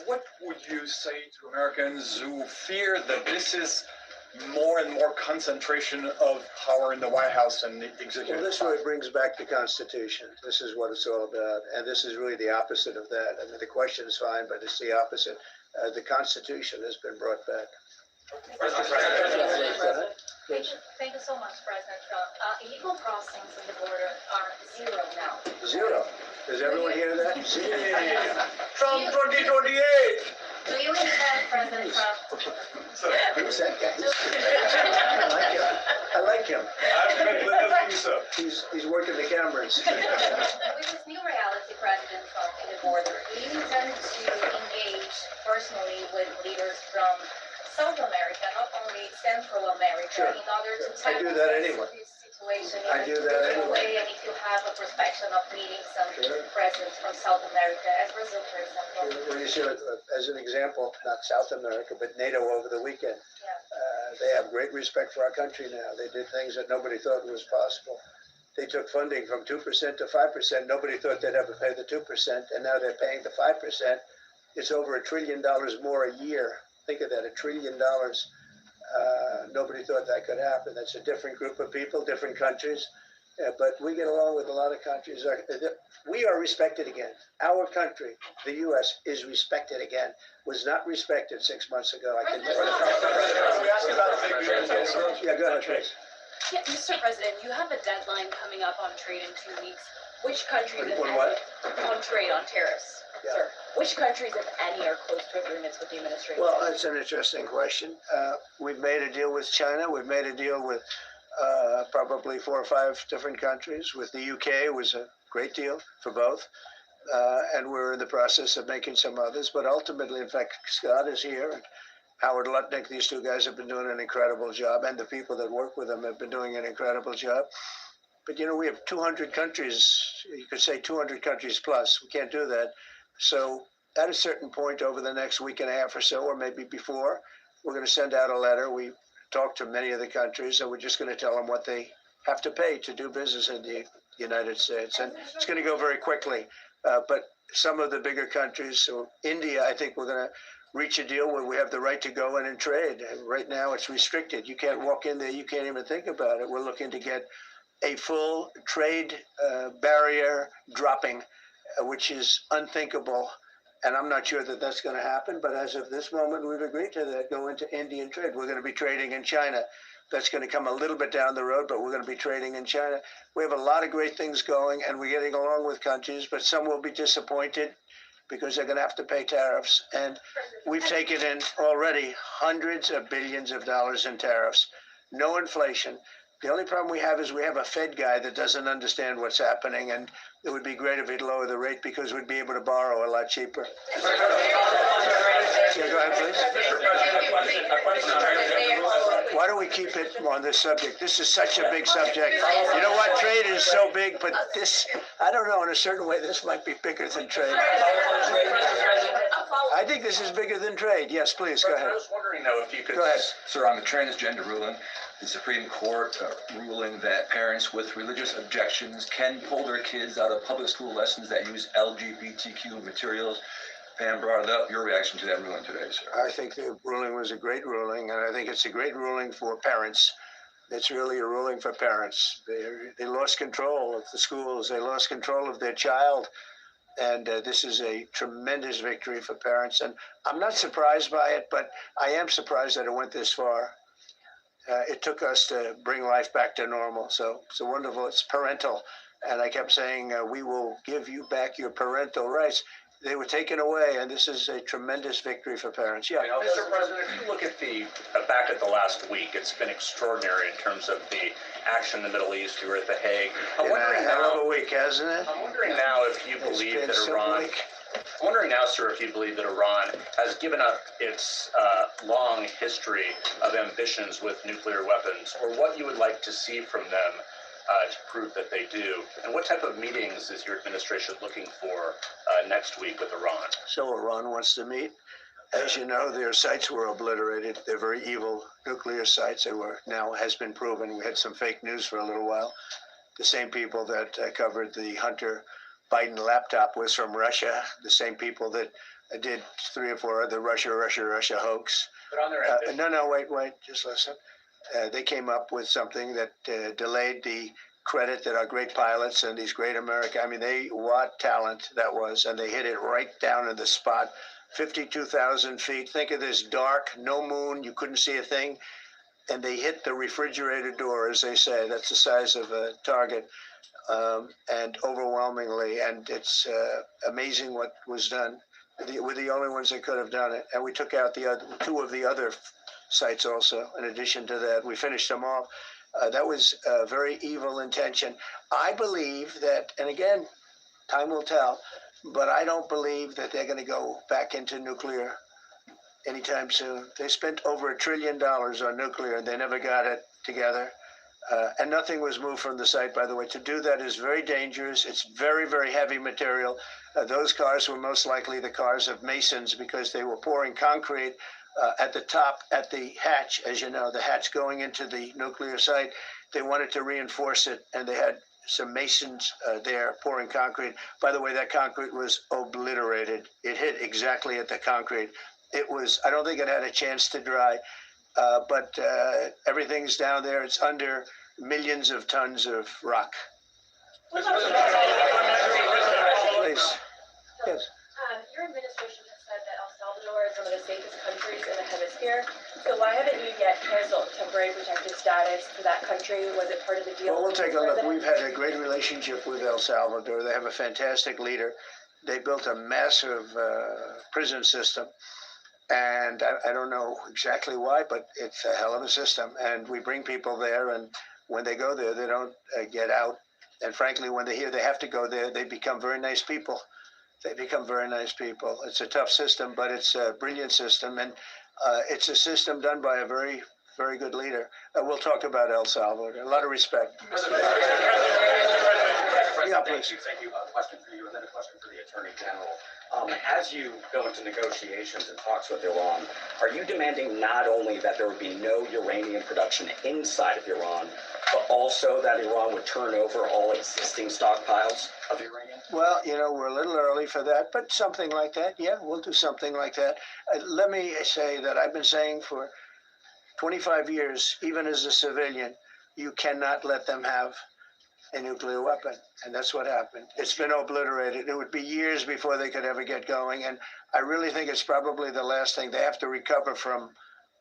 [SPEAKER 22] What would you say to Americans who fear that this is more and more concentration of power in the White House and the executive?
[SPEAKER 12] Well, this really brings back the Constitution. This is what it's all about. And this is really the opposite of that. I mean, the question is fine, but it's the opposite. The Constitution has been brought back.
[SPEAKER 1] Thank you so much, President Trump. Illegal crossings on the border are 0 now.
[SPEAKER 12] 0. Does everyone hear that? 0.
[SPEAKER 11] Trump 2028.
[SPEAKER 1] Do you intend, President Trump?
[SPEAKER 12] Who's that guy? I like him. He's working the cameras.
[SPEAKER 1] With this new reality, President Trump, in the border, do you intend to engage personally with leaders from South America, not only Central America,
[SPEAKER 12] Sure.
[SPEAKER 1] in order to
[SPEAKER 12] I do that anyway.
[SPEAKER 1] this situation
[SPEAKER 12] I do that anyway.
[SPEAKER 1] And if you have a perspective of meeting some
[SPEAKER 12] Sure.
[SPEAKER 1] presidents from South America, as Brazil, for example.
[SPEAKER 12] When you see, as an example, not South America, but NATO over the weekend, they have great respect for our country now. They did things that nobody thought was possible. They took funding from 2% to 5%. Nobody thought they'd ever pay the 2%, and now they're paying the 5%. It's over $1 trillion more a year. Think of that, $1 trillion. Nobody thought that could happen. That's a different group of people, different countries. But we get along with a lot of countries. We are respected again. Our country, the U.S., is respected again. Was not respected 6 months ago. I can tell you. Yeah, go ahead, please.
[SPEAKER 21] Yeah, Mr. President, you have a deadline coming up on trade in 2 weeks. Which countries, if
[SPEAKER 12] On
[SPEAKER 21] any,
[SPEAKER 12] what?
[SPEAKER 21] on trade, on tariffs,
[SPEAKER 12] Yeah.
[SPEAKER 21] sir? Which countries, if any, are close to agreements with the administration?
[SPEAKER 12] Well, that's an interesting question. We've made a deal with China. We've made a deal with probably 4 or 5 different countries. With the UK, it was a great deal for both. And we're in the process of making some others. But ultimately, in fact, Scott is here. And Howard Lutnick, these 2 guys have been doing an incredible job. And the people that work with them have been doing an incredible job. But, you know, we have 200 countries. You could say 200 countries plus. We can't do that. So at a certain point over the next week and a half or so, or maybe before, we're going to send out a letter. We talked to many of the countries, and we're just going to tell them what they have to pay to do business in the United States. And it's going to go very quickly. But some of the bigger countries, so India, I think we're going to reach a deal where we have the right to go in and trade. And right now it's restricted. You can't walk in there. You can't even think about it. We're looking to get a full trade barrier dropping, which is unthinkable. And I'm not sure that that's going to happen. But as of this moment, we've agreed to that, go into Indian trade. We're going to be trading in China. That's going to come a little bit down the road, but we're going to be trading in China. We have a lot of great things going, and we're getting along with countries, but some will be disappointed because they're going to have to pay tariffs. And we've taken in already hundreds of billions of dollars in tariffs. No inflation. The only problem we have is we have a Fed guy that doesn't understand what's happening, and it would be great if he'd lower the rate because we'd be able to borrow a lot cheaper. Yeah, go ahead, please. Why don't we keep it on this subject? This is such a big subject. You know what? Trade is so big, but this, I don't know, in a certain way, this might be bigger than trade. I think this is bigger than trade. Yes, please, go ahead.
[SPEAKER 4] I was wondering, though, if you could...
[SPEAKER 12] Go ahead.
[SPEAKER 4] Sir, on the transgender ruling, the Supreme Court ruling that parents with religious objections can pull their kids out of public school lessons that use LGBTQ materials. Pam brought it up. Your reaction to that ruling today, sir?
[SPEAKER 12] I think the ruling was a great ruling, and I think it's a great ruling for parents. It's really a ruling for parents. They lost control of the schools. They lost control of their child. And this is a tremendous victory for parents. And I'm not surprised by it, but I am surprised that it went this far. It took us to bring life back to normal. So it's wonderful. It's parental. And I kept saying, we will give you back your parental rights. They were taken away, and this is a tremendous victory for parents. Yeah.
[SPEAKER 4] Mr. President, if you look at back at the last week, it's been extraordinary in terms of the action in the Middle East. You were at The Hague. I'm wondering
[SPEAKER 12] hell of a week, hasn't it?
[SPEAKER 4] I'm wondering now if you believe that Iran... I'm wondering now, sir, if you believe that Iran has given up its long history of ambitions with nuclear weapons, or what you would like to see from them to prove that they do, and what type of meetings is your administration looking for next week with Iran?
[SPEAKER 12] So Iran wants to meet. As you know, their sites were obliterated. They're very evil nuclear sites. They were, now has been proven. We had some fake news for a little while. The same people that covered the Hunter Biden laptop was from Russia. The same people that did 3 or 4 other Russia hoax.
[SPEAKER 4] But on their
[SPEAKER 12] No, wait, just listen. They came up with something that delayed the credit that our great pilots and these great what talent that was, and they hit it right down in the spot, 52,000 feet. Think of this dark, no moon, you couldn't see a thing, and they hit the refrigerator door, as they say. That's the size of a target, and overwhelmingly, and it's amazing what was done. We're the only ones that could have done it, and we took out the other 2 of the other sites also. In addition to that, we finished them off. That was a very evil intention. I believe that, and again, time will tell, but I don't believe that they're going to go back into nuclear anytime soon. They spent over $1 trillion on nuclear, and they never got it together. And nothing was moved from the site, by the way. To do that is very dangerous. It's very, very heavy material. Those cars were most likely the cars of masons because they were pouring concrete at the top, at the hatch, as you know, the hatch going into the nuclear site. They wanted to reinforce it, and they had some masons there pouring concrete. By the way, that concrete was obliterated. It hit exactly at the concrete. It was, I don't think it had a chance to dry, but everything's down there. It's under millions of tons of rock. Please. Yes.
[SPEAKER 21] Your administration has said that El Salvador is one of the safest countries in the hemisphere. So why haven't you yet canceled temporary protected status for that country? Was it part of the deal?
[SPEAKER 12] Well, we'll take a look. We've had a great relationship with El Salvador. They have a fantastic leader. They built a massive prison system. And I don't know exactly why, but it's a hell of a system. And we bring people there, and when they go there, they don't get out. And frankly, when they hear they have to go there, they become very nice people. They become very nice people. It's a tough system, but it's a brilliant system. And it's a system done by a very, very good leader. We'll talk about El Salvador. A lot of respect. Yeah, please.
[SPEAKER 5] Thank you. A question for you and then a question for the Attorney General. As you go into negotiations and talks with Iran, are you demanding not only that there would be no uranium production inside of Iran, but also that Iran would turn over all existing stockpiles of uranium?
[SPEAKER 12] Well, you know, we're a little early for that, but something like that, yeah, we'll do something like that. Let me say that I've been saying for 25 years, even as a civilian, you cannot let them have a nuclear weapon. And that's what happened. It's been obliterated. It would be years before they could ever get going. And I really think it's probably the last thing. They have to recover from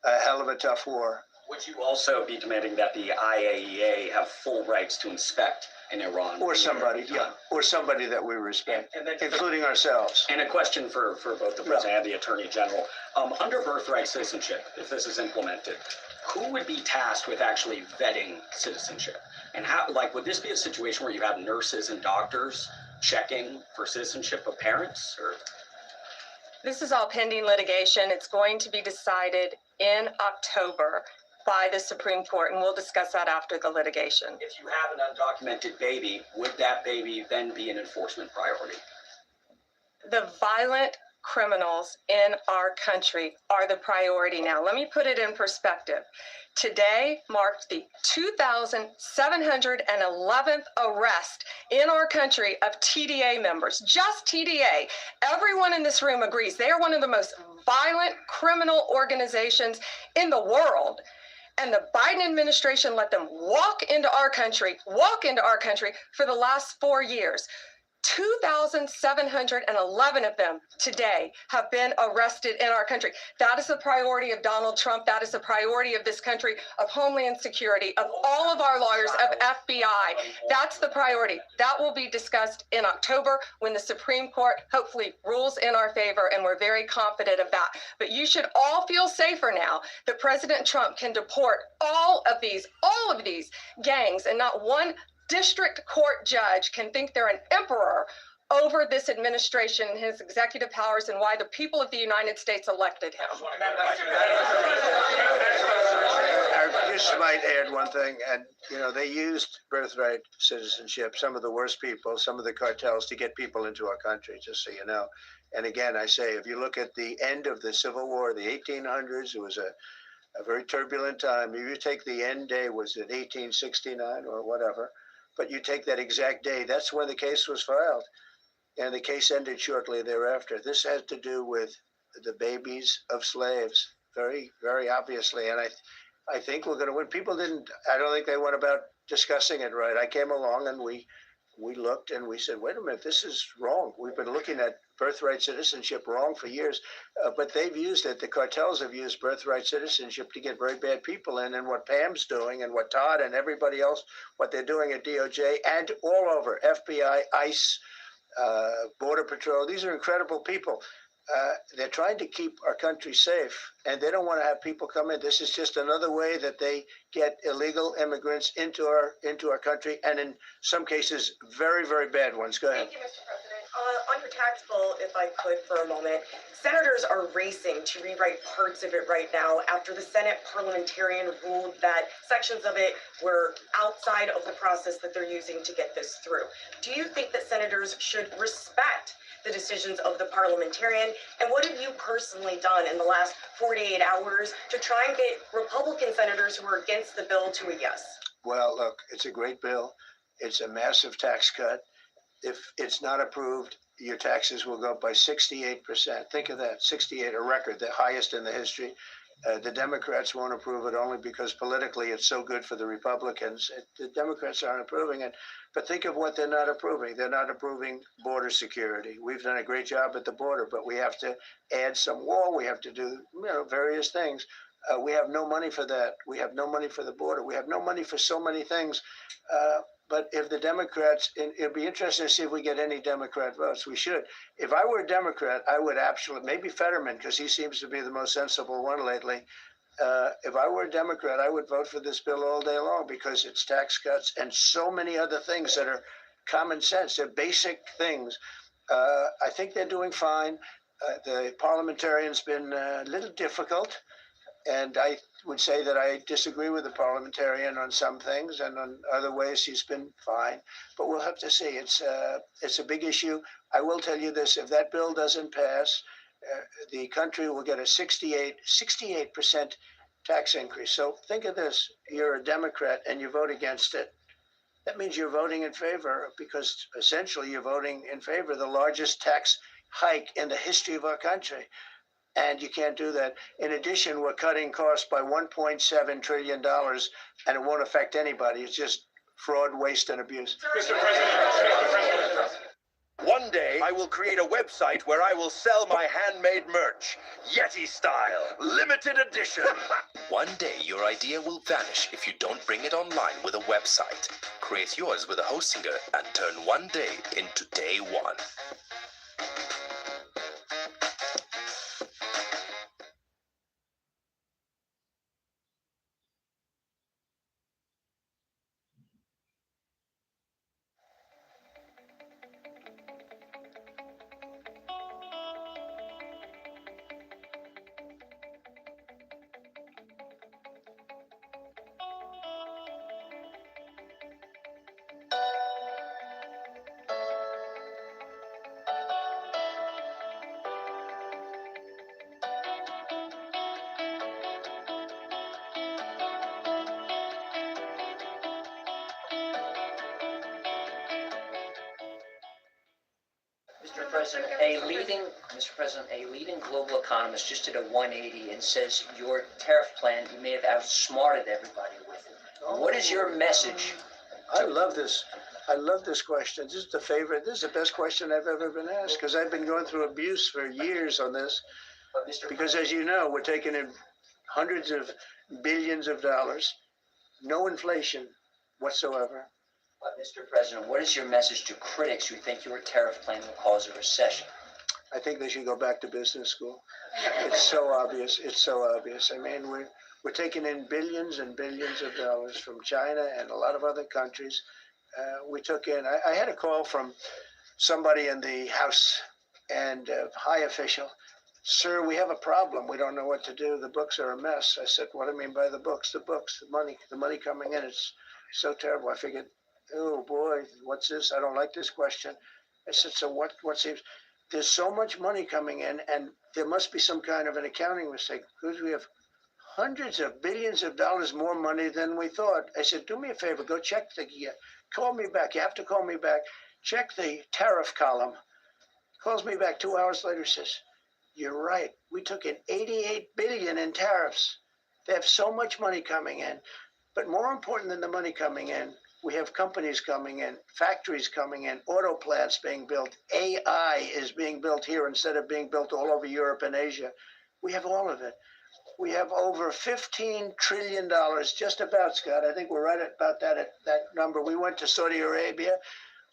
[SPEAKER 12] a hell of a tough war.
[SPEAKER 5] Would you also be demanding that the IAEA have full rights to inspect in Iran?
[SPEAKER 12] Or somebody, yeah, or somebody that we respect, including ourselves.
[SPEAKER 5] And a question for both the President and the Attorney General. Under birthright citizenship, if this is implemented, who would be tasked with actually vetting citizenship? And how, like, would this be a situation where you have nurses and doctors checking for citizenship of parents, or?
[SPEAKER 18] This is all pending litigation. It's going to be decided in October by the Supreme Court, and we'll discuss that after the litigation.
[SPEAKER 5] If you have an undocumented baby, would that baby then be an enforcement priority?
[SPEAKER 18] The violent criminals in our country are the priority now. Let me put it in perspective. Today marked the 2,711th arrest in our country of TDA members, just TDA. Everyone in this room agrees they are one of the most violent criminal organizations in the world. And the Biden administration let them walk into our country for the last 4 years. 2,711 of them today have been arrested in our country. That is the priority of Donald Trump. That is the priority of this country, of Homeland Security, of all of our lawyers, of FBI. That's the priority. That will be discussed in October when the Supreme Court hopefully rules in our favor, and we're very confident of that. But you should all feel safer now that President Trump can deport all of these gangs, and not one district court judge can think they're an emperor over this administration and his executive powers, and why the people of the United States elected him.
[SPEAKER 12] I just might add one thing, and they used birthright citizenship, some of the worst people, some of the cartels, to get people into our country, just so you know. And again, I say, if you look at the end of the Civil War, the 1800s, it was a very turbulent time. If you take the end day, was it 1869 or whatever? But you take that exact day, that's when the case was filed. And the case ended shortly thereafter. This has to do with the babies of slaves, very, very obviously. And I think we're going to win. People I don't think they went about discussing it right. I came along and we looked and we said, wait a minute, this is wrong. We've been looking at birthright citizenship wrong for years, but they've used it. The cartels have used birthright citizenship to get very bad people in, and what Pam's doing and what Todd and everybody else, what they're doing at DOJ and all over, FBI, ICE, Border Patrol, these are incredible people. They're trying to keep our country safe, and they don't want to have people come in. This is just another way that they get illegal immigrants into our country, and in some cases, very, very bad ones. Go ahead.
[SPEAKER 21] Thank you, Mr. President. On your tax bill, if I could for a moment, senators are racing to rewrite parts of it right now after the Senate parliamentarian ruled that sections of it were outside of the process that they're using to get this through. Do you think that senators should respect the decisions of the parliamentarian? And what have you personally done in the last 48 hours to try and get Republican senators who are against the bill to a yes?
[SPEAKER 12] Well, look, it's a great bill. It's a massive tax cut. If it's not approved, your taxes will go up by 68%. Think of that, 68, a record, the highest in the history. The Democrats won't approve it only because politically it's so good for the Republicans. The Democrats aren't approving it. But think of what they're not approving. They're not approving border security. We've done a great job at the border, but we have to add some wall. We have to do various things. We have no money for that. We have no money for the border. We have no money for so many things. But if the Democrats, it'd be interesting to see if we get any Democrat votes. We should. If I were a Democrat, I would absolutely, maybe Fetterman, because he seems to be the most sensible one lately. If I were a Democrat, I would vote for this bill all day long because it's tax cuts and so many other things that are common sense. They're basic things. I think they're doing fine. The parliamentarian's been a little difficult. And I would say that I disagree with the parliamentarian on some things, and on other ways he's been fine. But we'll have to see. It's a big issue. I will tell you this: if that bill doesn't pass, the country will get a 68% tax increase. So think of this: you're a Democrat and you vote against it. That means you're voting in favor, because essentially you're voting in favor of the largest tax hike in the history of our country. And you can't do that. In addition, we're cutting costs by $1.7 trillion, and it won't affect anybody. It's just fraud, waste, and abuse.
[SPEAKER 2] Mr. President. One day, I will create a website where I will sell my handmade merch. Yeti style. Limited edition.
[SPEAKER 7] One day, your idea will vanish if you don't bring it online with a website. Create yours with a Hostinger and turn one day into day one.
[SPEAKER 6] President, Mr. President, a leading global economist just did a 180 and says your tariff plan, you may have outsmarted everybody with it. What is your message?
[SPEAKER 12] I love this. I love this question. This is the favorite. This is the best question I've ever been asked because I've been going through abuse for years on this. Because as you know, we're taking in hundreds of billions of dollars, no inflation whatsoever.
[SPEAKER 6] But Mr. President, what is your message to critics who think your tariff plan will cause a recession?
[SPEAKER 12] I think they should go back to business school. It's so obvious. It's so obvious. I mean, we're taking in billions and billions of dollars from China and a lot of other countries. We took in, I had a call from somebody in the House and a high official. Sir, we have a problem. We don't know what to do. The books are a mess. I said, what do you mean by the books? The books, the money coming in. It's so terrible. I figured, oh boy, what's this? I don't like this question. I said, so what seems, there's so much money coming in and there must be some kind of an accounting mistake because we have hundreds of billions of dollars more money than we thought. I said, do me a favor, go check call me back. You have to call me back. Check the tariff column. Calls me back 2 hours later, says, you're right. We took in 88 billion in tariffs. They have so much money coming in. But more important than the money coming in, we have companies coming in, factories coming in, auto plants being built. AI is being built here instead of being built all over Europe and Asia. We have all of it. We have over $15 trillion, just about, Scott. I think we're right about that number. We went to Saudi Arabia.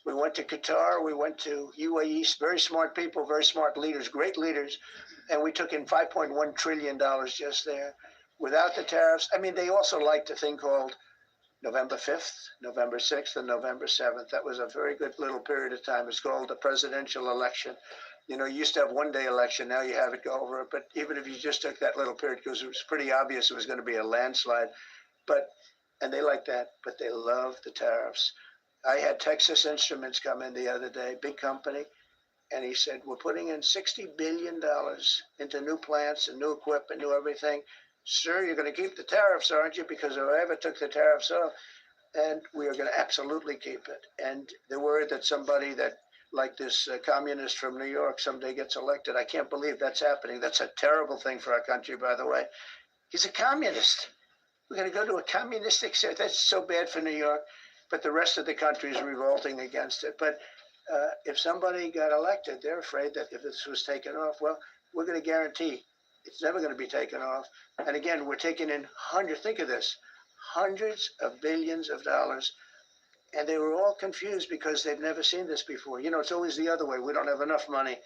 [SPEAKER 12] We went to Qatar. We went to UAE. Very smart people, very smart leaders, great leaders. And we took in $5.1 trillion just there without the tariffs. I mean, they also liked a thing called November 5th, November 6th, and November 7th. That was a very good little period of time. It's called the presidential election. You know, you used to have one-day election. Now you have it go over. But even if you just took that little period, because it was pretty obvious it was going to be a landslide. And they like that, but they love the tariffs. I had Texas Instruments come in the other day, big company, and he said, we're putting in $60 billion into new plants and new equipment, new everything. Sir, you're going to keep the tariffs, aren't you? Because if I ever took the tariffs off, and we are going to absolutely keep it. And they're worried that somebody that, like this communist from New York, someday gets elected. I can't believe that's happening. That's a terrible thing for our country, by the way. He's a communist. We're going to go to a communistic state. That's so bad for New York. But the rest of the country is revolting against it. But if somebody got elected, they're afraid that if this was taken off, well, we're going to guarantee it's never going to be taken off. And again, we're taking in think of this, hundreds of billions of dollars. And they were all confused because they've never seen this before. You know, it's always the other way. We don't have enough money.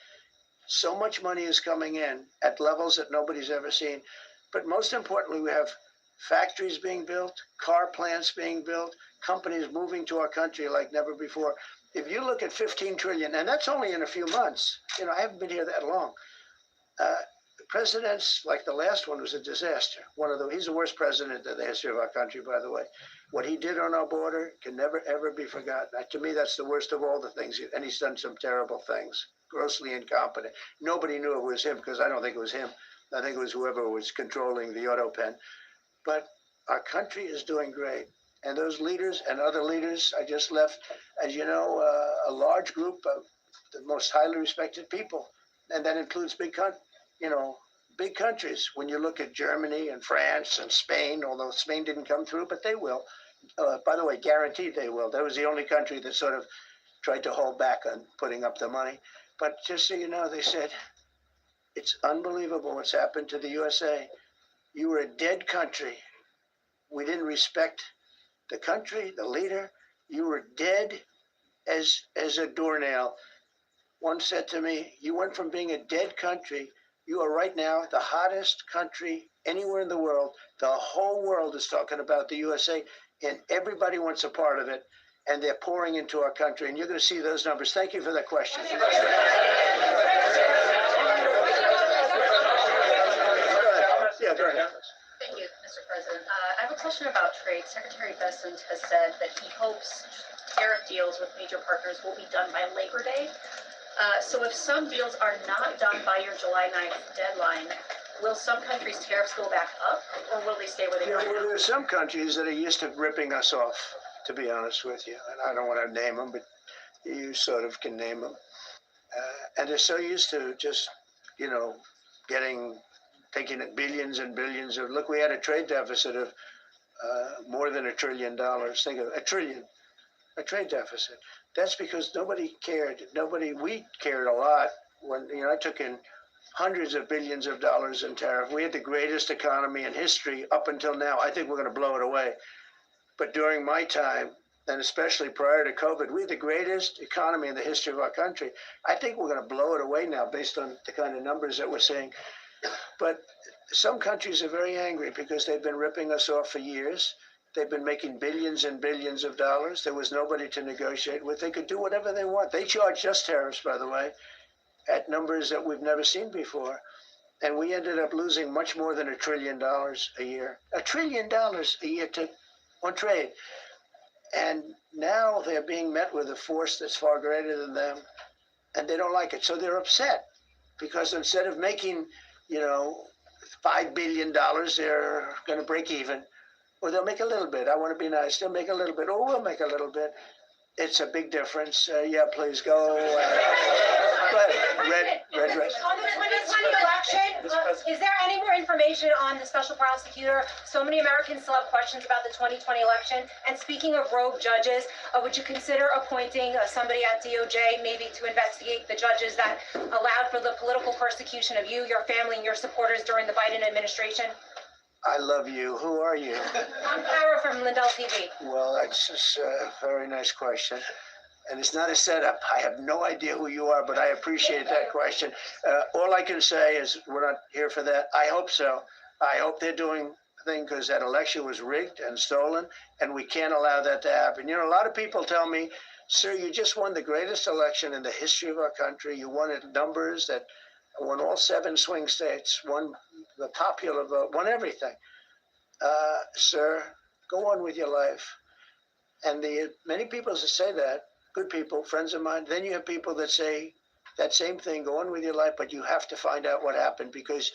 [SPEAKER 12] So much money is coming in at levels that nobody's ever seen. But most importantly, we have factories being built, car plants being built, companies moving to our country like never before. If you look at 15 trillion, and that's only in a few months, you know, I haven't been here that long. Presidents, like the last one, was a disaster. He's the worst president in the history of our country, by the way. What he did on our border can never, ever be forgotten. To me, that's the worst of all the things. And he's done some terrible things, grossly incompetent. Nobody knew it was him because I don't think it was him. I think it was whoever was controlling the auto pen. But our country is doing great. And those leaders and other leaders, I just left, as you know, a large group of the most highly respected people. And that includes big countries. When you look at Germany and France and Spain, although Spain didn't come through, but they will. By the way, guaranteed they will. That was the only country that sort of tried to hold back on putting up the money. But just so you know, they said, it's unbelievable what's happened to the USA. You were a dead country. We didn't respect the country, the leader. You were dead as a doornail. One said to me, you went from being a dead country. You are right now the hottest country anywhere in the world. The whole world is talking about the USA, and everybody wants a part of it, and they're pouring into our country, and you're going to see those numbers. Thank you for that question. Yeah, go ahead.
[SPEAKER 8] Thank you, Mr. President. I have a question about trade. Secretary Bessent has said that he hopes tariff deals with major partners will be done by Labor Day. So if some deals are not done by your July 9th deadline, will some countries' tariffs go back up, or will they stay where they are now?
[SPEAKER 12] Well, there are some countries that are used to ripping us off, to be honest with you. And I don't want to name them, but you sort of can name them. And they're so used to just, you know, taking billions and billions of, look, we had a trade deficit of more than $1 trillion. Think of a trade deficit. That's because nobody cared. We cared a lot when, you know, I took in hundreds of billions of dollars in tariff. We had the greatest economy in history up until now. I think we're going to blow it away. But during my time, and especially prior to COVID, we had the greatest economy in the history of our country. I think we're going to blow it away now based on the kind of numbers that we're seeing. But some countries are very angry because they've been ripping us off for years. They've been making billions and billions of dollars. There was nobody to negotiate with. They could do whatever they want. They charged us tariffs, by the way, at numbers that we've never seen before. And we ended up losing much more than $1 trillion a year. $1 trillion a year on trade. And now they're being met with a force that's far greater than them, and they don't like it. So they're upset because instead of making, you know, $5 billion, they're going to break even. Or they'll make a little bit. I want to be nice. They'll make a little bit. Or we'll make a little bit. It's a big difference. Yeah, please go. Red dress.
[SPEAKER 3] On the 2020 election, is there any more information on the special prosecutor? So many Americans still have questions about the 2020 election. And speaking of rogue judges, would you consider appointing somebody at DOJ maybe to investigate the judges that allowed for the political persecution of you, your family, and your supporters during the Biden administration?
[SPEAKER 12] I love you. Who are you?
[SPEAKER 3] I'm Kyra from Lindell TV.
[SPEAKER 12] Well, that's just a very nice question. And it's not a setup. I have no idea who you are, but I appreciate that question. All I can say is we're not here for that. I hope so. I hope they're doing a thing because that election was rigged and stolen, and we can't allow that to happen. You know, a lot of people tell me, sir, you just won the greatest election in the history of our country. You won it numbers that won all 7 swing states, won the popular vote, won everything. Sir, go on with your life. And many people say that, good people, friends of mine. Then you have people that say that same thing, go on with your life, but you have to find out what happened because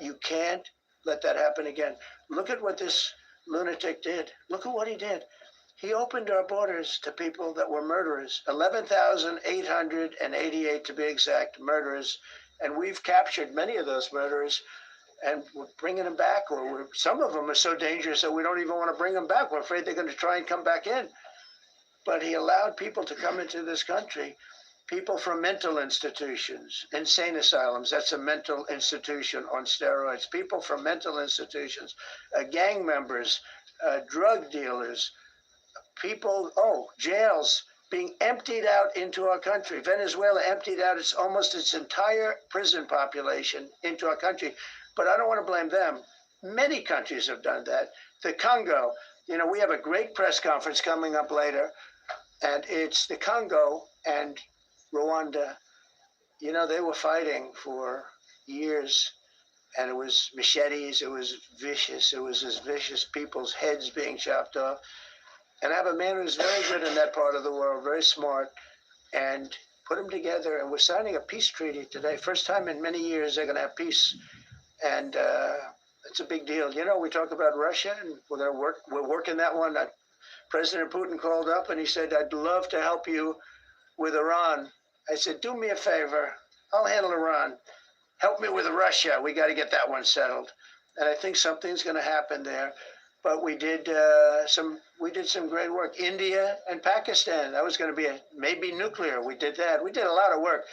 [SPEAKER 12] you can't let that happen again. Look at what this lunatic did. Look at what he did. He opened our borders to people that were murderers, 11,888 to be exact, murderers. And we've captured many of those murderers, and we're bringing them back, or some of them are so dangerous that we don't even want to bring them back. We're afraid they're going to try and come back in. But he allowed people to come into this country, people from mental institutions, insane asylums, that's a mental institution on steroids, people from mental institutions, gang members, drug dealers, people, jails, being emptied out into our country. Venezuela emptied out almost its entire prison population into our country. But I don't want to blame them. Many countries have done that. The Congo, you know, we have a great press conference coming up later, and it's the Congo and Rwanda. You know, they were fighting for years, and it was machetes, it was vicious, it was as vicious, people's heads being chopped off. And I have a man who's very good in that part of the world, very smart, and put them together. And we're signing a peace treaty today. First time in many years they're going to have peace. And it's a big deal. You know, we talk about Russia, and we're working that one. President Putin called up and he said, I'd love to help you with Iran. I said, do me a favor. I'll handle Iran. Help me with Russia. We got to get that one settled. And I think something's going to happen there. But we did some great work. India and Pakistan. That was going to be maybe nuclear. We did that. We did a lot of work.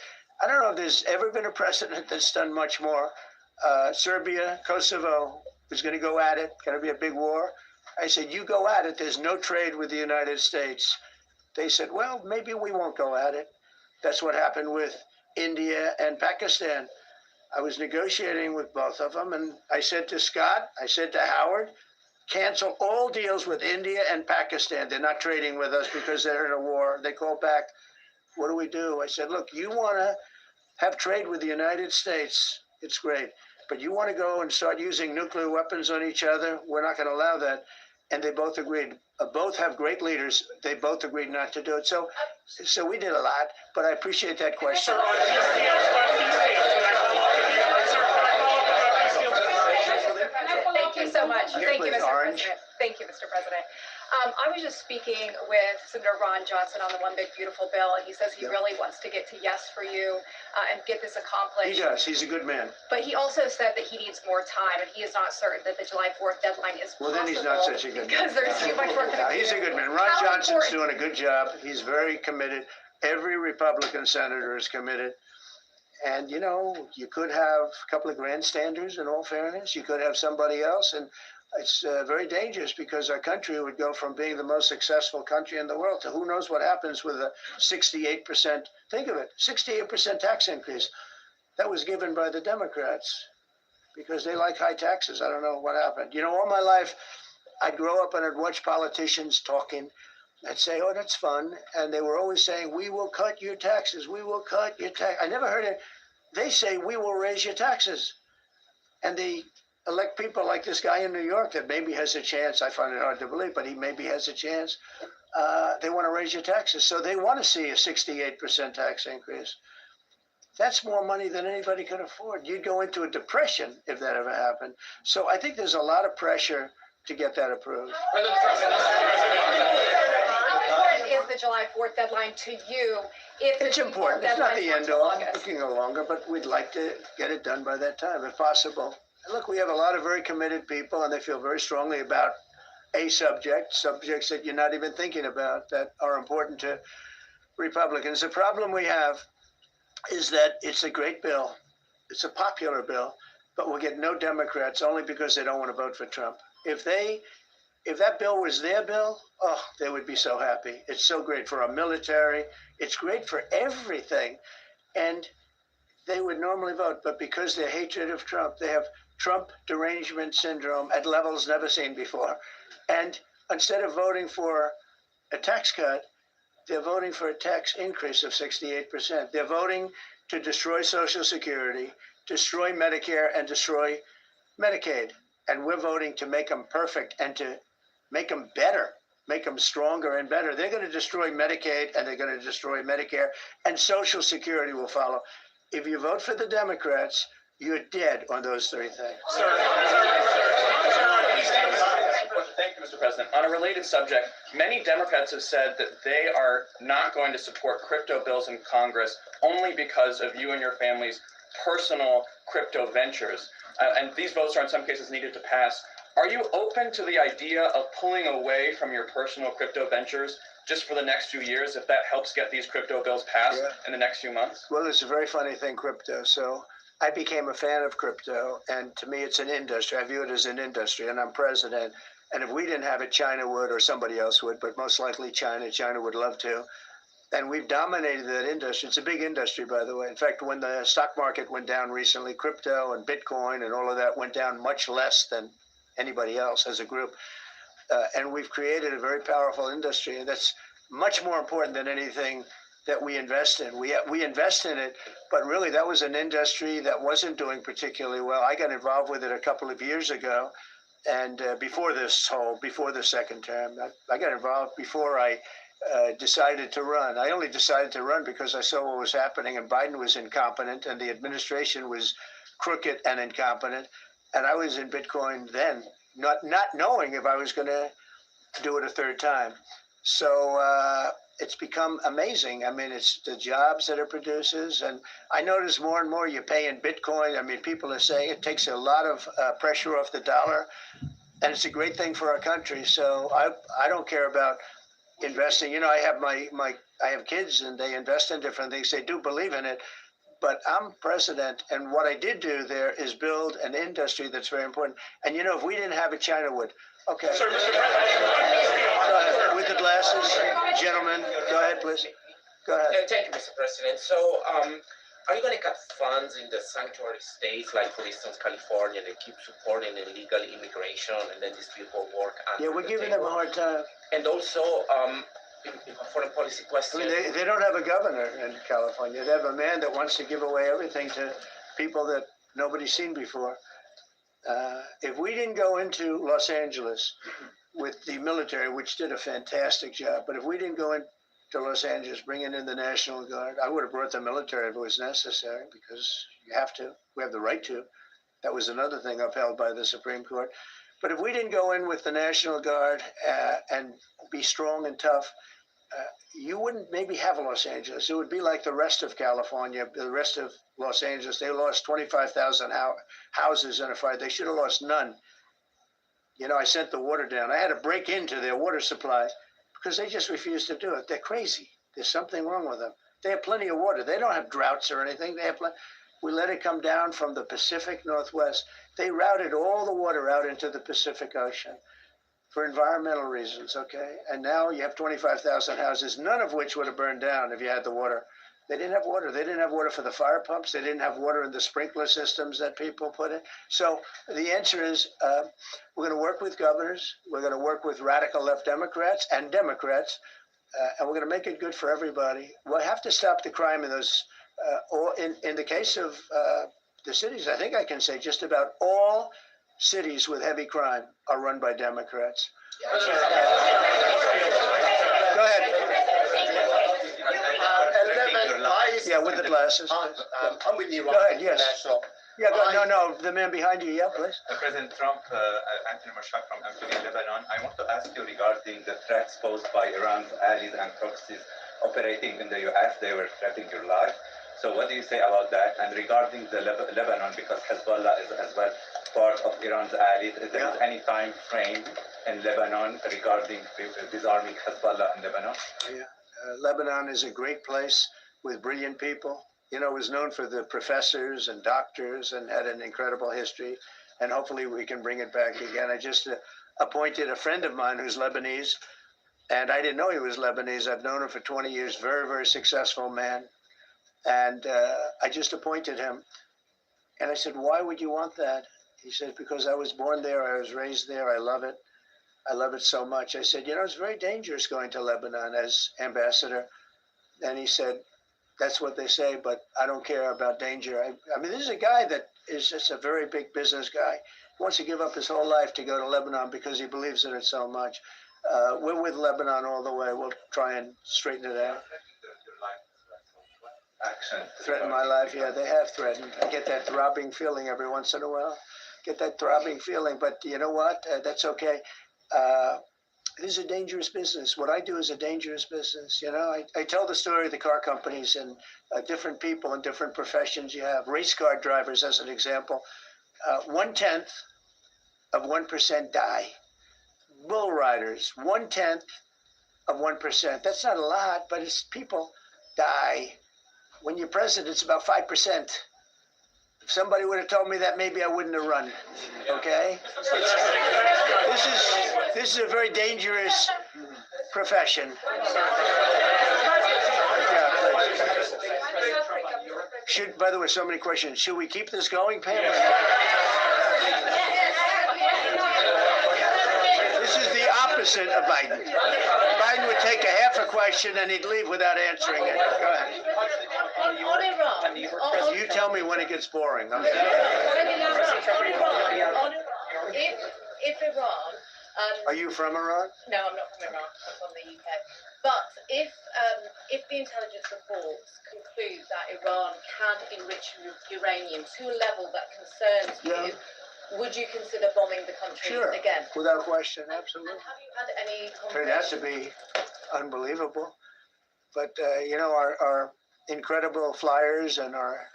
[SPEAKER 12] I don't know if there's ever been a president that's done much more. Serbia, Kosovo is going to go at it. Going to be a big war. I said, you go at it. There's no trade with the United States. They said, well, maybe we won't go at it. That's what happened with India and Pakistan. I was negotiating with both of them, and I said to Scott, I said to Howard, cancel all deals with India and Pakistan. They're not trading with us because they're in a war. They called back, what do we do? I said, look, you want to have trade with the United States, it's great. But you want to go and start using nuclear weapons on each other? We're not going to allow that. And they both agreed. Both have great leaders. They both agreed not to do it. So we did a lot, but I appreciate that question.
[SPEAKER 8] Thank you so much. Thank you, Mr.
[SPEAKER 12] Orange.
[SPEAKER 8] President. Thank you, Mr. President. I was just speaking with Senator Ron Johnson on the One Big Beautiful Bill, and he says he really wants to get to yes for you and get this accomplished.
[SPEAKER 12] He does. He's a good man.
[SPEAKER 8] But he also said that he needs more time, and he is not certain that the July 4th deadline is possible.
[SPEAKER 12] Well, then he's not such a good man.
[SPEAKER 8] Because there's too much work to do.
[SPEAKER 12] He's a good man. Ron Johnson's doing a good job. He's very committed. Every Republican senator is committed. And, you know, you could have a couple of grandstanders, in all fairness. You could have somebody else. And it's very dangerous because our country would go from being the most successful country in the world to who knows what happens with a 68%, think of it, 68% tax increase. That was given by the Democrats because they like high taxes. I don't know what happened. You know, all my life, I'd grow up and I'd watch politicians talking. I'd say, oh, that's fun. And they were always saying, we will cut your taxes. We will cut your tax. I never heard it. They say, we will raise your taxes. And they elect people like this guy in New York that maybe has a chance. I find it hard to believe, but he maybe has a chance. They want to raise your taxes. So they want to see a 68% tax increase. That's more money than anybody could afford. You'd go into a depression if that ever happened. So I think there's a lot of pressure to get that approved.
[SPEAKER 8] How important is the July 4th deadline to you?
[SPEAKER 12] It's important. It's not the end all. We can go longer, but we'd like to get it done by that time, if possible. And look, we have a lot of very committed people, and they feel very strongly about a subjects that you're not even thinking about that are important to Republicans. The problem we have is that it's a great bill. It's a popular bill, but we'll get no Democrats only because they don't want to vote for Trump. If that bill was their bill, oh, they would be so happy. It's so great for our military. It's great for everything. And they would normally vote, but because their hatred of Trump, they have Trump derangement syndrome at levels never seen before. And instead of voting for a tax cut, they're voting for a tax increase of 68%. They're voting to destroy Social Security, destroy Medicare, and destroy Medicaid. And we're voting to make them perfect and to make them better, make them stronger and better. They're going to destroy Medicaid, and they're going to destroy Medicare, and Social Security will follow. If you vote for the Democrats, you're dead on those three things.
[SPEAKER 4] Thank you, Mr. President. On a related subject, many Democrats have said that they are not going to support crypto bills in Congress only because of you and your family's personal crypto ventures. And these votes are in some cases needed to pass. Are you open to the idea of pulling away from your personal crypto ventures just for the next few years if that helps get these crypto bills passed in the next few months?
[SPEAKER 12] Well, it's a very funny thing, crypto. So I became a fan of crypto, and to me, it's an industry. I view it as an industry, and I'm president. And if we didn't have it, China would, or somebody else would, but most likely China. China would love to. And we've dominated that industry. It's a big industry, by the way. In fact, when the stock market went down recently, crypto and Bitcoin and all of that went down much less than anybody else as a group. And we've created a very powerful industry, and that's much more important than anything that we invest in. We invest in it, but really that was an industry that wasn't doing particularly well. I got involved with it a couple of years ago, and before the second term, I got involved before I decided to run. I only decided to run because I saw what was happening, and Biden was incompetent, and the administration was crooked and incompetent. And I was in Bitcoin then, not knowing if I was going to do it a third time. So it's become amazing. I mean, it's the jobs that it produces. And I notice more and more you pay in Bitcoin. I mean, people are saying it takes a lot of pressure off the dollar. And it's a great thing for our country. So I don't care about investing. You know, I have kids, and they invest in different things. They do believe in it. But I'm president, and what I did do there is build an industry that's very important. And you know, if we didn't have it, China would. Okay. Sir, Mr. President. With the glasses, gentlemen, go ahead, please. Go ahead.
[SPEAKER 9] Thank you, Mr. President. So, are you going to cut funds in the sanctuary states, like for instance California, that keep supporting illegal immigration, and then these people work under
[SPEAKER 12] Yeah, we're giving them a hard time.
[SPEAKER 9] And also, foreign policy question.
[SPEAKER 12] I mean, they don't have a governor in California. They have a man that wants to give away everything to people that nobody's seen before. If we didn't go into Los Angeles with the military, which did a fantastic job, but if we didn't go into Los Angeles bringing in the National Guard, I would have brought the military if it was necessary, because you have to. We have the right to. That was another thing upheld by the Supreme Court. But if we didn't go in with the National Guard and be strong and tough, you wouldn't maybe have Los Angeles. It would be like the rest of California, the rest of Los Angeles. They lost 25,000 houses in a fire. They should have lost none. You know, I sent the water down. I had to break into their water supply because they just refused to do it. They're crazy. There's something wrong with them. They have plenty of water. They don't have droughts or anything. They have we let it come down from the Pacific Northwest. They routed all the water out into the Pacific Ocean for environmental reasons, okay? And now you have 25,000 houses, none of which would have burned down if you had the water. They didn't have water. They didn't have water for the fire pumps. They didn't have water in the sprinkler systems that people put in. So the answer is we're going to work with governors. We're going to work with radical left Democrats and Democrats, and we're going to make it good for everybody. We'll have to stop the crime in those, or in the case of the cities, I think I can say just about all cities with heavy crime are run by Democrats. Go ahead. Yeah, with the glasses.
[SPEAKER 10] I'm with you.
[SPEAKER 12] Go ahead, yes. Yeah, no, the man behind you, yeah, please.
[SPEAKER 10] President Trump, Anthony Mashak from Anthony, Lebanon. I want to ask you regarding the threats posed by Iran's allies and proxies operating in the U.S. They were threatening your life. So what do you say about that? And regarding the Lebanon, because Hezbollah is as well part of Iran's allies, is there any time frame in Lebanon regarding disarming Hezbollah in Lebanon?
[SPEAKER 12] Yeah. Lebanon is a great place with brilliant people. You know, it was known for the professors and doctors and had an incredible history. And hopefully we can bring it back again. I just appointed a friend of mine who's Lebanese, and I didn't know he was Lebanese. I've known him for 20 years, very, very successful man. And I just appointed him. And I said, why would you want that? He said, because I was born there, I was raised there, I love it. I love it so much. I said, you know, it's very dangerous going to Lebanon as ambassador. And he said, that's what they say, but I don't care about danger. I mean, this is a guy that is just a very big business guy. He wants to give up his whole life to go to Lebanon because he believes in it so much. We're with Lebanon all the way. We'll try and straighten it out. Threaten my life, yeah, they have threatened. I get that throbbing feeling every once in a while. Get that throbbing feeling, but you know what? That's okay. This is a dangerous business. What I do is a dangerous business. You know, I tell the story of the car companies and different people in different professions you have. Race car drivers, as an example, 1/10 of 1% die. Bull riders, 1/10 of 1%. That's not a lot, but it's people die. When you're president, it's about 5%. If somebody would have told me that, maybe I wouldn't have run. Okay? This is a very dangerous profession. Yeah, by the way, so many questions. Should we keep this going, Pam? This is the opposite of Biden. Biden would take a half a question and he'd leave without answering it. Go ahead.
[SPEAKER 13] On Iran.
[SPEAKER 12] You tell me when it gets boring.
[SPEAKER 13] If Iran.
[SPEAKER 12] Are you from Iran?
[SPEAKER 13] No, I'm not from Iran. I'm from the UK. But if the intelligence reports conclude that Iran can enrich uranium to a level that concerns you, would you consider bombing the country again?
[SPEAKER 12] Without question, absolutely.
[SPEAKER 13] And have you had any
[SPEAKER 12] It has to be unbelievable. But, you know, our incredible flyers and I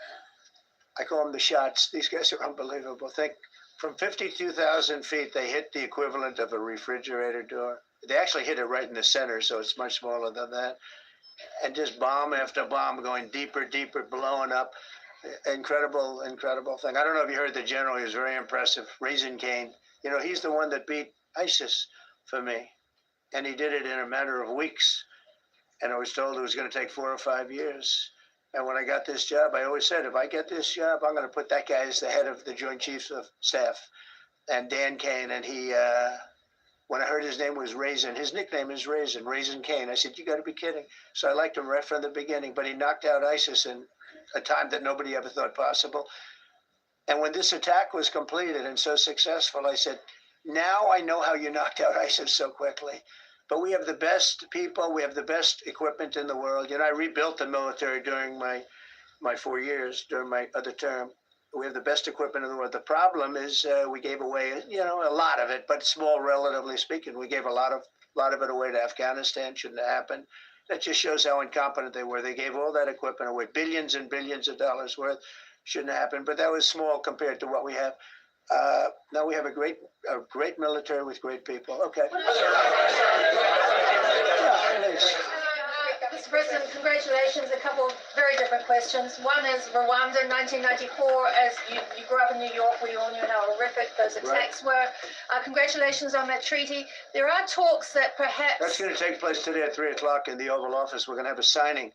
[SPEAKER 12] call them the shots. These guys are unbelievable. Think from 52,000 feet, they hit the equivalent of a refrigerator door. They actually hit it right in the center, so it's much smaller than that. And just bomb after bomb going deeper, deeper, blowing up. Incredible, incredible thing. I don't know if you heard the general. He was very impressive. Raisin Cane. You know, he's the one that beat ISIS for me. And he did it in a matter of weeks. And I was told it was going to take 4 or 5 years. And when I got this job, I always said, if I get this job, I'm going to put that guy as the head of the Joint Chiefs of Staff. And Dan Kane, and he, when I heard his name was Raisin, his nickname is Raisin Cane. I said, you got to be kidding. So I liked him right from the beginning. But he knocked out ISIS in a time that nobody ever thought possible. And when this attack was completed and so successful, I said, now I know how you knocked out ISIS so quickly. But we have the best people. We have the best equipment in the world. You know, I rebuilt the military during my 4 years, during my other term. We have the best equipment in the world. The problem is we gave away, a lot of it, but small, relatively speaking. We gave a lot of it away to Afghanistan. Shouldn't have happened. That just shows how incompetent they were. They gave all that equipment away, billions and billions of dollars worth. Shouldn't have happened, but that was small compared to what we have. Now we have a great military with great people. Okay.
[SPEAKER 3] Mr. President, congratulations. A couple of very different questions. One is Rwanda, 1994. As you grew up in New York, we all knew how horrific those attacks were. Congratulations on that treaty. There are talks that perhaps...
[SPEAKER 12] That's going to take place today at 3 o'clock in the Oval Office. We're going to have a signing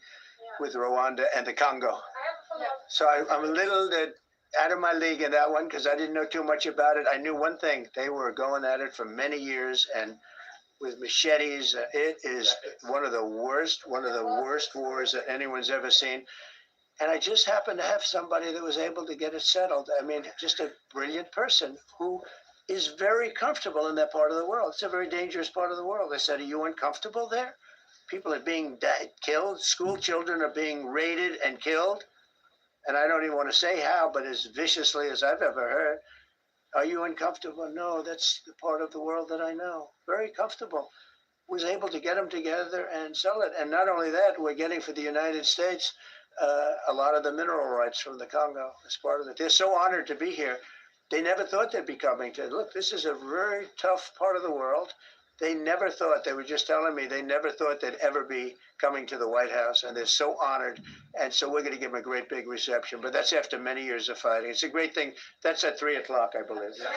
[SPEAKER 12] with Rwanda and the Congo. So I'm a little out of my league in that one because I didn't know too much about it. I knew one thing. They were going at it for many years and with machetes. It is one of the worst wars that anyone's ever seen. And I just happened to have somebody that was able to get it settled. I mean, just a brilliant person who is very comfortable in that part of the world. It's a very dangerous part of the world. I said, are you uncomfortable there? People are being killed. School children are being raided and killed. And I don't even want to say how, but as viciously as I've ever heard. Are you uncomfortable? No, that's the part of the world that I know. Very comfortable. Was able to get them together and sell it. And not only that, we're getting for the United States a lot of the mineral rights from the Congo as part of it. They're so honored to be here. They never thought they'd be coming to. Look, this is a very tough part of the world. They never thought, they were just telling me, they never thought they'd ever be coming to the White House, and they're so honored. And so we're going to give them a great big reception. But that's after many years of fighting. It's a great thing. That's at 3 o'clock, I believe.
[SPEAKER 14] Sir,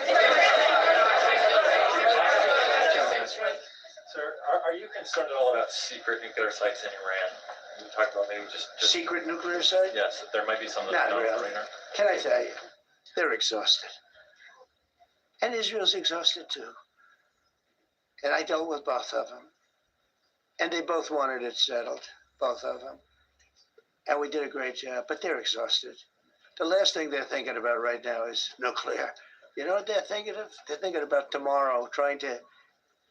[SPEAKER 14] are you concerned at all about secret nuclear sites in Iran? You talked about maybe just
[SPEAKER 12] secret nuclear sites?
[SPEAKER 14] Yes, that there might be some
[SPEAKER 12] Not
[SPEAKER 14] that don't
[SPEAKER 12] really. Can I tell you? They're exhausted. And Israel's exhausted too. And I dealt with both of them. And they both wanted it settled, both of them. And we did a great job, but they're exhausted. The last thing they're thinking about right now is nuclear. You know what they're thinking of? They're thinking about tomorrow, trying to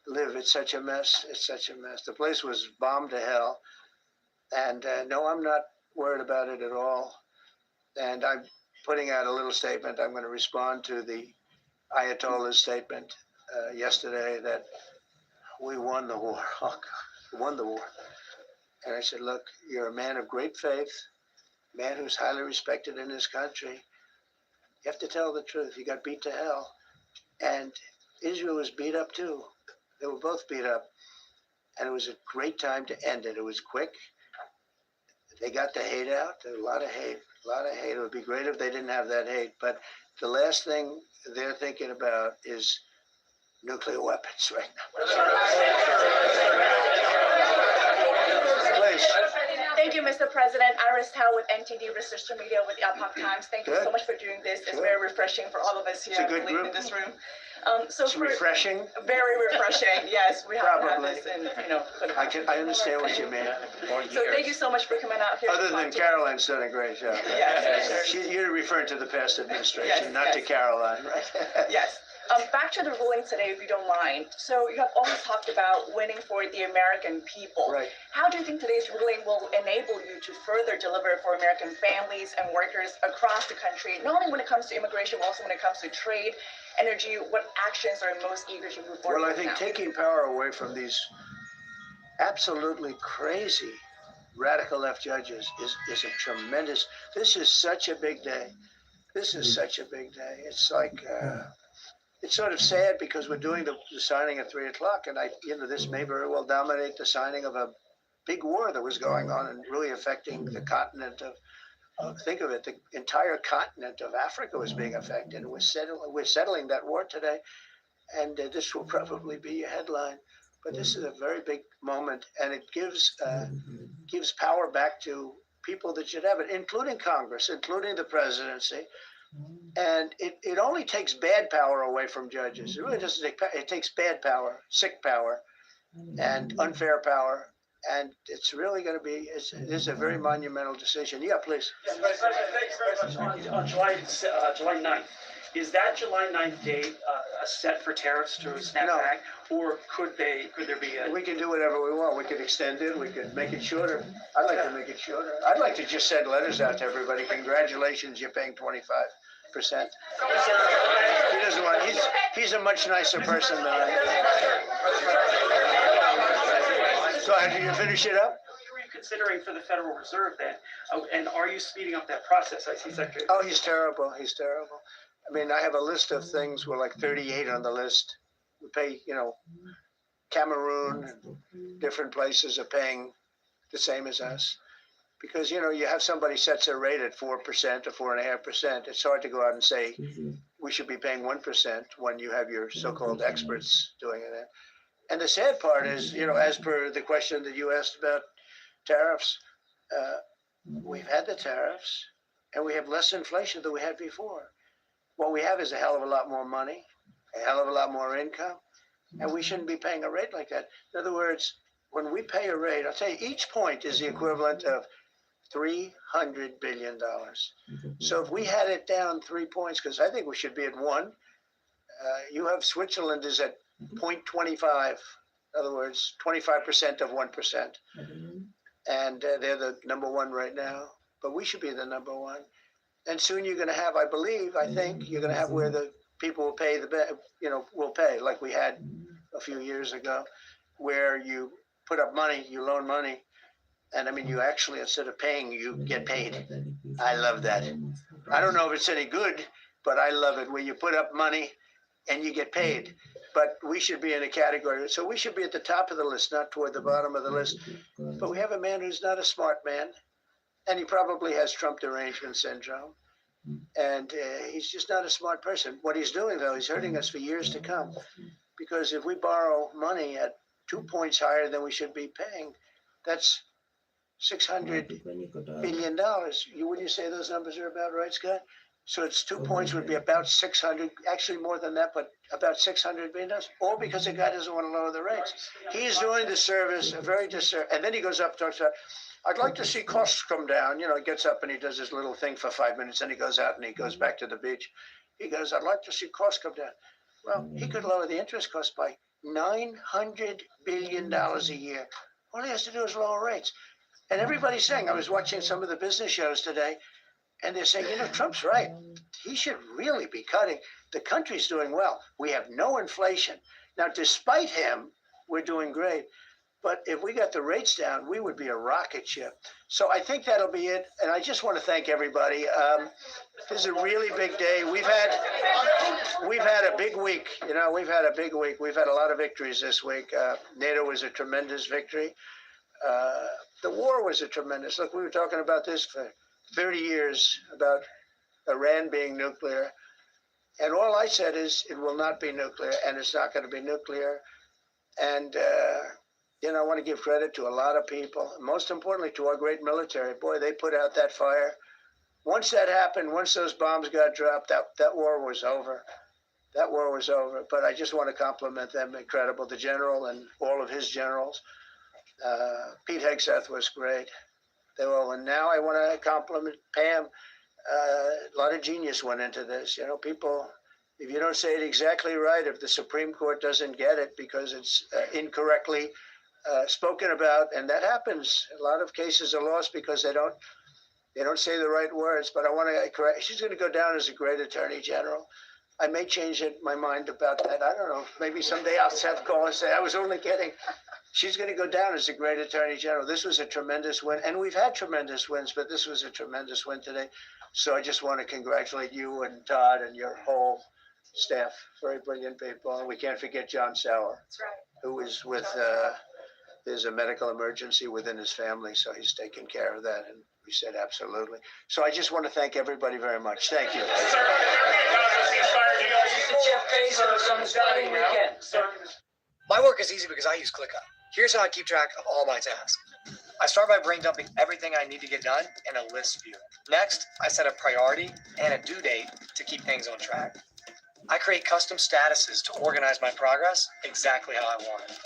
[SPEAKER 12] live. It's such a mess. It's such a mess. The place was bombed to hell. And no, I'm not worried about it at all. And I'm putting out a little statement. I'm going to respond to the Ayatollah's statement yesterday that we won the war. Oh, God, we won the war. And I said, look, you're a man of great faith, a man who's highly respected in his country. You have to tell the truth. You got beat to hell. And Israel was beat up too. They were both beat up. And it was a great time to end it. It was quick. They got the hate out. There was a lot of hate. It would be great if they didn't have that hate. But the last thing they're thinking about is nuclear weapons right now. Please.
[SPEAKER 15] Thank you, Mr. President. Iris Howe with NTD Research Media with the Epoch Times. Thank you so much for doing this. It's very refreshing for all of us here, I believe, in this room.
[SPEAKER 12] It's refreshing.
[SPEAKER 15] Very refreshing. Yes, we haven't had
[SPEAKER 12] Probably.
[SPEAKER 15] this in,
[SPEAKER 12] I understand what you mean.
[SPEAKER 15] So thank you so much for coming out here.
[SPEAKER 12] Other than Caroline's done a great job.
[SPEAKER 15] Yes.
[SPEAKER 12] You're referring to the past administration, not to Caroline, right?
[SPEAKER 15] Yes. Back to the ruling today, if you don't mind. So you have always talked about winning for the American people.
[SPEAKER 12] Right.
[SPEAKER 15] How do you think today's ruling will enable you to further deliver for American families and workers across the country, not only when it comes to immigration, but also when it comes to trade, energy? What actions are most eager to move forward
[SPEAKER 12] Well, I
[SPEAKER 15] with
[SPEAKER 12] think
[SPEAKER 15] now?
[SPEAKER 12] taking power away from these absolutely crazy radical left judges is a tremendous. This is such a big day. This is such a big day. It's like it's sort of sad because we're doing the signing at 3 o'clock, and this may very well dominate the signing of a big war that was going on and really affecting the continent of think of it, the entire continent of Africa was being affected. We're settling that war today, and this will probably be a headline. But this is a very big moment, and it gives power back to people that should have it, including Congress, including the presidency. And it only takes bad power away from judges. It really doesn't take power. It takes bad power, sick power, and unfair power. And it's really going to be, this is a very monumental decision. Yeah, please.
[SPEAKER 23] Yes, thank you very much. On July 9th, is that July 9th date set for tariffs to snap back? Or could there be a...
[SPEAKER 12] We can do whatever we want. We could extend it. We could make it shorter. I'd like to make it shorter. I'd like to just send letters out to everybody. Congratulations, you're paying 25. He doesn't want. He's a much nicer person than I am. So did you finish it up?
[SPEAKER 23] Who are you considering for the Federal Reserve then? Oh, and are you speeding up that process? I see Secretary.
[SPEAKER 12] Oh, he's terrible. He's terrible. I mean, I have a list of things. We're like 38 on the list. We pay, Cameroon and different places are paying the same as us. Because, you have somebody sets their rate at 4% or 4.5%. It's hard to go out and say we should be paying 1% when you have your so-called experts doing it. And the sad part is, as per the question that you asked about tariffs, we've had the tariffs and we have less inflation than we had before. What we have is a hell of a lot more money, a hell of a lot more income, and we shouldn't be paying a rate like that. In other words, when we pay a rate, I'll tell you, each point is the equivalent of $300 billion. So if we had it down 3 points, because I think we should be at 1, you have Switzerland is at 0.25, in other words, 25% of 1%. And they're the number 1 right now, but we should be the number 1. And soon you're going to have, I think, you're going to have where the people will pay will pay like we had a few years ago, where you put up money, you loan money, and I mean, you actually, instead of paying, you get paid. I love that. I don't know if it's any good, but I love it, where you put up money and you get paid. But we should be in a category. So we should be at the top of the list, not toward the bottom of the list. But we have a man who's not a smart man, and he probably has Trump derangement syndrome. And he's just not a smart person. What he's doing, though, he's hurting us for years to come. Because if we borrow money at 2 points higher than we should be paying, that's $600 billion. Wouldn't you say those numbers are about right, Scott? So it's 2 points would be about 600, actually more than that, but about $600 billion, all because the guy doesn't want to lower the rates. He's doing the service, a very disservice, and then he goes up and talks about, I'd like to see costs come down. He gets up and he does his little thing for 5 minutes, and he goes out and he goes back to the beach. He goes, I'd like to see costs come down. Well, he could lower the interest cost by $900 billion a year. All he has to do is lower rates. And everybody's saying, I was watching some of the business shows today, and they're saying, Trump's right. He should really be cutting. The country's doing well. We have no inflation. Now, despite him, we're doing great. But if we got the rates down, we would be a rocket ship. So I think that'll be it. And I just want to thank everybody. This is a really big day. We've had a big week. We've had a big week. We've had a lot of victories this week. NATO was a tremendous victory. The war was a tremendous. Look, we were talking about this for 30 years, about Iran being nuclear. And all I said is it will not be nuclear, and it's not going to be nuclear. And, I want to give credit to a lot of people, most importantly to our great military. Boy, they put out that fire. Once that happened, once those bombs got dropped, that war was over. That war was over. But I just want to compliment them. Incredible. The general and all of his generals. Pete Hegseth was great. They were all, and now I want to compliment Pam. A lot of genius went into this. People, if you don't say it exactly right, if the Supreme Court doesn't get it because it's incorrectly spoken about, and that happens. A lot of cases are lost because they don't say the right words. But I want to correct. She's going to go down as a great attorney general. I may change my mind about that. I don't know. Maybe someday I'll have to call and say I was only kidding. She's going to go down as a great attorney general. This was a tremendous win, and we've had tremendous wins, but this was a tremendous win today. So I just want to congratulate you and Todd and your whole staff. Very brilliant people. And we can't forget John Sauer, who is with. There's a medical emergency within his family, so he's taking care of that. And we said absolutely. So I just want to thank everybody very much. Thank you.
[SPEAKER 16] My work is easy because I use ClickUp. Here's how I keep track of all my tasks. I start by brain dumping everything I need to get done in a list view. Next, I set a priority and a due date to keep things on track. I create custom statuses to organize my progress exactly how I want it.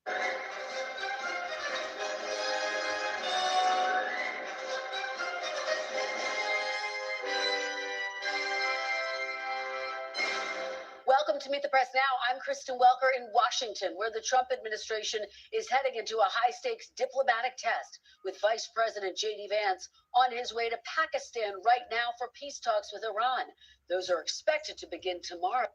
[SPEAKER 17] Welcome to Meet the Press Now. I'm Kristen Welker in Washington, where the Trump administration is heading into a high-stakes diplomatic test with Vice President J.D. Vance on his way to Pakistan right now for peace talks with Iran. Those are expected to begin tomorrow.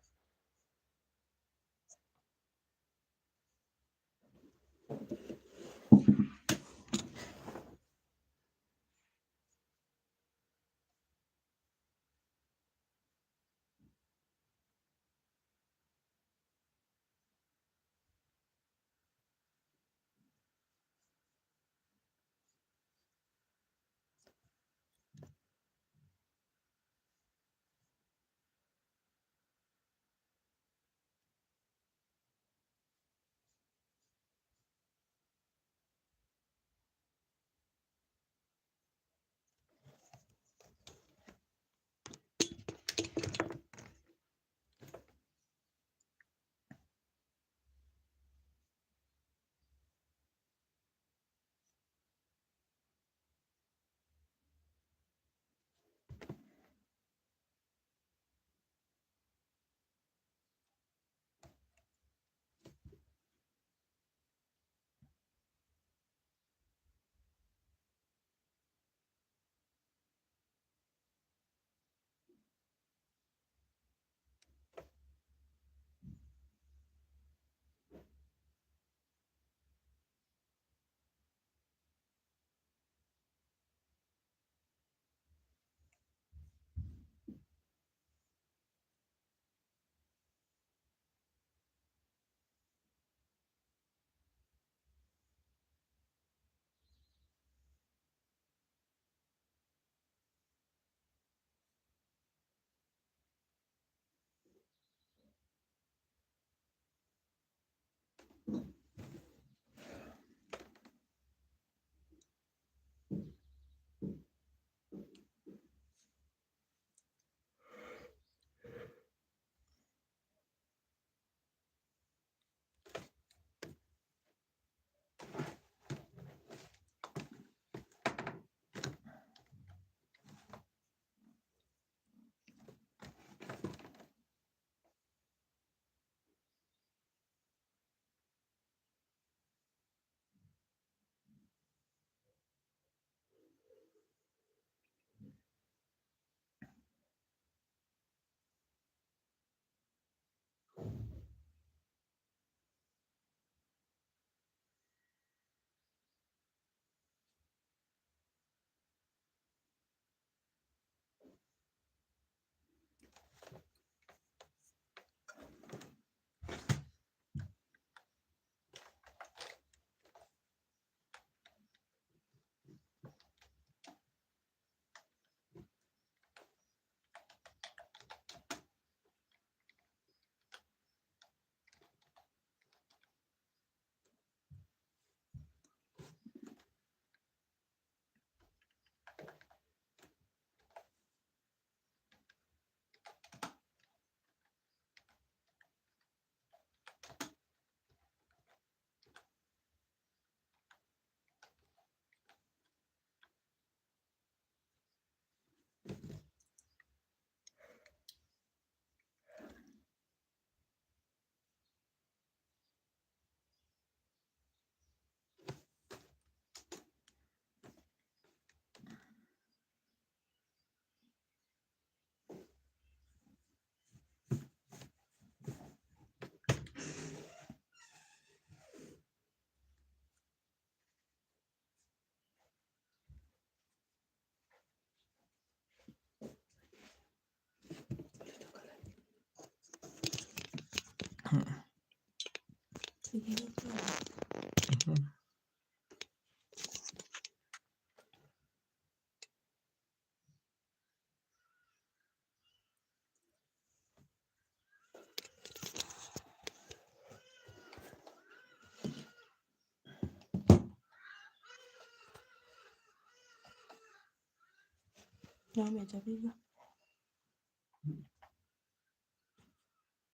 [SPEAKER 19] No, me